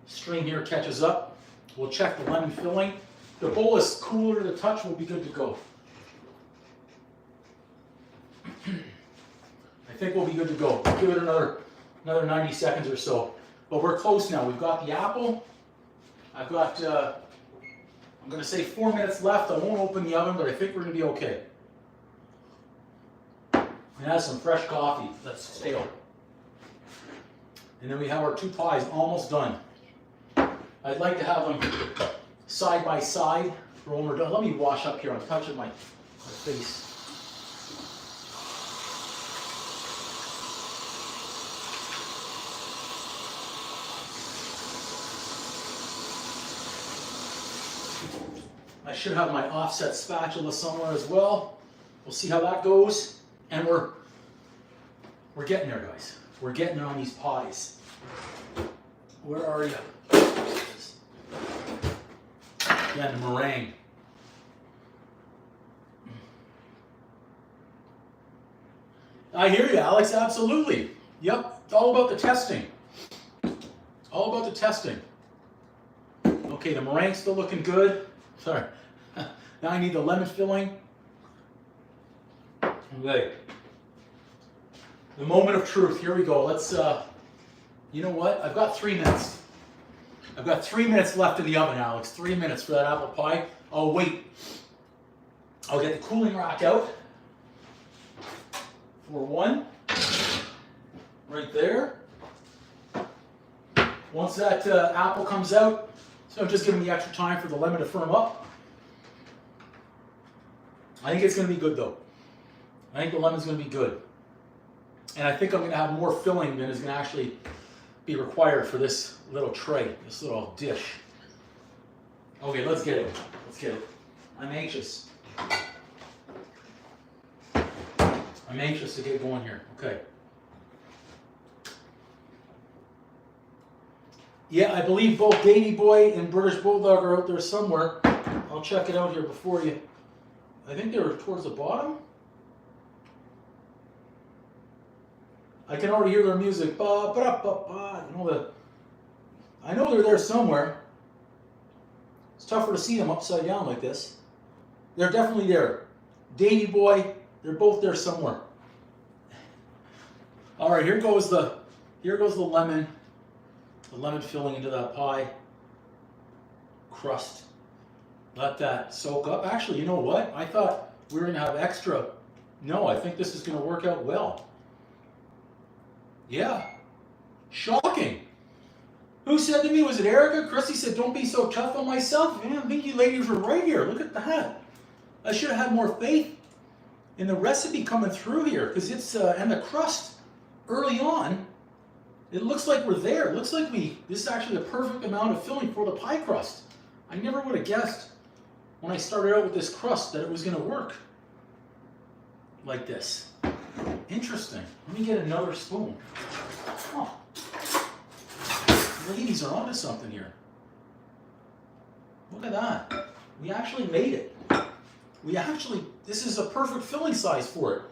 string here catches up. We'll check the lemon filling. The bowl is cooler to the touch. We'll be good to go. I think we'll be good to go. Give it another 90 seconds or so. But we're close now. We've got the apple. I've got, I'm going to say 4 minutes left. I won't open the oven, but I think we're going to be okay. And add some fresh coffee that's stale. And then we have our 2 pies almost done. I'd like to have them side by side for when we're done. Let me wash up here. I'm touching my face. I should have my offset spatula somewhere as well. We'll see how that goes. And we're getting there, guys. We're getting there on these pies. Where are you? Yeah, the meringue. I hear you, Alex, absolutely. Yep, it's all about the testing. All about the testing. Okay, the meringue's still looking good. Sorry. Now I need the lemon filling. Okay. The moment of truth. Here we go. Let's, you know what? I've got 3 minutes. I've got 3 minutes left in the oven, Alex. 3 minutes for that apple pie. I'll wait. I'll get the cooling rack out. For one. Right there. Once that apple comes out, so I'm just giving me extra time for the lemon to firm up. I think it's going to be good though. I think the lemon's going to be good. And I think I'm going to have more filling than is going to actually be required for this little tray, this little dish. Okay, let's get it. Let's get it. I'm anxious. I'm anxious to get going here. Okay. Yeah, I believe both Davy Boy and British Bulldog are out there somewhere. I'll check it out here before you. I think they're towards the bottom. I can already hear their music. Ba, ba, ba, ba. I know they're there somewhere. It's tougher to see them upside down like this. They're definitely there. Davy Boy, they're both there somewhere. All right, here goes the lemon. The lemon filling into that pie crust. Let that soak up. Actually, you know what? I thought we were going to have extra. No, I think this is going to work out well. Yeah. Shocking. Who said to me, was it Erica? Christy said, don't be so tough on myself. Man, I think you ladies were right here. Look at that. I should have had more faith in the recipe coming through here because it's, and the crust early on. It looks like we're there. It looks like this is actually a perfect amount of filling for the pie crust. I never would have guessed when I started out with this crust that it was going to work like this. Interesting. Let me get another spoon. Oh. Ladies are onto something here. Look at that. We actually made it. This is a perfect filling size for it.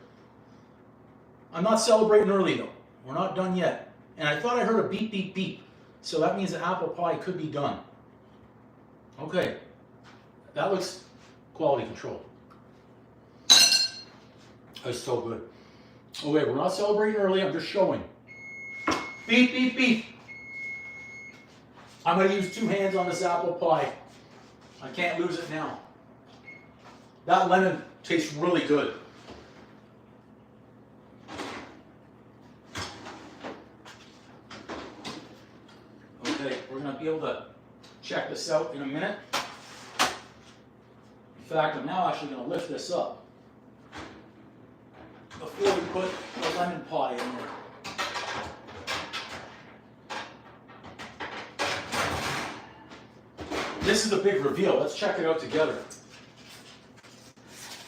I'm not celebrating early though. We're not done yet. And I thought I heard a beep, beep, beep. So that means the apple pie could be done. Okay. That looks quality control. That's so good. Okay, we're not celebrating early. I'm just showing. Beep, beep, beep. I'm going to use 2 hands on this apple pie. I can't lose it now. That lemon tastes really good. Okay, we're going to be able to check this out in a minute. In fact, I'm now actually going to lift this up before we put the lemon pie in there. This is a big reveal. Let's check it out together.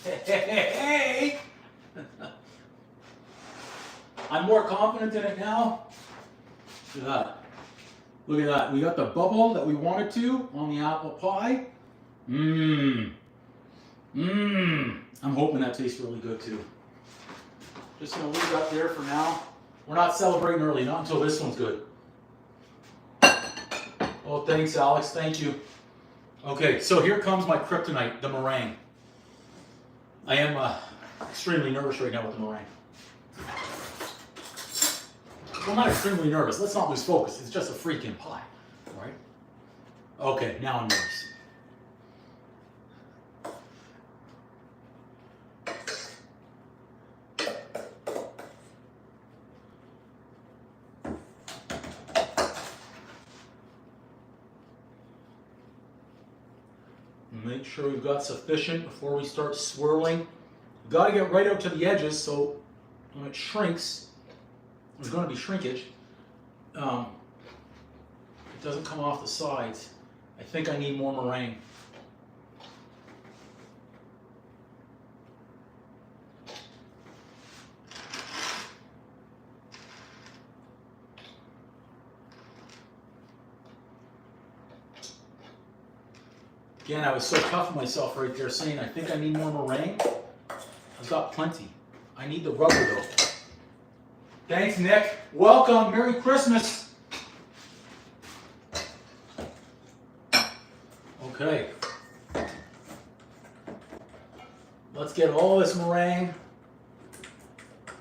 Hey! I'm more confident in it now. Look at that. Look at that. We got the bubble that we wanted to on the apple pie. I'm hoping that tastes really good too. Just going to leave that there for now. We're not celebrating early, not until this one's good. Oh, thanks, Alex. Thank you. Okay, so here comes my kryptonite, the meringue. I am extremely nervous right now with the meringue. Well, I'm not extremely nervous. Let's not lose focus. It's just a freaking pie, right? Okay, now I'm nervous. Make sure we've got sufficient before we start swirling. We've got to get right out to the edges so when it shrinks, there's going to be shrinkage. It doesn't come off the sides. I think I need more meringue. Again, I was so tough on myself right there saying I think I need more meringue. I've got plenty. I need the rubber though. Thanks, Nick. Welcome. Merry Christmas. Okay. Let's get all this meringue.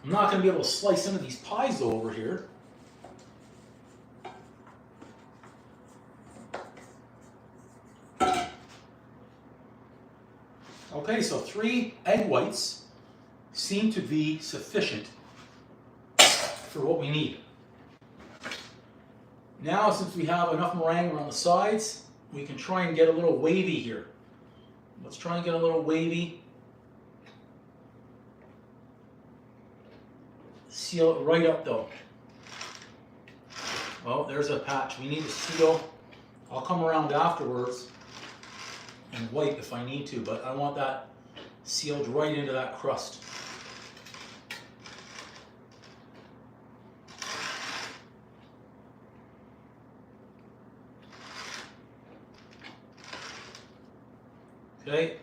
I'm not going to be able to slice into these pies though over here. Okay, so 3 egg whites seem to be sufficient for what we need. Now, since we have enough meringue around the sides, we can try and get a little wavy here. Let's try and get a little wavy. Seal it right up though. Well, there's a patch. We need to seal. I'll come around afterwards and wipe if I need to, but I want that sealed right into that crust. Okay,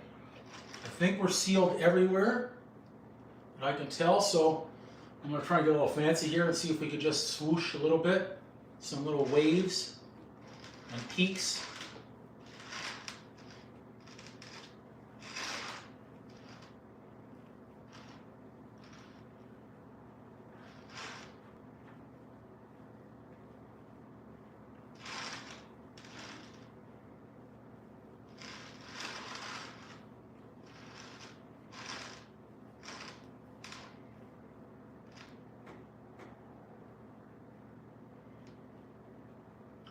I think we're sealed everywhere that I can tell, so I'm going to try and get a little fancy here and see if we could just swoosh a little bit, some little waves and peaks.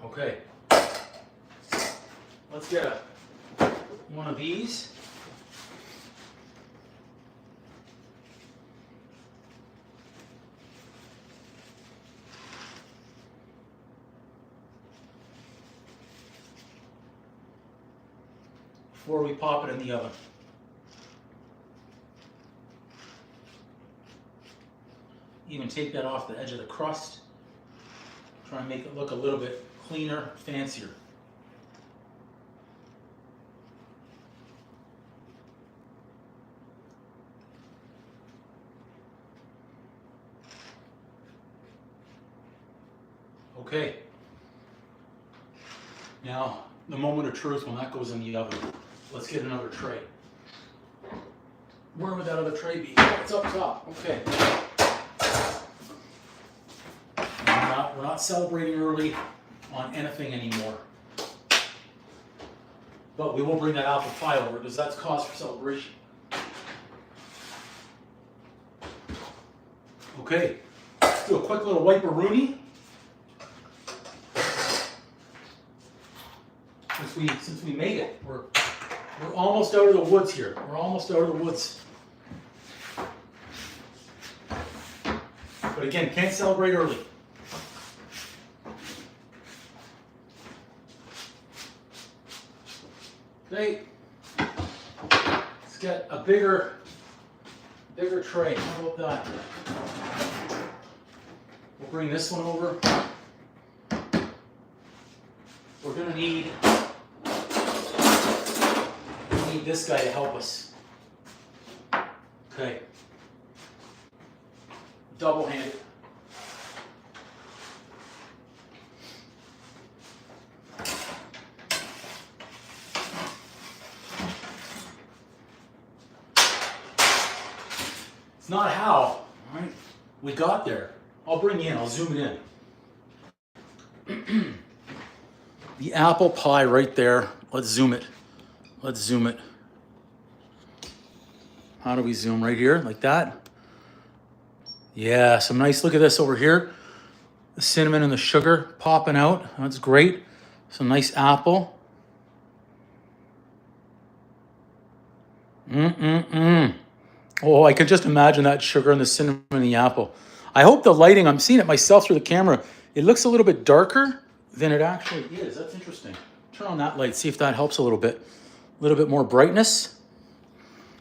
Okay, let's get one of these. Before we pop it in the oven. Even take that off the edge of the crust. Try and make it look a little bit cleaner, fancier. Okay. Now, the moment of truth when that goes in the oven. Let's get another tray. Where would that other tray be? It's up top. Okay. We're not celebrating early on anything anymore. But we will bring that apple pie over because that's cause for celebration. Okay, let's do a quick little wipe-a-rooney. Since we made it, we're almost out of the woods here. We're almost out of the woods. But again, can't celebrate early. Okay, let's get a bigger tray. How about that? We'll bring this one over. We're gonna need this guy to help us. Okay, double-handed. Not how, all right? We got there. I'll bring you in, I'll zoom it in. The apple pie right there. Let's zoom it. Let's zoom it. How do we zoom? Right here, like that? Yeah, some nice, look at this over here. The cinnamon and the sugar popping out. That's great. Some nice apple. Oh, I can just imagine that sugar and the cinnamon and the apple. I hope the lighting, I'm seeing it myself through the camera, it looks a little bit darker than it actually is. That's interesting. Turn on that light, see if that helps a little bit. A little bit more brightness.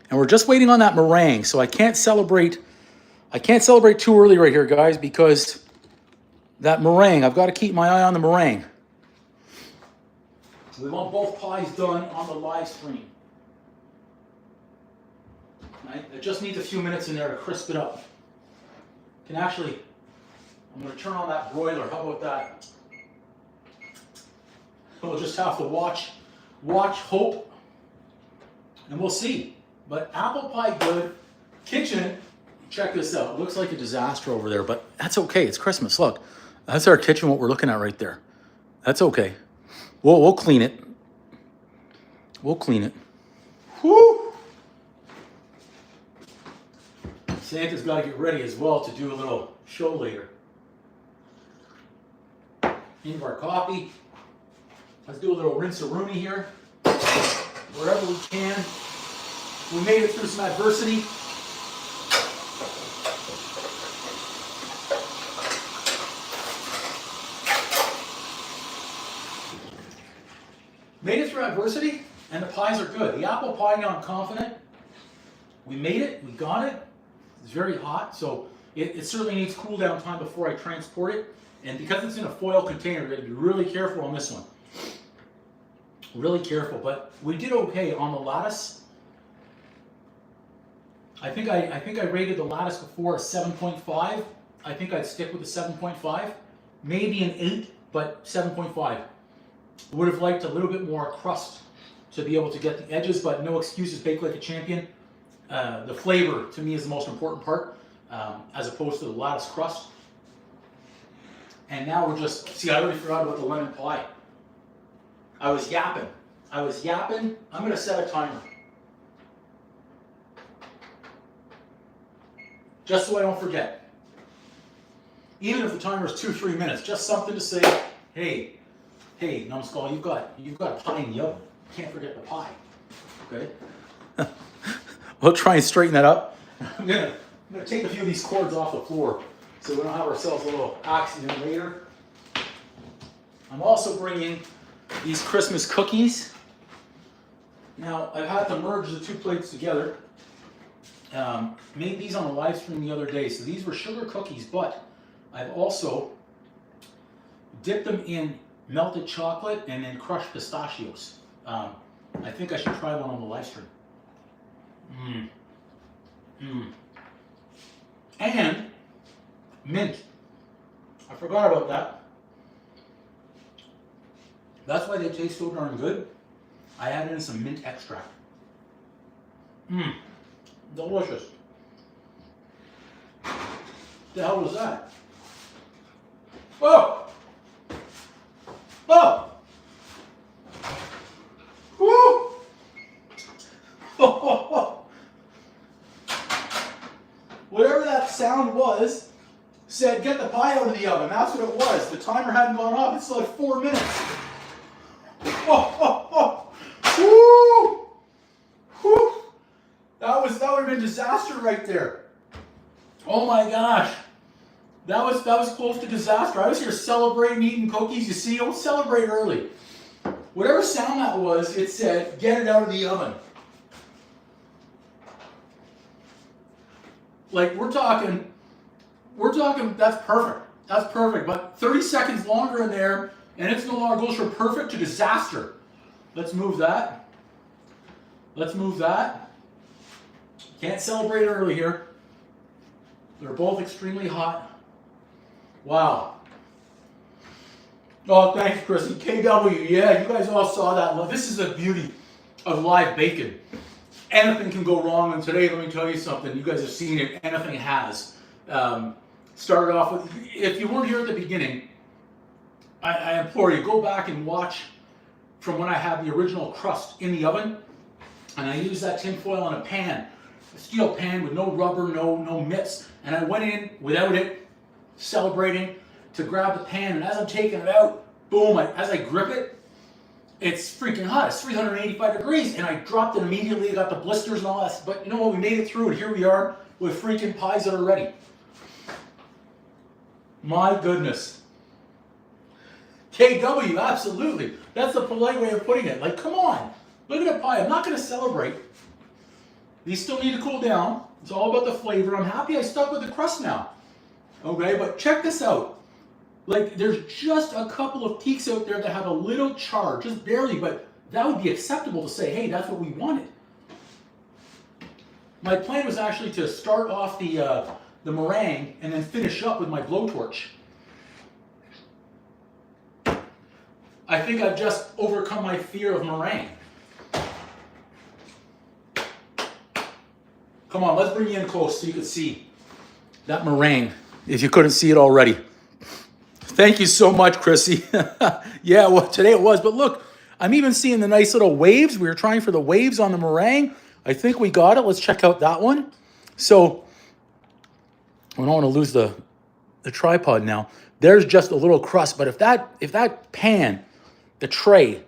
And we're just waiting on that meringue, so I can't celebrate too early right here, guys, because that meringue, I've got to keep my eye on the meringue. We want both pies done on the live stream. Right? It just needs a few minutes in there to crisp it up. Can actually I'm going to turn on that broiler. How about that? We'll just have to watch, hope, and we'll see. But apple pie good. Kitchen, check this out. It looks like a disaster over there, but that's okay. It's Christmas. Look, that's our kitchen, what we're looking at right there. That's okay. We'll clean it. We'll clean it. Whoo! Santa's got to get ready as well to do a little show later. Into our coffee. Let's do a little rinse-a-rooney here. Wherever we can. We made it through some adversity. Made it through adversity, and the pies are good. The apple pie, now I'm confident. We made it, we got it. It's very hot, so it certainly needs cool down time before I transport it. And because it's in a foil container, we're going to be really careful on this one. Really careful, but we did okay on the lattice. I think I rated the lattice before a 7.5. I think I'd stick with the 7.5. Maybe an 8, but 7.5. Would have liked a little bit more crust to be able to get the edges, but no excuses, bake like a champion. The flavor, to me, is the most important part, as opposed to the lattice crust. And now we're just, see, I already forgot about the lemon pie. I was yapping. I'm going to set a timer. Just so I don't forget. Even if the timer is 2-3 minutes, just something to say, hey, numbskull, you've got a pie in the oven. Can't forget the pie. Okay? We'll try and straighten that up. I'm gonna take a few of these cords off the floor so we don't have ourselves a little accident later. I'm also bringing these Christmas cookies. Now, I've had to merge the two plates together. Made these on a live stream the other day. So these were sugar cookies, but I've also dipped them in melted chocolate and then crushed pistachios. I think I should try one on the live stream. And mint. I forgot about that. That's why they taste so darn good. I added in some mint extract. Delicious. The hell was that? Oh! Oh! Woo! Whatever that sound was, said get the pie out of the oven. That's what it was. The timer hadn't gone off. It's like 4 minutes. Woo! Woo! That would have been disaster right there. Oh my gosh. That was close to disaster. I was here celebrating, eating cookies. You see, don't celebrate early. Whatever sound that was, it said, get it out of the oven. Like, we're talking, that's perfect. That's perfect. But 30 seconds longer in there, and it's no longer goes from perfect to disaster. Let's move that. Let's move that. Can't celebrate early here. They're both extremely hot. Wow. Oh, thanks, Chrissy. KW, yeah, you guys all saw that. This is the beauty of live bacon. Anything can go wrong, and today, let me tell you something. You guys have seen it. Anything has. Started off with, if you weren't here at the beginning, I implore you, go back and watch from when I had the original crust in the oven, and I used that tin foil on a pan, a steel pan with no rubber, no mitts, and I went in without it, celebrating, to grab the pan, and as I'm taking it out, boom, as I grip it, it's freaking hot. It's 385 degrees, and I dropped it immediately. I got the blisters and all that, but you know what? We made it through, and here we are with freaking pies that are ready. My goodness. KW, absolutely. That's the polite way of putting it. Like, come on. Look at the pie. I'm not going to celebrate. These still need to cool down. It's all about the flavor. I'm happy I stuck with the crust now. Okay, but check this out. Like, there's just a couple of peaks out there that have a little char, just barely, but that would be acceptable to say, hey, that's what we wanted. My plan was actually to start off the meringue and then finish up with my blowtorch. I think I've just overcome my fear of meringue. Come on, let's bring you in close so you can see that meringue, if you couldn't see it already. Thank you so much, Chrissy. Yeah, well, today it was, but look, I'm even seeing the nice little waves. We were trying for the waves on the meringue. I think we got it. Let's check out that one. So, I don't want to lose the tripod now. There's just a little crust, but if that pan, the tray,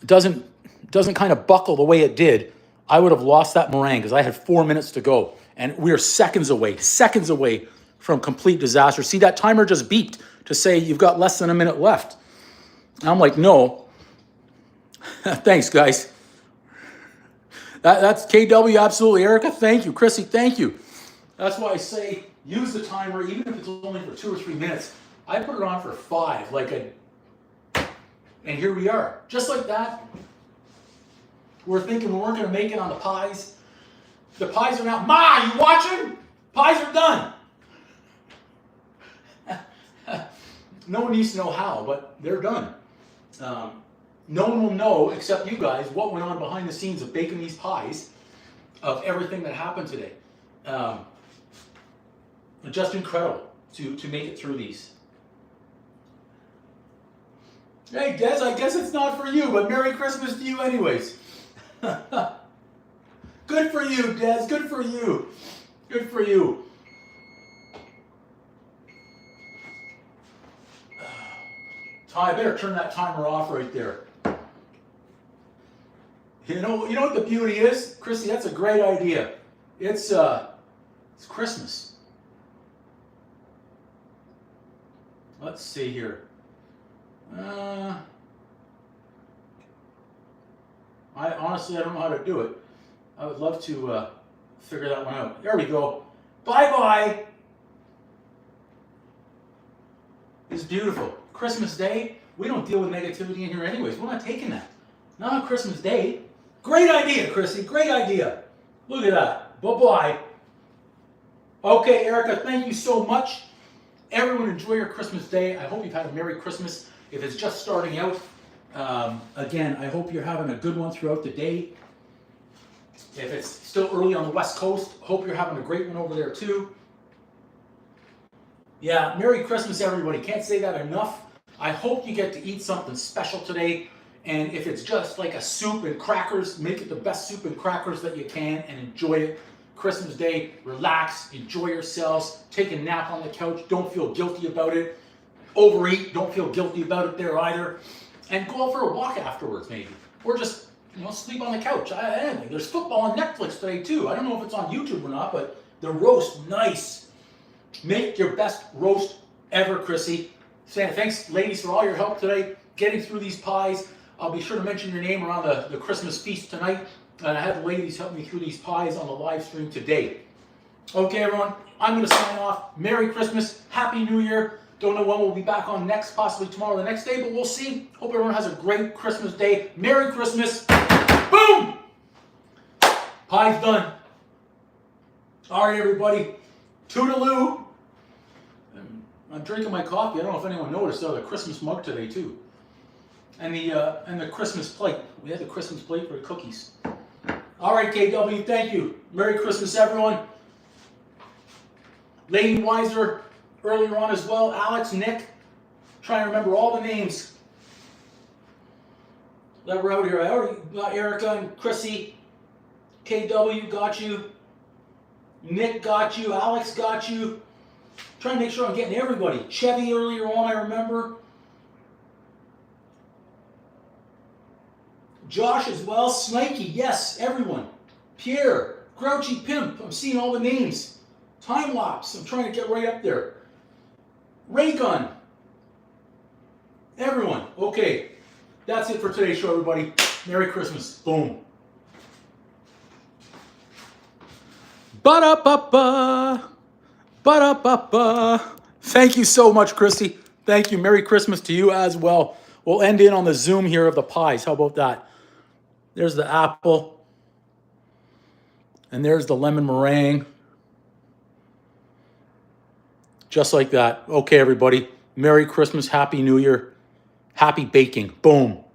doesn't kind of buckle the way it did, I would have lost that meringue because I had 4 minutes to go. And we are seconds away from complete disaster. See, that timer just beeped to say you've got less than a minute left. And I'm like, no. Thanks, guys. That's KW, absolutely. Erica, thank you. Chrissy, thank you. That's why I say use the timer, even if it's only for 2 or 3 minutes. I put it on for 5, and here we are. Just like that. We're thinking we weren't going to make it on the pies. The pies are now. Ma, you watching? Pies are done. No one needs to know how, but they're done. No one will know, except you guys, what went on behind the scenes of baking these pies, of everything that happened today. Just incredible to make it through these. Hey, Des, I guess it's not for you, but Merry Christmas to you anyways. Good for you, Des. Good for you. Good for you. I better turn that timer off right there. You know what the beauty is? Chrissy, that's a great idea. It's Christmas. Let's see here. I honestly, I don't know how to do it. I would love to figure that one out. There we go. Bye-bye. It's beautiful. Christmas Day, we don't deal with negativity in here anyways. We're not taking that. Not on Christmas Day. Great idea, Chrissy. Great idea. Look at that. Bye-bye. Okay, Erica, thank you so much. Everyone enjoy your Christmas Day. I hope you've had a Merry Christmas. If it's just starting out, again, I hope you're having a good one throughout the day. If it's still early on the West Coast, hope you're having a great one over there too. Yeah, Merry Christmas, everybody. Can't say that enough. I hope you get to eat something special today. And if it's just like a soup and crackers, make it the best soup and crackers that you can and enjoy it. Christmas Day, relax, enjoy yourselves, take a nap on the couch, don't feel guilty about it. Overeat, don't feel guilty about it there either. And go out for a walk afterwards maybe. Or just, sleep on the couch. Anything. There's football on Netflix today too. I don't know if it's on YouTube or not, but the roast, nice. Make your best roast ever, Chrissy. Thanks, ladies, for all your help today, getting through these pies. I'll be sure to mention your name around the Christmas feast tonight. And I had the ladies help me through these pies on the live stream today. Okay, everyone, I'm going to sign off. Merry Christmas. Happy New Year. Don't know when we'll be back on next, possibly tomorrow or the next day, but we'll see. Hope everyone has a great Christmas day. Merry Christmas. Boom! Pie's done. All right, everybody. Toodaloo. I'm drinking my coffee. I don't know if anyone noticed. I have a Christmas mug today, too. And the Christmas plate. We had the Christmas plate for the cookies. All right, KW, thank you. Merry Christmas, everyone. Lady Weiser earlier on as well. Alex, Nick. Trying to remember all the names that were out here. I already got Erica and Chrissy. KW got you. Nick got you. Alex got you. Trying to make sure I'm getting everybody. Chevy earlier on, I remember. Josh as well. Snikey, yes, everyone. Pierre, Grouchy Pimp, I'm seeing all the names. Time Lapse, I'm trying to get right up there. Raygun. Everyone. Okay, that's it for today's show, everybody. Merry Christmas. Boom. Ba-da-ba-ba. Ba-da-ba-ba. Thank you so much, Christy. Thank you. Merry Christmas to you as well. We'll end in on the zoom here of the pies. How about that? There's the apple. And there's the lemon meringue. Just like that. Okay, everybody. Merry Christmas. Happy New Year. Happy baking. Boom.